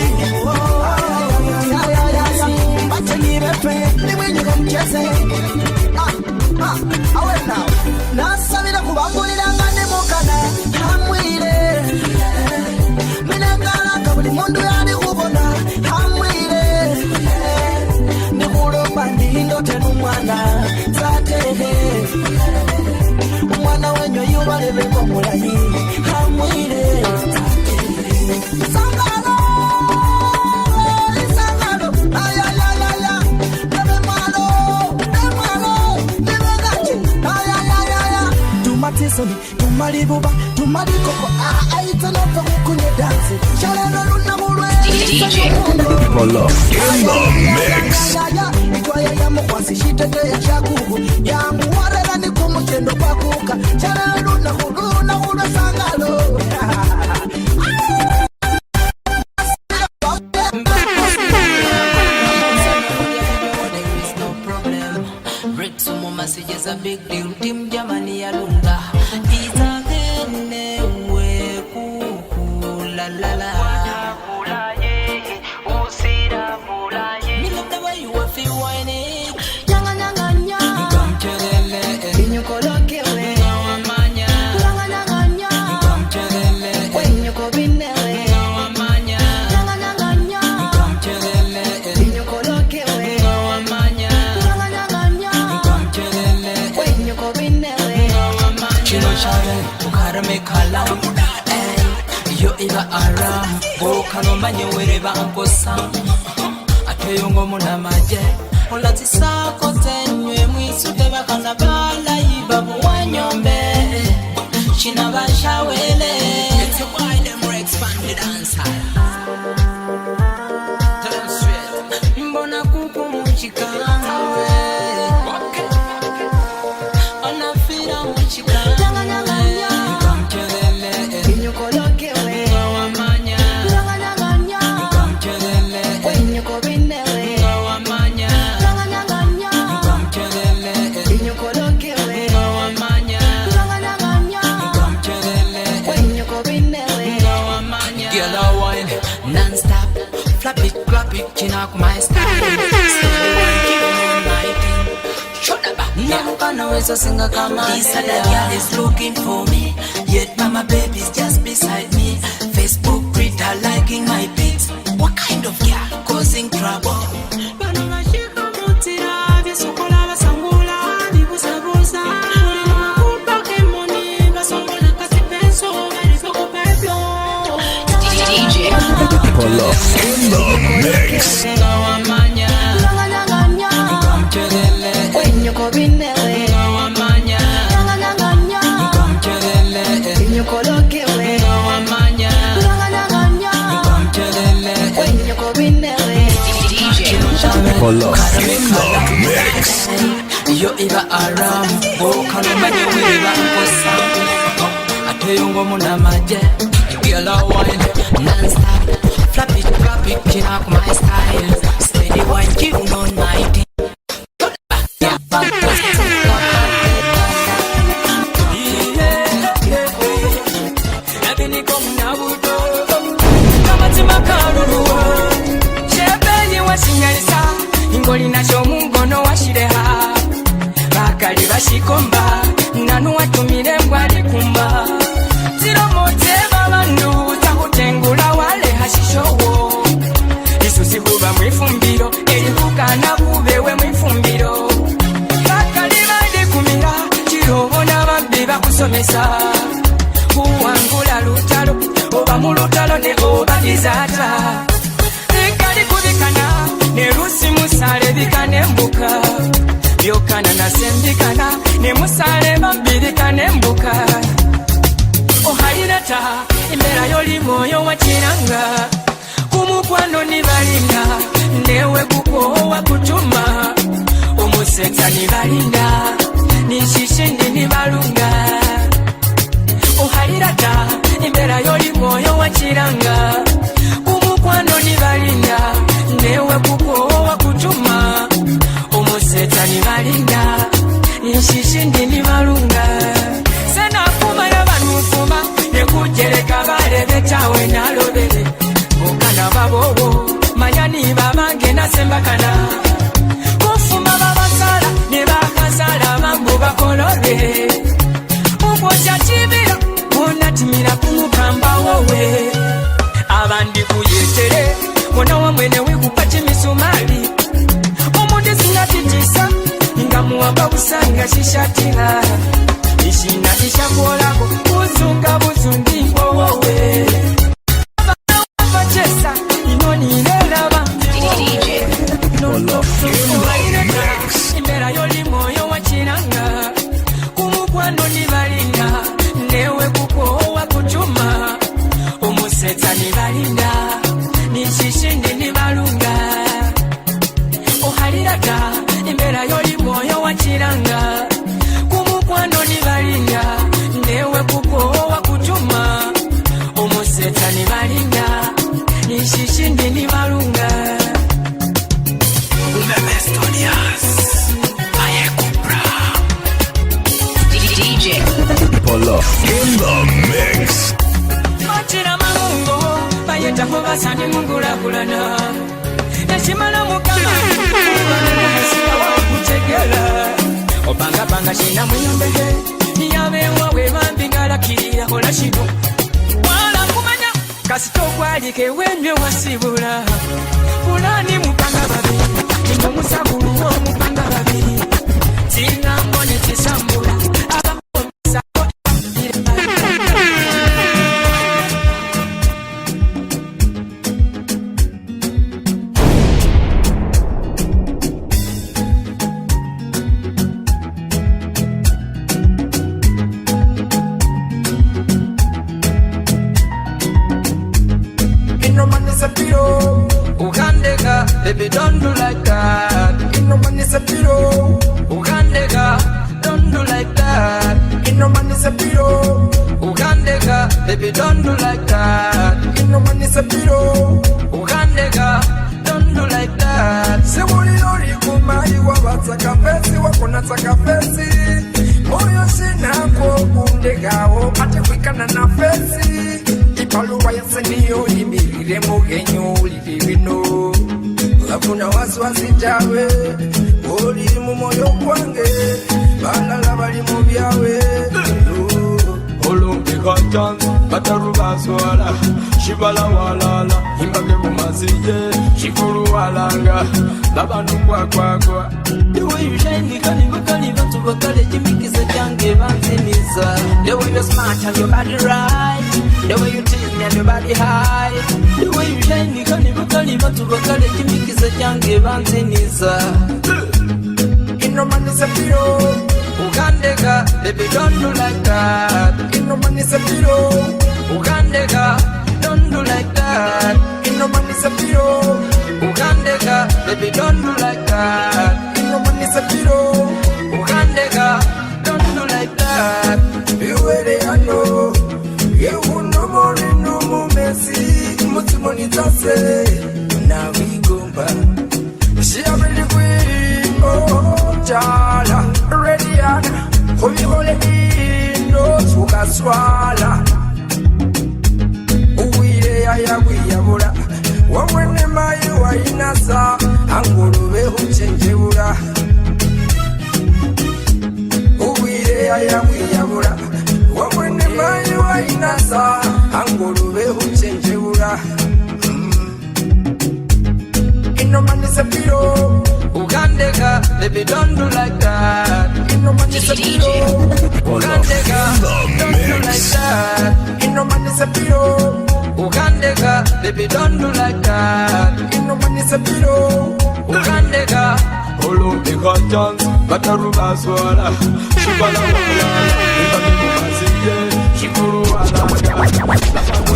bachenyirepe nimwinyuka mcheze awena nasabira kubambulira ngane mukana hamwire minengalanga buli mundu yali kubona hamwire nikulomba ndindo tenumwana zatehe umwana wenyu yubalebeko mulayi hamwire sangalo ayayaya soni tumali buba tumali koko aita no to kunye dance chalero luna mulwe DJ Polo in the mix. Itwaye ya mukwasi shitete ya chakugu ya muwarela ni kumuchendo pakuka chalero luna mulwe sangalo Messages a big deal. Team Germany alunga. Isa kene we kuku la la la. Me love the way you feel whining. Nyanga nyanga nyanga. Come chelele. Inyo koloke we. Ngawamanya. Nyanga nyanga nyanga. Come chelele. Inyo kobine we. Ngawamanya. Nyanga nyanga nyanga. Come chelele. Inyo koloke we. Ngawamanya. Chino chale, ukara me kala, yo iba aram, o kano manye wereba ankosa, ateyongo muna maje, olati sa kotenywe mwisu teba kana bala iba buwanyombe, china basha wele. It's a wide and expanded answer. Tell them straight, mbona kuku mchikana. Non-stop, flap it, clap it, chin up my style. Shut up, never gonna wait so sing a come on. This other girl is looking for me, yet mama baby's just beside me. Facebook, Twitter, liking my pics. What kind of girl causing trouble? Polo in the mix. Polo in the mix. Yo iba aram, o kano manye wiba ankosa, ateyongo muna maje, girl a wine, non-stop, flap it, drop it, chin up my style, steady wine, keep on my team. Shikomba nanu watumire ngwali kumba ziro mote babandu takutengula wale hashishowo isusi kuba mwifumbiro erikukana kubewe mwifumbiro bakali bandi kumira kirobona babbi bakusomesa kuwangula lutalo oba mu lutalo ne oba izata ekali kubikana ne rusi musale bikane mbuka Yokana na sembikana ne musale bambirikane mbuka ohayirata imbera yoli moyo wachiranga kumukwano nibalinda newe kuko wakutuma omuseta nibalinda nishishindi nibalunga ohayirata imbera yoli moyo wachiranga kumukwano nibalinda newe kuko wakutuma Setani malinda, nishishindi ni malunga. Sena kuma ya banufuma, nekujere kabare betawe nalobele. Okana babobo, manyani babange na sembakana. Kufuma babasala, nebakasala mambu bakolore. Ukosha chibira, unatimira kumukamba wowe. Abandi kuyetere, mwana wa mwene wikupachi misumali. Singatitisa ingamuwamba busanga shishatila ishina ishakolako buzunga buzundi wowowe abachesa inoni inelaba imbera yoli moyo wachiranga kumukwano nibalinga kwata imbera yoli mwoyo wachiranga kumukwano nibalinga newe kuko wakutuma omuseta nibalinga nishishindi nibalunga Umeme Studios Aye Kupra DJ Polo in the mix. Machira mamungo bayeta kubasani mungula kulana Nashimana mukama Nashira wakuchegela Obanga banga shina muyombehe Niyabe wawe bambingala kirira kola shibu Wala kumanya Kasito kwalike wenye wasibula Fulani mupanga babiri Ingo musabulu wo mupanga babiri Tina mbone tisambula Baby, don't do like that. Ain't no money is a pillow. Ugandega, don't do like that. Ain't no money is a pillow. Ugandega, baby, don't do like that. Ain't no money is a pillow. Ugandega, don't do like that. Se woli lori kumai wabatsa kafesi wakona takafesi. Moyo sinako kundegao ate kwikana na fesi. Ipaluwa ya seniyo imirire mugenyo ulivivino. Lafuna wasiwasi jawe Oli mumoyo kwange Balala bali mubyawe Olumpika chance Bataruba swala Shibala walala Himbage bumaziye Shikuru walanga Labanu kwa kwa kwa The way you shine kani batu bakale Jimikisa jange banzimiza The way you smart and your body right The way you think and your body high The way you shine kani batu bakale Jimikisa jange banzimiza Ino mani sepiro Ugandega, baby don't do like that Ino mani sepiro Ugandega, don't do like that Ino mani sepiro Ugandega, baby don't do like that Ino mani sepiro Ugandega, don't do like that You really know You no more no more messy Mutimoni tase Na wigomba She already queen Oh jala Ready ana Holy holy No suka swala Uwire ya wiyabura Wawene mayu wa inasa Angurube huchenjebura Uwire ya wiyabura Wawene mayu wa inasa Angurube huchenjebura Ino mani sepiro Ugandega, baby don't do like that Ino mani sepiro Ugandega, don't do like that Ino mani sepiro Ugandega, baby don't do like that Ino mani sepiro Ugandega Olumpika chance Bataruba swala Shibala walala Imbagi mumaziye Shikuru walanga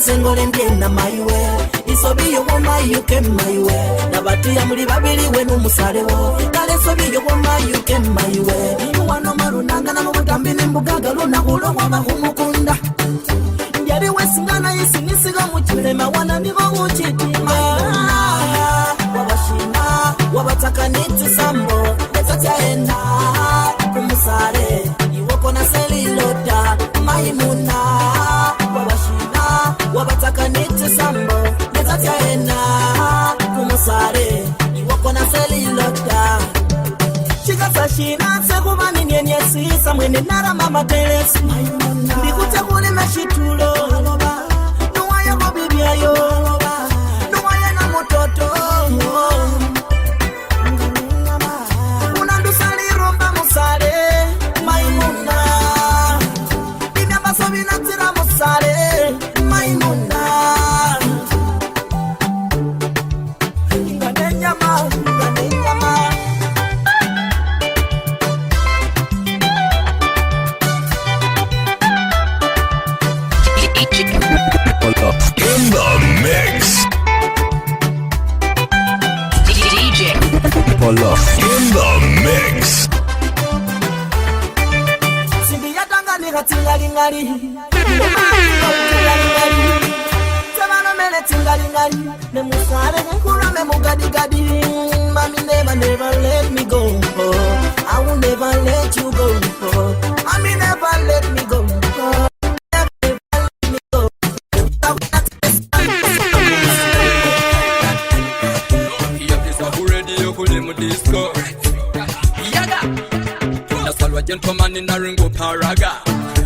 Sengole mgena my way Isobi yo woma you came my way Nabati ya muli babili wenu musarewo Kale sobi yo woma you came my way Wano marunanga na mwatambi nimbugaga luna hulo wama humukunda Yari wesingana isi nisiga muchilema wana migo uchitima Wabashina wabataka niti sambo Netatia ena kumusare Iwoko na seli loda maimuna Wabataka niti sambo Netatia ena kumusare Iwoko na seli loda Shina sekuba ninyenye sisa mwene nara mama telesi ndikute kule mashitulo nuwaya kwa bibi ayo nuwaya na mototo unandusali romba musale Maimuna bibi ambaso binatira musale Maimuna ingane nyama In the mix. DJ Polo. In the mix. Sindi ya tanga tingali-ngali Tevano mele tingali-ngali Memusare nkura memugadi-gadi Mami never let me go I will never let you go Mami never let me go Gentleman in a ringo paraga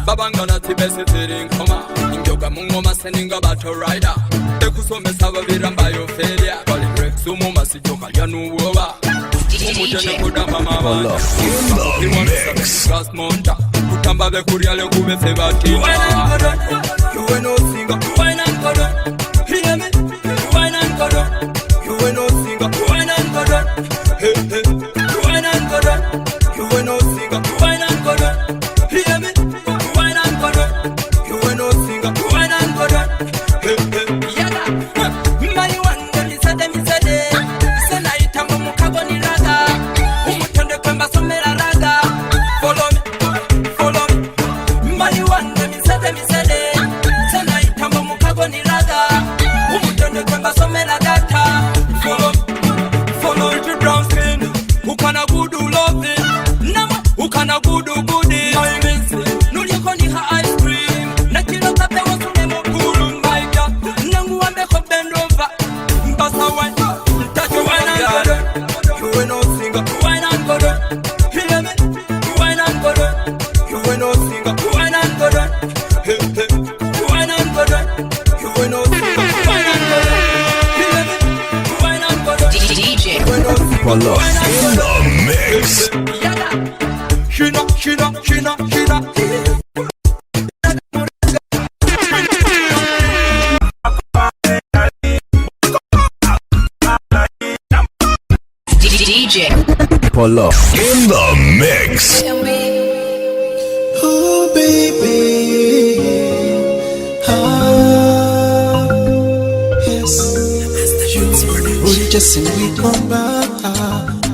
Babangana tibesi tiring koma Ingyoga mungoma seninga battle rider Ekusome saba viramba yo failure Kali break sumo masijoka yanu uoba Umutene kudamba mabanda In the mix. Gas monta Kutamba be kuriale kube febati Wine and kodon You ain't no singer Wine and kodon Hear me Wine and kodon You ain't no singer Wine and kodon Hey hey Wine and kodon You ain't no singer Wine and kodon Hear me Wine and kodon You ain't no singer Wine and kodon Hey hey Yaga Mani wande misade Sena itambo mukago ni raga Umutende kwemba somera raga Follow me Mani wande misade Sena itambo mukago ni raga Umutende kwemba somera data Follow me to brown skin Ukana gudu love Nama ukana gudu gudi Nuli koni ha ice cream Na kilo kape wasune mokulu mbaika Nangu wambeko bendova Mbasa wine Tajo wine and kodon You ain't no singer Wine and kodon Hear me Wine and kodon You ain't no singer Wine and kodon Hey hey Wine and kodon You ain't no singer Wine and kodon Hear me Wine and kodon DJ Polo. In the mix. Shina DJ Polo. In the mix. Oh baby, yes. Ulijasema kwamba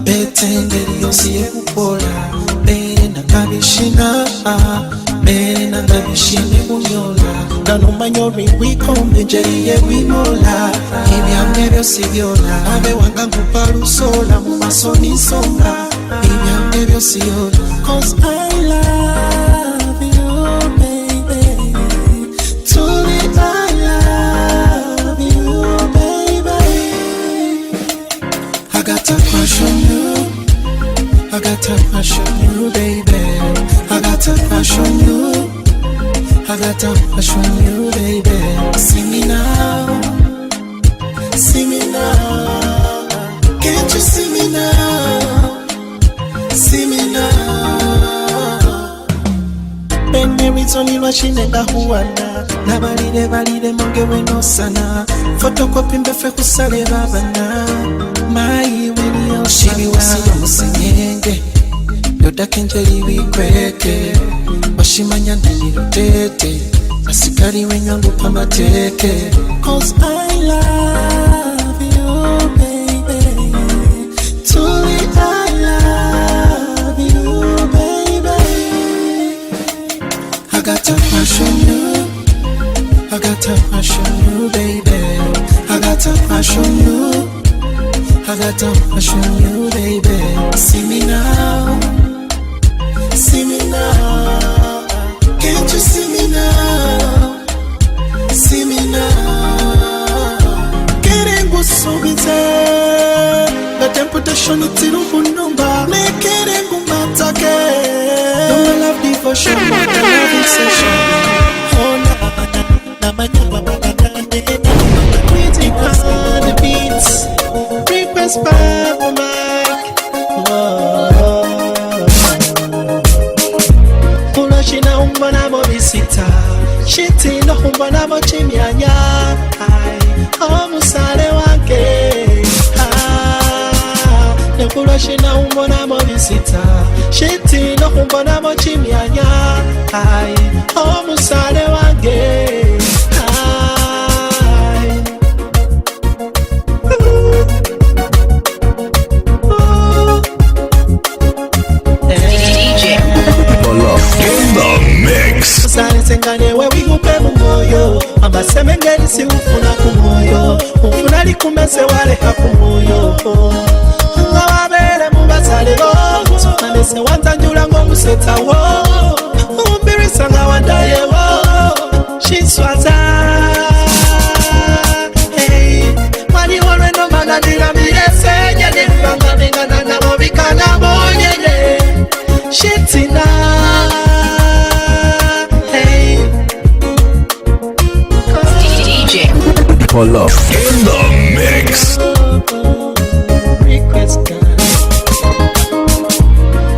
betenderi yosiye kupola bere nangabishina bere nangabishine kunyola nanomanyori wikombe njeriye wimola ibyamwe byose byona abe wanga ngupalusola mu maso nisonga ibyamwe byose byona 'cause I love you baby truly I love you baby I got a crush on you I got a crush on you baby I got a crush on you I got a crush on you baby see me now can't you see me now see me now bende wizoni lwashinenda huwana nabalire mongewe nosana fotokopi mbefe kusale babana mai wenyo shiri wasiyo musenyenge yodakenjeri wikweke washimanya ndirutete asikari wenyangu pamateke 'cause I love you baby truly I love you baby I got a crush on you I got a crush on you baby I got a crush on you I got a crush on you baby see me now can't you see me now see me now Kerengu subize Bate reputation itirumunumba mekere ngumatake no love devotion loving session oh na manyama bagane waiting on the beats request by Mike Ulashina umbana mo visita shiti no umbana mo chimyanya omusale wange Ulashina umbana mo visita shiti no umbana mo chimyanya omusale wange Sengane we wigupe mumoyo Ambasemengeri si ufuna kumoyo Ufuna likumese wale hakumoyo Ngawabere mubasale bo Tumanese wanzanjula ngo museta wo Umbirisa ngawandaye wo Shiswaza Hey Wani wolwe no manandira mirese Nyene mbanga mingana na mobikana monyene Shitina Pull up in the mix.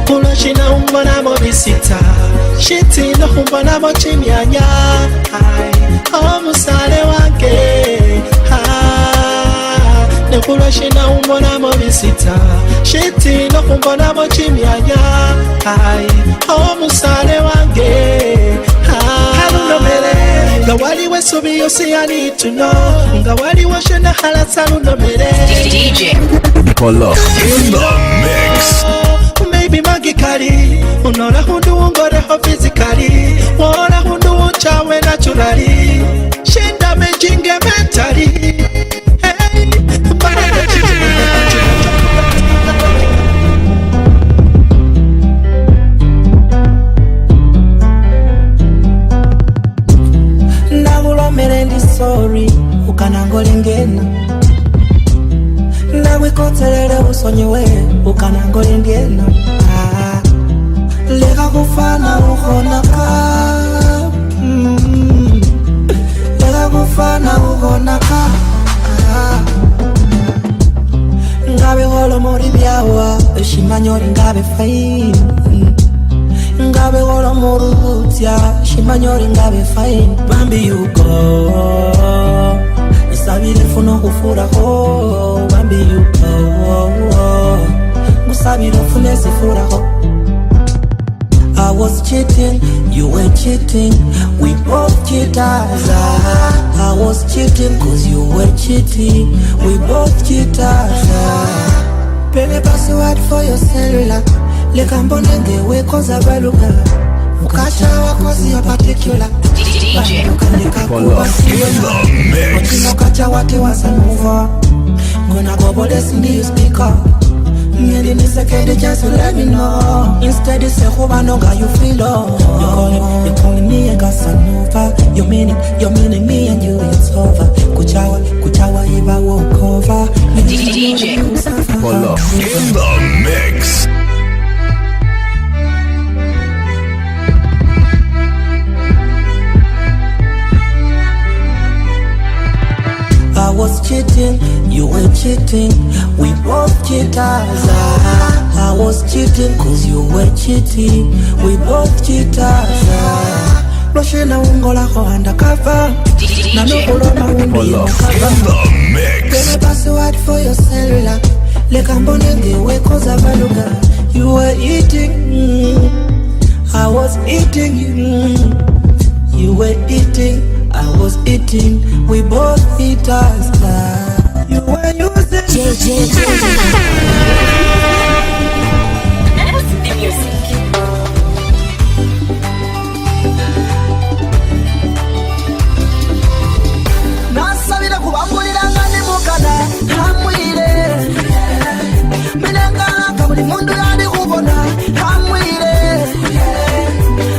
Ulashina umbana mo visita shiti no umbana mo chimyanya omusale wange Ulashina umbana mo visita shiti no umbana mo chimyanya omusale wange Ngawali we subi yosi I need to know Ngawali we shena hala salu no mere DJ Pull up in the mix. Maybe magically Unora hundu ungore ho physically Wora hundu unchawe naturally Shenda mejinge mentally Hey Merendi sorry ukanangolengena nawe kotelele usonyewe ukanangolengena lega kufana ukhonaka lega kufana ukhonaka ngabe holo mori byawa shimanyori ngabe fine Ngabe wala morutia shimanyori ngabe fine Bambi you go Musabile funo kufura ho Bambi you go Musabile fune sifura ho I was cheating, you were cheating We both cheaters I was cheating cause you were cheating We both cheaters Pele password for your cellular Leka mbonenge we koza baluka Mukacha wakozi ya particular DJ Pull up in the mix. Mukacha wate wasa move on Gonna go bodes in the speaker Ngedi ni sekede just let me know Instead you say hoba noga you feel oh You're calling me a Casanova You're meaning me and you it's over Kuchawa iba walk over DJ Pull up in the mix. I was cheating, you were cheating We both cheaters I was cheating cause you were cheating We both cheaters Loshena ungola ho undercover Nano uloma undi undercover Get a password for your cellular Leka mbonenge we koza baluga You were eating I was eating You were eating I was eating, we both eat us. You were using Nasabira kubambulira ngane mukana hamwire Minanga kabuli mundu yandi kubona hamwire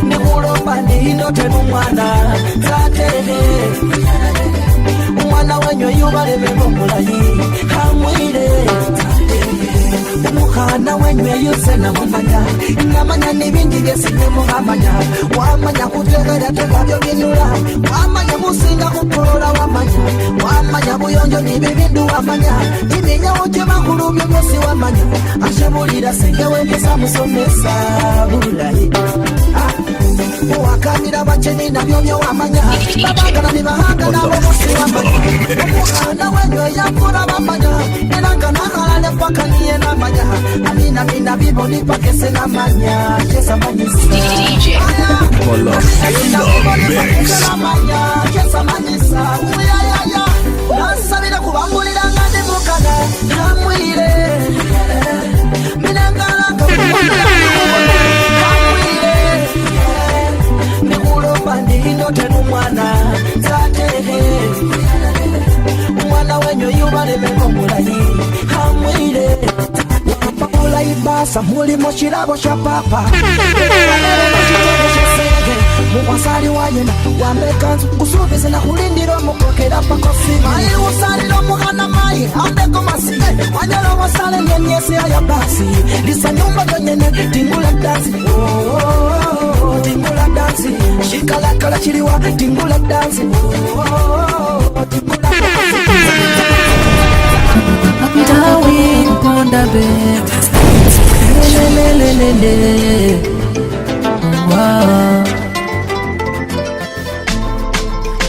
Nikulomba ndindo tenu mwana Umwana wenyo yubaleme ngomulayi hamwire Umukana wenye yuse na mumanya Namanya nibindi byesine muhamanya Wamanya kutegera tegabyo binula Wamanya musinga kuporola wamanya Wamanya buyonjo nibibindu wamanya Iminya wote makulu myosi wamanya Ashebulira sengewe kesa musomesa bulahi Wakamira bacheni na myomyo wamanya Babagana ni bahanga na bomosi wamanya Umukana wenye yakura wamanya Nenanga nakalale mpaka niye namanya Amina mina bibo nipakese namanya Chesa manyisa Polo in the mix. Chesa manyisa Uyayaya Nasabira kubambulira ngande mukana Kamwire Minangala kamwire Nikulo tenu mwana Zatehe Mwana wenyo yubale meko mulayi Hamwile Wapakula ibasa muli moshirabo shapapa Mukwasali wayena Wambekanzu kusubise na kulindiro mukokera pakofi Mai usalilo mukana mai Ambeko masi Wanyala wasale nyenyesi haya basi Lisa nyumba jonyene Tingula dansi Tingula dansi Shikala kala chiliwa Tingula dansi Tingula dansi Darwin Ponda Bed Wow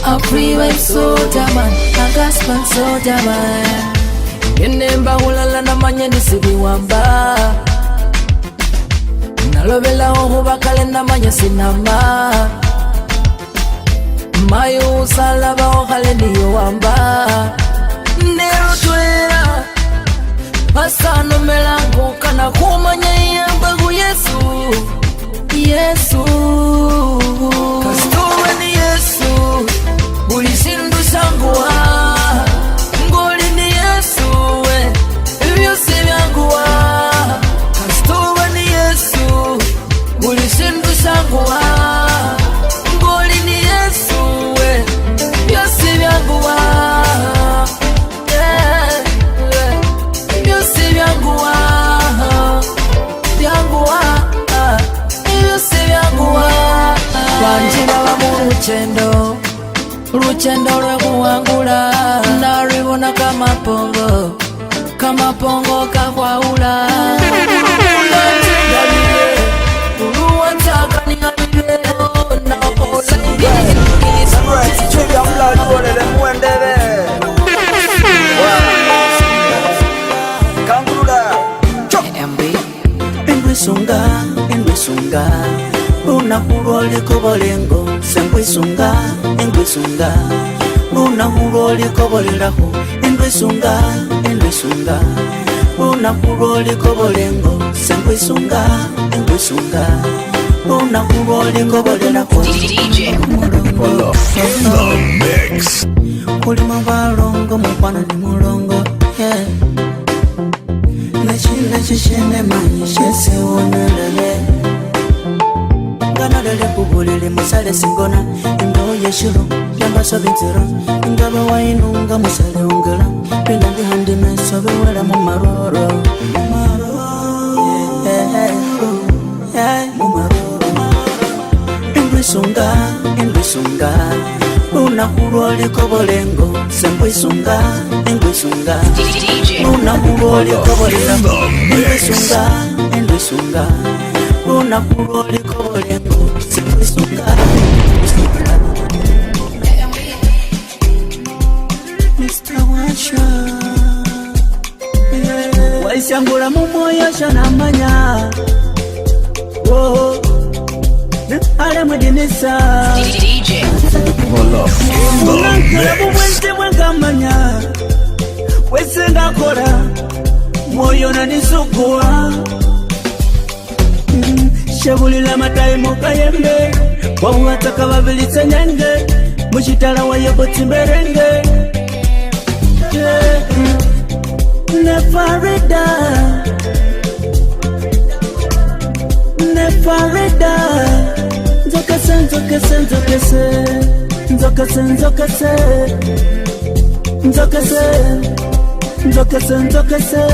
A freeway soldier man A gospel soldier man Yenemba hulala na manye nisibi wamba Nalobela ohu bakale na manye sinama Mayu salaba ohale niyo wamba Nero tuera Pasano melango kana kumanya yambagu Yesu Yesu Kastuwe ni Yesu Ulishindu shangua Ngoli ni Yesu Hivyo si vyangua Kastuwe ni Yesu Ulishindu shangua Ngoli ni Yesu Hivyo si vyangua Luchendo lwekuwangula Naribona kama pongo kakwaula Ndabile Uluwataka ningabile Engwisunga Luna huroli kobolengo Sengwisunga Luna huroli koboleraho Engwisunga Luna huroli kobolengo Sengwisunga Luna huroli koboleraho Polo in the mix. Kulima balongo mupana ni mulongo Yeah Nachina chishene manyi shese wonelele Ganadele kubulele musale singona Indo yeshiro Yamba sobe ntira Ingaba wainunga musale ungela Pina bihandi mesobe wela mumaroro Engwisunga Luna huroli kobolengo Sengwisunga Luna huroli kobolengo Engwisunga Luna huroli kobolengo Sengwisunga Mr. Washa Waisangula mumoyo shanamanya Ale mudinisa Polo in the mix. Wese mwengamanya Wese ndakora Moyo na nisukua Shabulila mataimo kayembe Kwa uhataka wabilisa nyenge Mushitala wa yoboti mberenge Nefarida Nzokase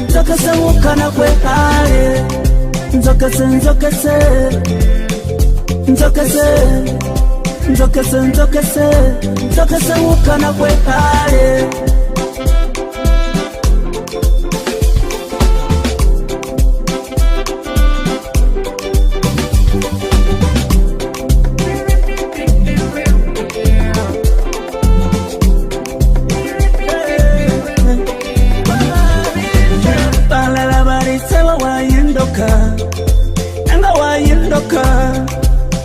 Nzokese mukana kwekale Nzokese nzokese Nzokese Nzokese nzokese Nzokese mukana kwekale Nanga wayindoka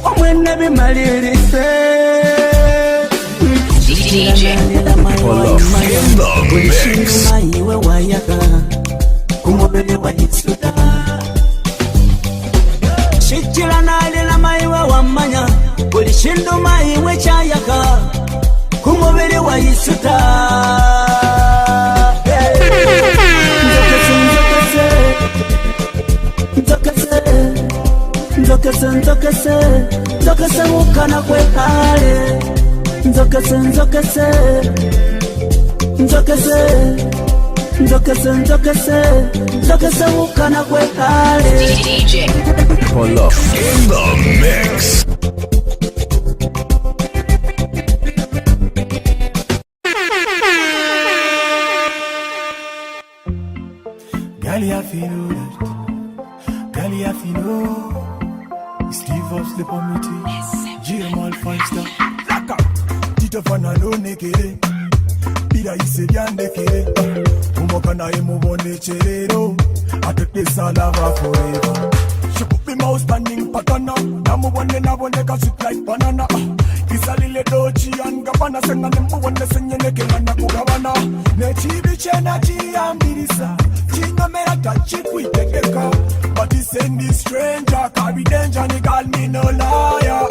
omwene bimalirise DJ iwe wayaka kumubele wayitsuda shikira nalila maiwe wamanya ulishindu maiwe chayaka kumubele wayitsuda Nzokese nzokese Nzokese mukana kwekale Nzokese nzokese Nzokese Nzokese nzokese Nzokese mukana kwekale DJ Polo in the mix. Gali afino Gali afino Steve of slip on me tea GML 5-star Laka Tito fanalo nekere Pira ise byande kere Umoka na emu bone cherero I take this all over forever She put me mouse standing patana Namu bone na bone ka sweet like banana Isa lile dochi and gabana Senga nembu bone senye neke ngana kugabana Nechibi chena chiambirisa Chinga mera tachi kuitekeka But he send this stranger carry danger, ni call me no liar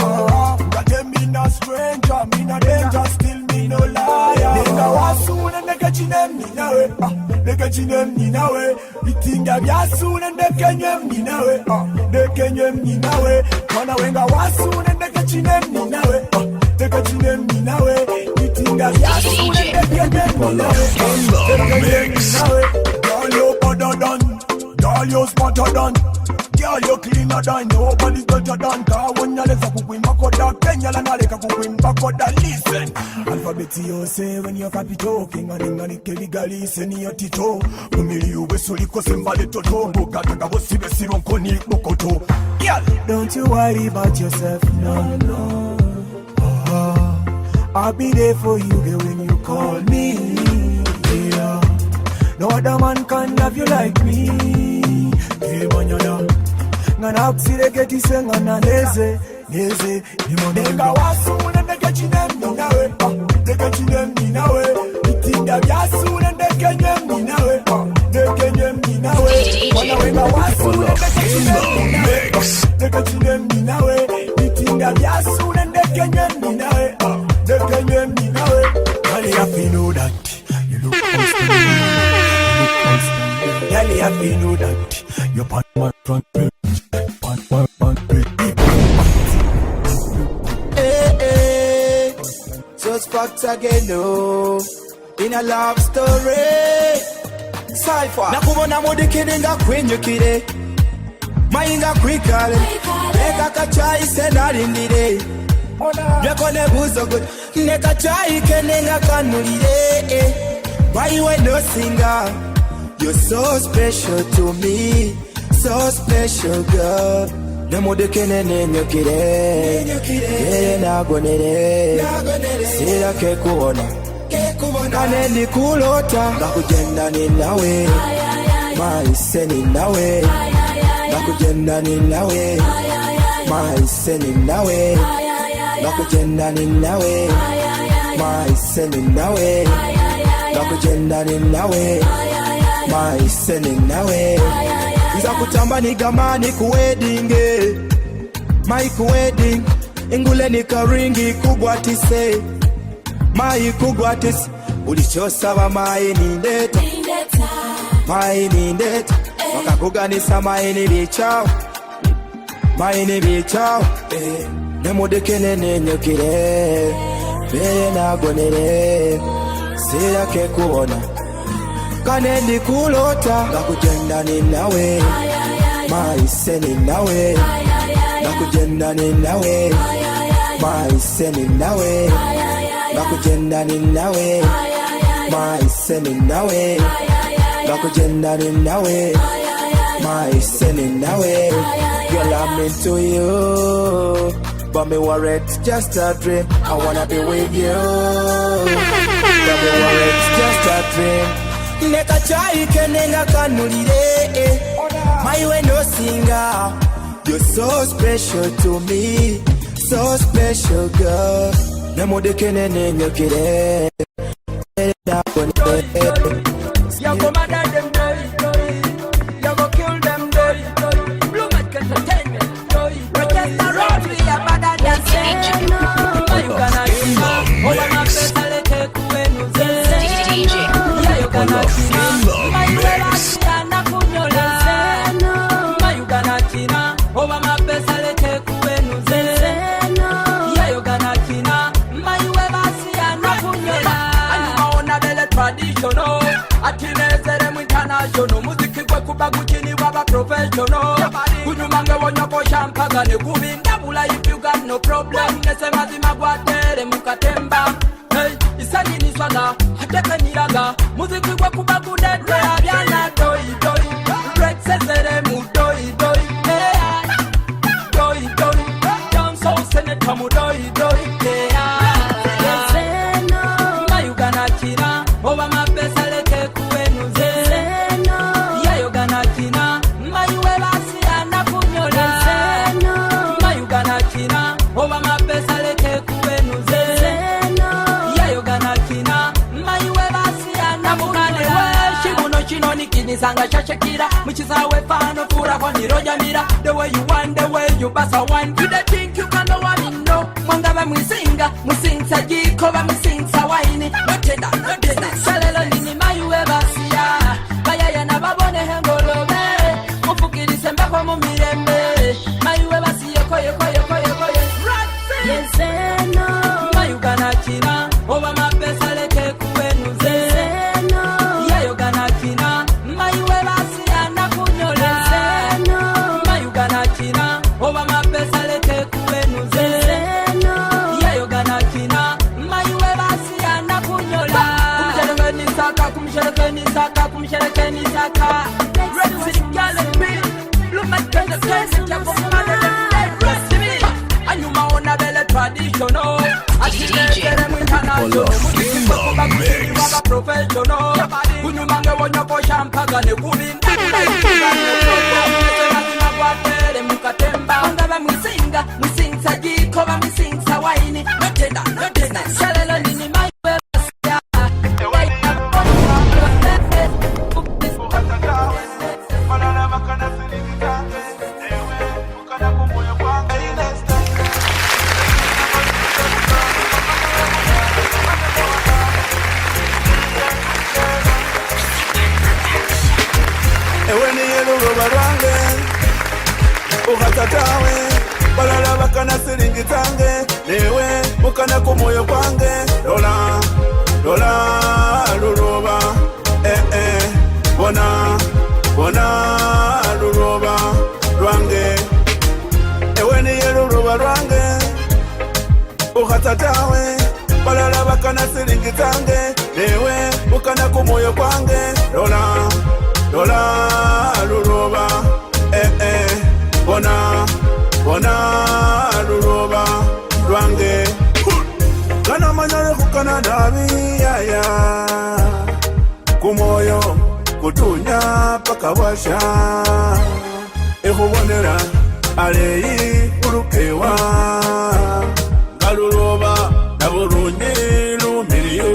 But them me no stranger, me no danger, still me no liar Nigga wasuna nigga chinem ni nawe Nigga chinem ni nawe Itinga vyasuna nigga nyem ni nawe Nigga nyem ni nawe Kona wenga wasuna nigga chinem ni nawe Nigga chinem ni nawe Itinga vyasuna nigga nyem ni nawe Nigga nyem ni nawe Girl you better done Girl you smarter than Girl you cleaner than Nobody's better than Cause when you listen kukwimba koda Kenya la naleka kukwimba koda Listen Alphabeti yo say when you're happy talking Aninga nikeli gali seni yo tito Umili uwe suliko sembale toto Mbukataka bosi besi ronko ni mokoto Girl don't you worry about yourself No, no I'll be there for you girl when you call me Yeah No other man can love you like me Hey manyana Ngana aksire geti se ngana neze Neze Nega wasu nendeke chinem ni nawe Neke chinem ni nawe Itinda vyasu nendeke nyem ni nawe Neke nyem ni nawe Wana wenga wasu nendeke chinem ni nawe Neke chinem ni nawe Itinda vyasu nendeke nyem ni nawe Neke nyem ni nawe Girl, you have to know that You look outstanding Girl, you have to know that You're part one front page Part page Hey, just facts again, no In a love story Cypher Nakubona mudikiringa kwinyukire Mayinga kwikale Eka kachai senarindire Yakone buzo good Neka chai kenenga kanulire Why you ain't no singer You're so special to me So special girl Nemude kenene nyokire Yeye nagonere Sira kekuona Kane ni kulota Nakujenda ni nawe Maise ni nawe Nakujenda ni nawe Maise ni nawe Nakujenda ni nawe Maise ni nawe Nakujenda ni nawe Maise ni nawe Nza kutamba ni gamani kuwedinge Mai kuweding Ingule ni karingi kugwatise Mai kugwatise Ulichosaba mai ni ndeta Mai ni ndeta Wakakuganisa mai ni bichao Mai ni bichao Nemude kenene nyokire Beye nagonere Sira kekuona kanendi kulota nakujenda ninawe maise ninawe nakujenda ninawe maise ninawe nakujenda ninawe maise ninawe nakujenda ninawe maise ninawe. Girl, I'm into you, but me worry it's just a dream. I wanna be with you, but me worry it's just a dream. Neka chai kenenga kanulire, my way no singer. You're so special to me, so special girl. Nemo de kenene nyokire. You go mad at them, you go kill them, Blue Mat Entertainment. Rochester Road, we are bad at them. You gonna see her, all of my face, I'll take away no DJ. Yeah, you gonna see her, my way, I'll kunyola. You gonna see her, all of my face, I'll take away no yeah, you gonna see her, my way, I'll kunyola. And you wanna be traditional. Atinezere mu international muziki gwe kuba gukini baba professional kunyumange wonyo ko champaga ne kubinda bula if you got no problem nese mazima gwatere mukatemba hey isani ni swaga ateka niraga muziki gwe kuba kudedwe abyana doi doi break sezere mu doi doi hey doi doi down so senator mu doi doi hey you gonna china over my best Sanga shashakira Muchizawe fano fura kwa niroja mira The way you want, the way you basa wine You the think you can know what you know Mwangaba mwisinga, mwisinga jiko ba mwisinga waini No tenda, no tenda Salelo nini mayuwe basia Kaya ya na babone hengolobe Mufukiri semba kwa mumirembe Mayuwe basia koye koye koye koye Ratsi Yeseno Mayu gana china Oba mapesa leke kuwenu zeno Yayo gana china over my best I let it kuwenu zeno yayo gana kina mayuwe basi anakunyola kumsherekeni saka Red City Galaxy Blue Mat Entertainment ya kumana Red City anyuma ona bele traditional atinezere mu international muziki kuba kukini waba professional kunyumange wonyo ko champaga ne kubinda Ngaba mwisinga, mwisinga jiko ba mwisinga waini No tenda, no tenda, shalelo nini maiwe basia Ewe ni yelu roba rwange Uhatatawe, balala bakana siringi tange Newe, ukana kumoyo kwange Lola, lola, luroba Bona, bona, luroba Rwange Ewe ni yelu roba rwange Uhatatawe, balala bakana siringi tange Newe, ukana kumoyo kwange Lola, lola, luroba Bona, bona, luroba, rwange Kana manyare kukana dabi, ya Kumoyo, kutunya, pakawasha Ehubonera, aleyi, urukewa Galuroba, naburunye, lumiriyo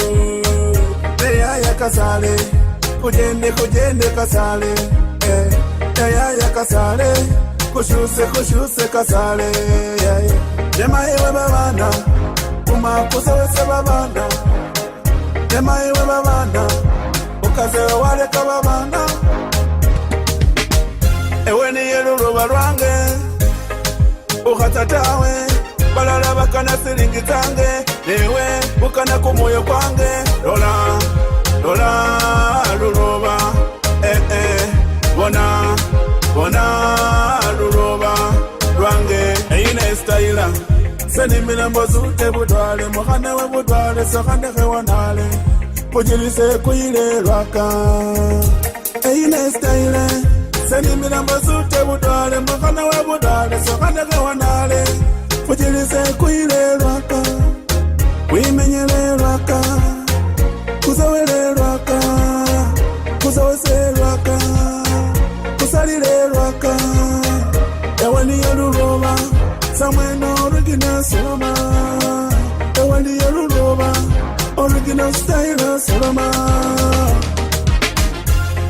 Leya ya kasale, kujende kasale Leya kasale Kushuse kasale Nema iwe babana Umakusa wese babana Nema iwe babana Ukaze waleka babana Ewe ni yelu roba rwange Uhatatawe Balala bakana siringi tange Newe ukana kumoyo kwange Lola, lola, luroba bona luloba lwange eyina estayila senimilambo zute budwale mukhane we budwale sakhandekhe wanale pujilise kuyile lwaka eyina estayila senimilambo zute budwale mukhane we budwale sakhandekhe wanale pujilise kuyile lwaka wimenyele lwaka kuzawele lwaka kuzawese lwaka kusalile lwaka ewani yaluloba samweno original soloma ewani yaluloba original style soloma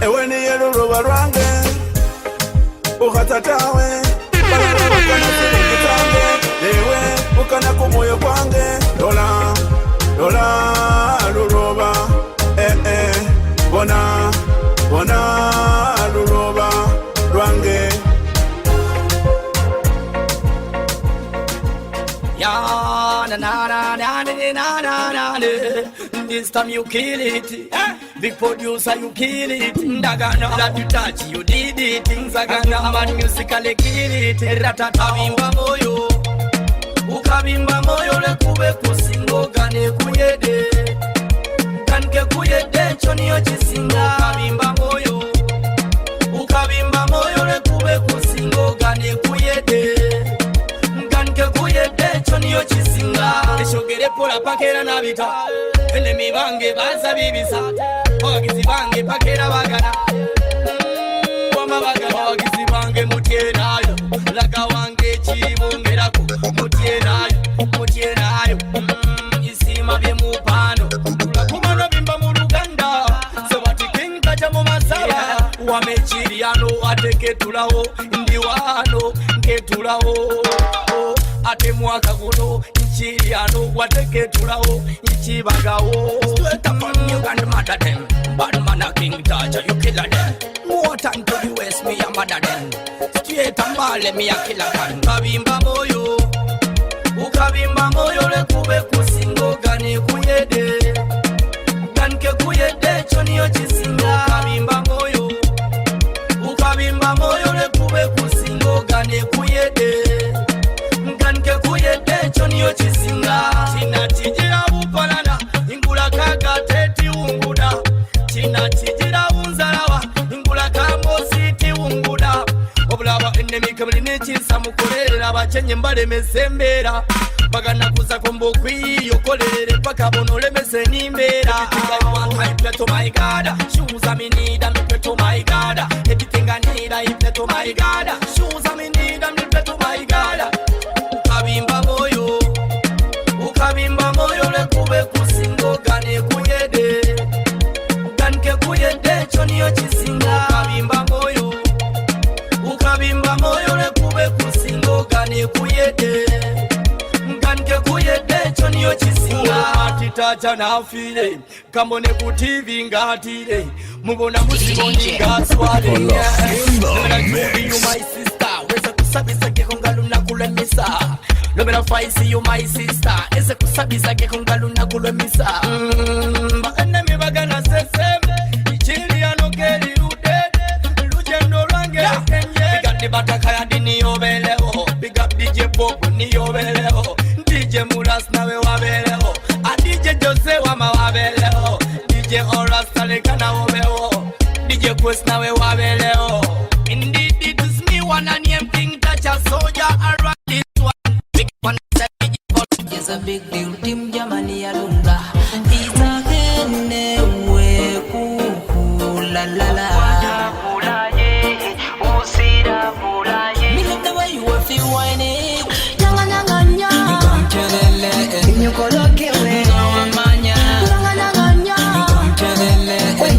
ewani yaluloba lwange ukhatatawe balabakana silingitange ewe ukana kumoyo kwange lola luloba bona luloba lwange ya na this time you kill it big producer you kill it ndagana that you touch you did it things agana man musically kill it ratata bimba moyo ukabimba moyo lekube kusingo gane kuyede kanke kuyede choniyo chisinga ukabimba moyo lekube kusingo gane kuyede kanke kuyede choniyo chisinga eshogere pola pakera nabita enemi bange baza bibisa ogizi bange pakera bagana wama bagana ogizi bange mutienayo laga wange chibongerako mutienayo isima bye mupano tulakumana bimba mu Luganda sebati king kaja mu masaba wamechiriano ateke tulawo ndiwano nketulawo ate mwaka guno nchiriano wateke tulawo nchibagawo swetaman Uganda mother them bad man a king Taja you killer them more time to the west me a mother them straight and ball me a killer can kabimba moyo ukabimba moyo lekube kusingo gane kuyede ganke kuyede choniyo chisinga ukabimba moyo lekube kusingo gane kuyede ganke kuyede choniyo chisinga tinatijira bupalana ingula kaga teti unguda tinatijira unzalawa ingula kamosi ti unguda obulaba enemy kabuli nechinsa mukolera abachenye mbale mesembera bagana kuza kombo kwiyo kolere paka bonole mese nimbera I pray to my God shoes I need and pray to my God everything I need I pray to my God shoes I need and pray to my God ukabimba moyo lekube kusingo gane kuyede ganke kuyede choniyo chisinga ukabimba moyo lekube kusingo gane kuyede ganke kuyede choniyo chisinga atitacha nafile kambone ku TV ngatire mubona musiboni ngaswale you my sister wese kusabisa kekongaluna kulemisa lobera faisi you my sister ese kusabisa kekongaluna kulemisa enemy bagana sesembe ichili anokeli udede lujendo lwange kenye bigati batakaya dini yobeleo big up DJ Pop ni yobeleo DJ Muras nawe wabeleo a DJ Jose wama wabeleo DJ Orasta lekana wabeleo DJ Quest nawe wabeleo indeed it is me one and him thing touch a soldier around this one big one is a big deal team Germany alunga ita kene we ku la la la me love the way you feel whining nyanga nyanga nya komchelele nyokoloke we ngawamanya nyanga nyanga nya komchelele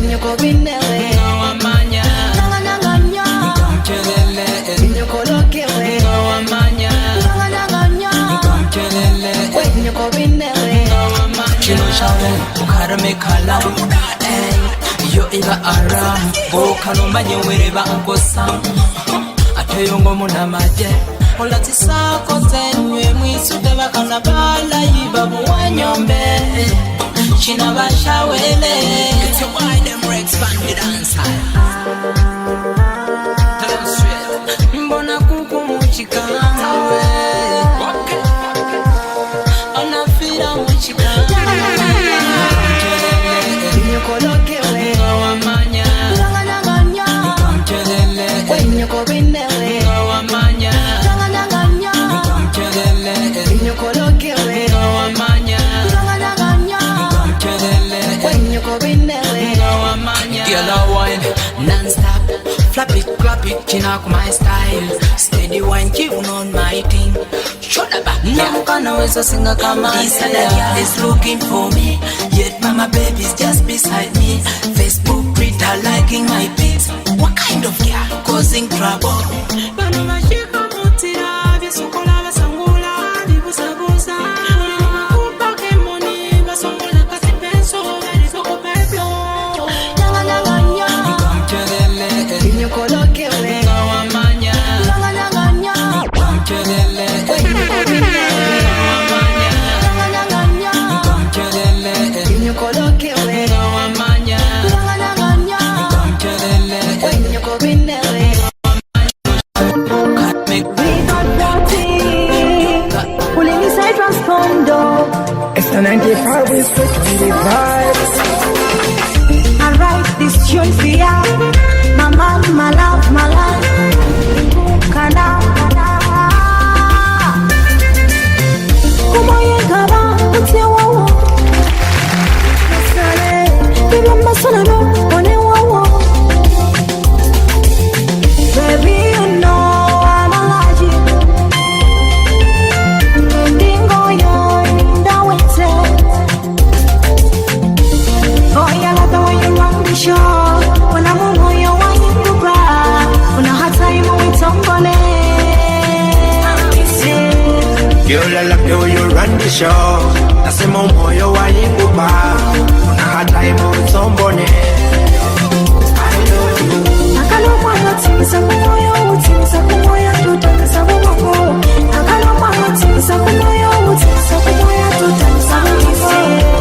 nyokobinele ngawamanya nyanga nyanga nya komchelele nyokoloke we ngawamanya nyanga nyanga nya komchelele nyokobinele ngawamanya chino shawe ukarame kala yo iba aram bokalomba nyewere bankosa ateyongo munamaje olati sako tenywe mwisude bakana bala yiba buwanyombe China bashawele. It's your boy them Rex Band with dancer. Mbona kuku muchikawe. Ona fira muchikawe. Nyokolokewe wamanya. Wenyoko binewe wamanya. Nyokolokewe wamanya. Wenyoko binewe Girl a wine non-stop. Flap it, clap it, chin up my style. Steady wine, keep on my thing. Shut up, no kanaweza singa kama this other girl is looking for me. Yet mama baby's just beside me. Facebook, Twitter, liking my pics. What kind of girl causing trouble? Bana mashika mutira, vyesukola vasangula, vibusabusa. Kupa kemoni, vasongola kasi penso, varisoko peplo. Nyokolokewe wamanya. Nyokolokewe wamanya. Wenyoko binewe Ulinisai transcondo It's the 95 we switch on the vibes. I write this tune for ya. My man, my love, my life. Kana Kumoye kaba utie wawo Masale Bibi mbasana no one wawo Baby you know I'm allergic Ndingo yo ndawete Oh yeah like the way you run the show When I'm on your wine in the bar When I had time with somebody Girl, I love the way you run the show. Nasema moyo wa inguba. Una hata imo mtombone. I love you. Nakalo mwana timisa kumoyo. Timisa kumoyo tutanisa bumako. Nakalo mwana timisa kumoyo. Timisa kumoyo tutanisa bumako.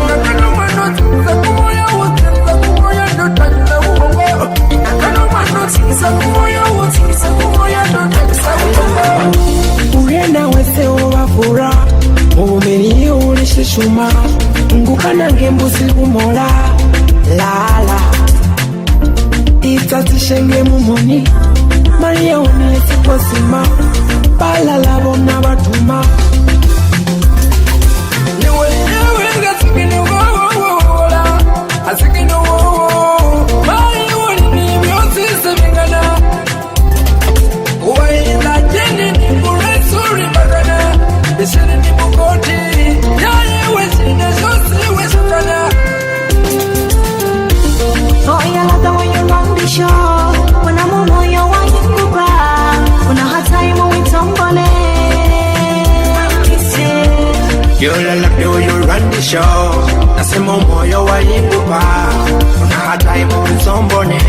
Nakalo mwana timisa kumoyo. Timisa kumoyo tutanisa bumako. Nakalo mwana timisa kumoyo. Timisa kumoyo tutanisa bumako. Urienda wese wafura Umeni ulishe shuma Ngukana ngembusi kumola Lala Itatishenge mumoni Maria unileti kwa sima Pala labo na batuma Niwe ngasikini wowowola Asikini wowowo Mai wani myosi sebingana Uwaila jeni ni kuresuri magana Bishini ni mukoti Yaye wesine shosi wesutana Oh yeah like the way you run the show. When I'm on your wine in the bar. When I had time with somebody Girl, I love the way you run the show. Nasema moyo wa inguba. Una hata imo mtombone.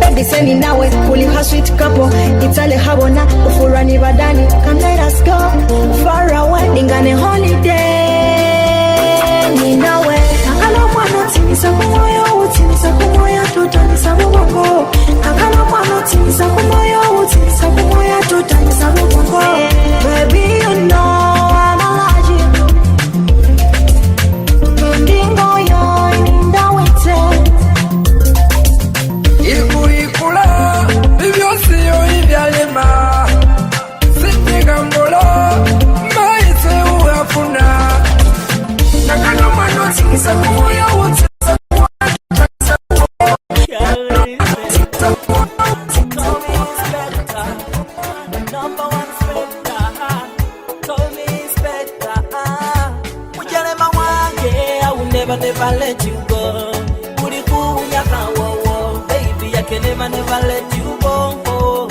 Baby seni nawe uliha sweet couple. Itale habona ufurani badani. Come let us go far away. Ningane holiday ni nawe. Nakalo mwana timisa kumoyo. Timisa kumoyo tutanisa bumako. Nakalo mwana timisa kumoyo. Timisa kumoyo tutanisa bumako. Baby you know I'm allergic. Ndingo yo ndawete Ikula Bibyo siyo ibyalema Sitiga ngolo Maise uafuna Nakano mano tingisa kumoyo Utingisa Never let you go. Booty cool, yaka wo. Baby, I can never let you go.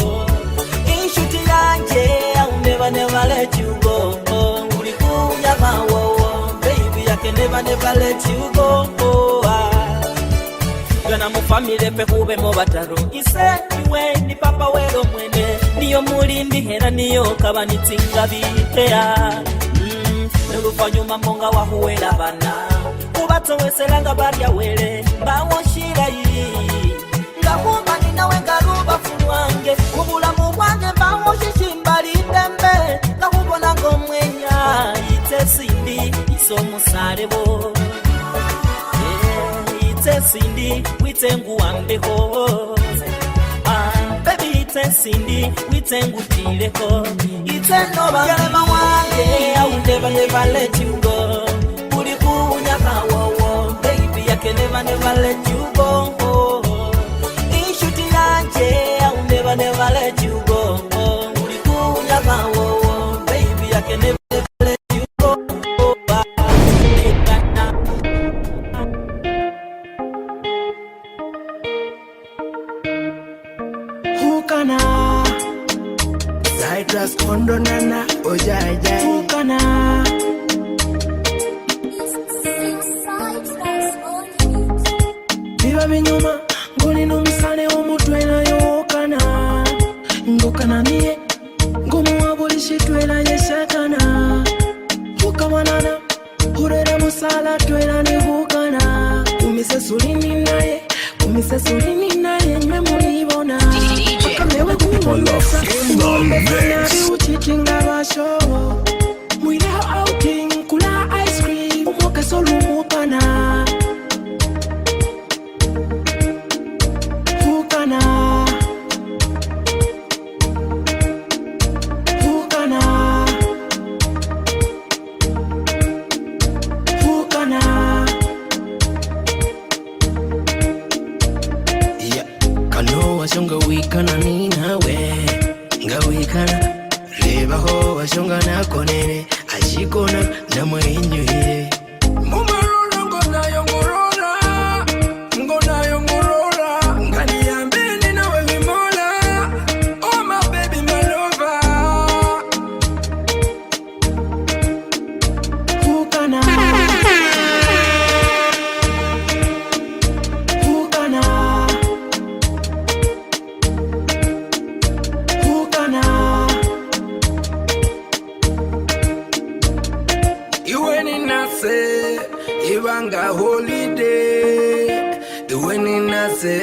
In shooting I'll never let you go. Booty cool, yaka wo. Baby, I can never let you go. Gana mu family pe kube mo bataro. Ise iwe ni papa wero mwene. Niyo mulindi hera niyo kabani tinga bitea. luvanyuma monga wahuwela bana kubatsoweselanga barya wele bawoshirayi nga kumba ninawe nga lubafu lwange mubulamu bwange bawoshishimba lidembe nga kubona ng'omwenya yitse sindi isomusalebo yitse sindi witse nguwambeko baby yitse sindi witse ngutileko yitse nobangalema wange I will never let you go uli kunyaka wowo baby I can never let you go ishuti yanje I will never let you go uli kunyaka wowo baby I can never let you go Hukana Citrus kondo nana ojai jai Hukana Viva vinyuma ngoni numisane omutwela yokana Ngokana niye ngomu wabulishi twela yeshatana Hukamanana hurera musala twela ni hukana Umise sulini naye nywe mulibona Akamewe kumulesa Mbefanyari uchitinga basho Mwileho outing kula ice cream Umoke solu mukana Hukana Hukana Hukana Kano washonga wikana ninawe Nga wikana Lebaho washonga nakonere Ashikona na mwenye Mumarora ngona yongorora Ngona yongorora Ngani yambeni nawe vimola Oh my baby my lover Hukana Hukana Hukana Iwe ni nase Ibanga holiday Iwe ni nase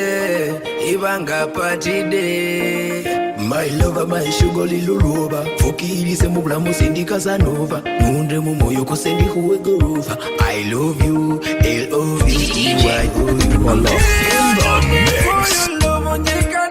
Ibanga party day My lover my sugar liluluba Fukirise mubulamu sindi Casanova Nunde mumoyo kusendi huwe gorofa I love you L-O-V-E-Y-O-U In the mix.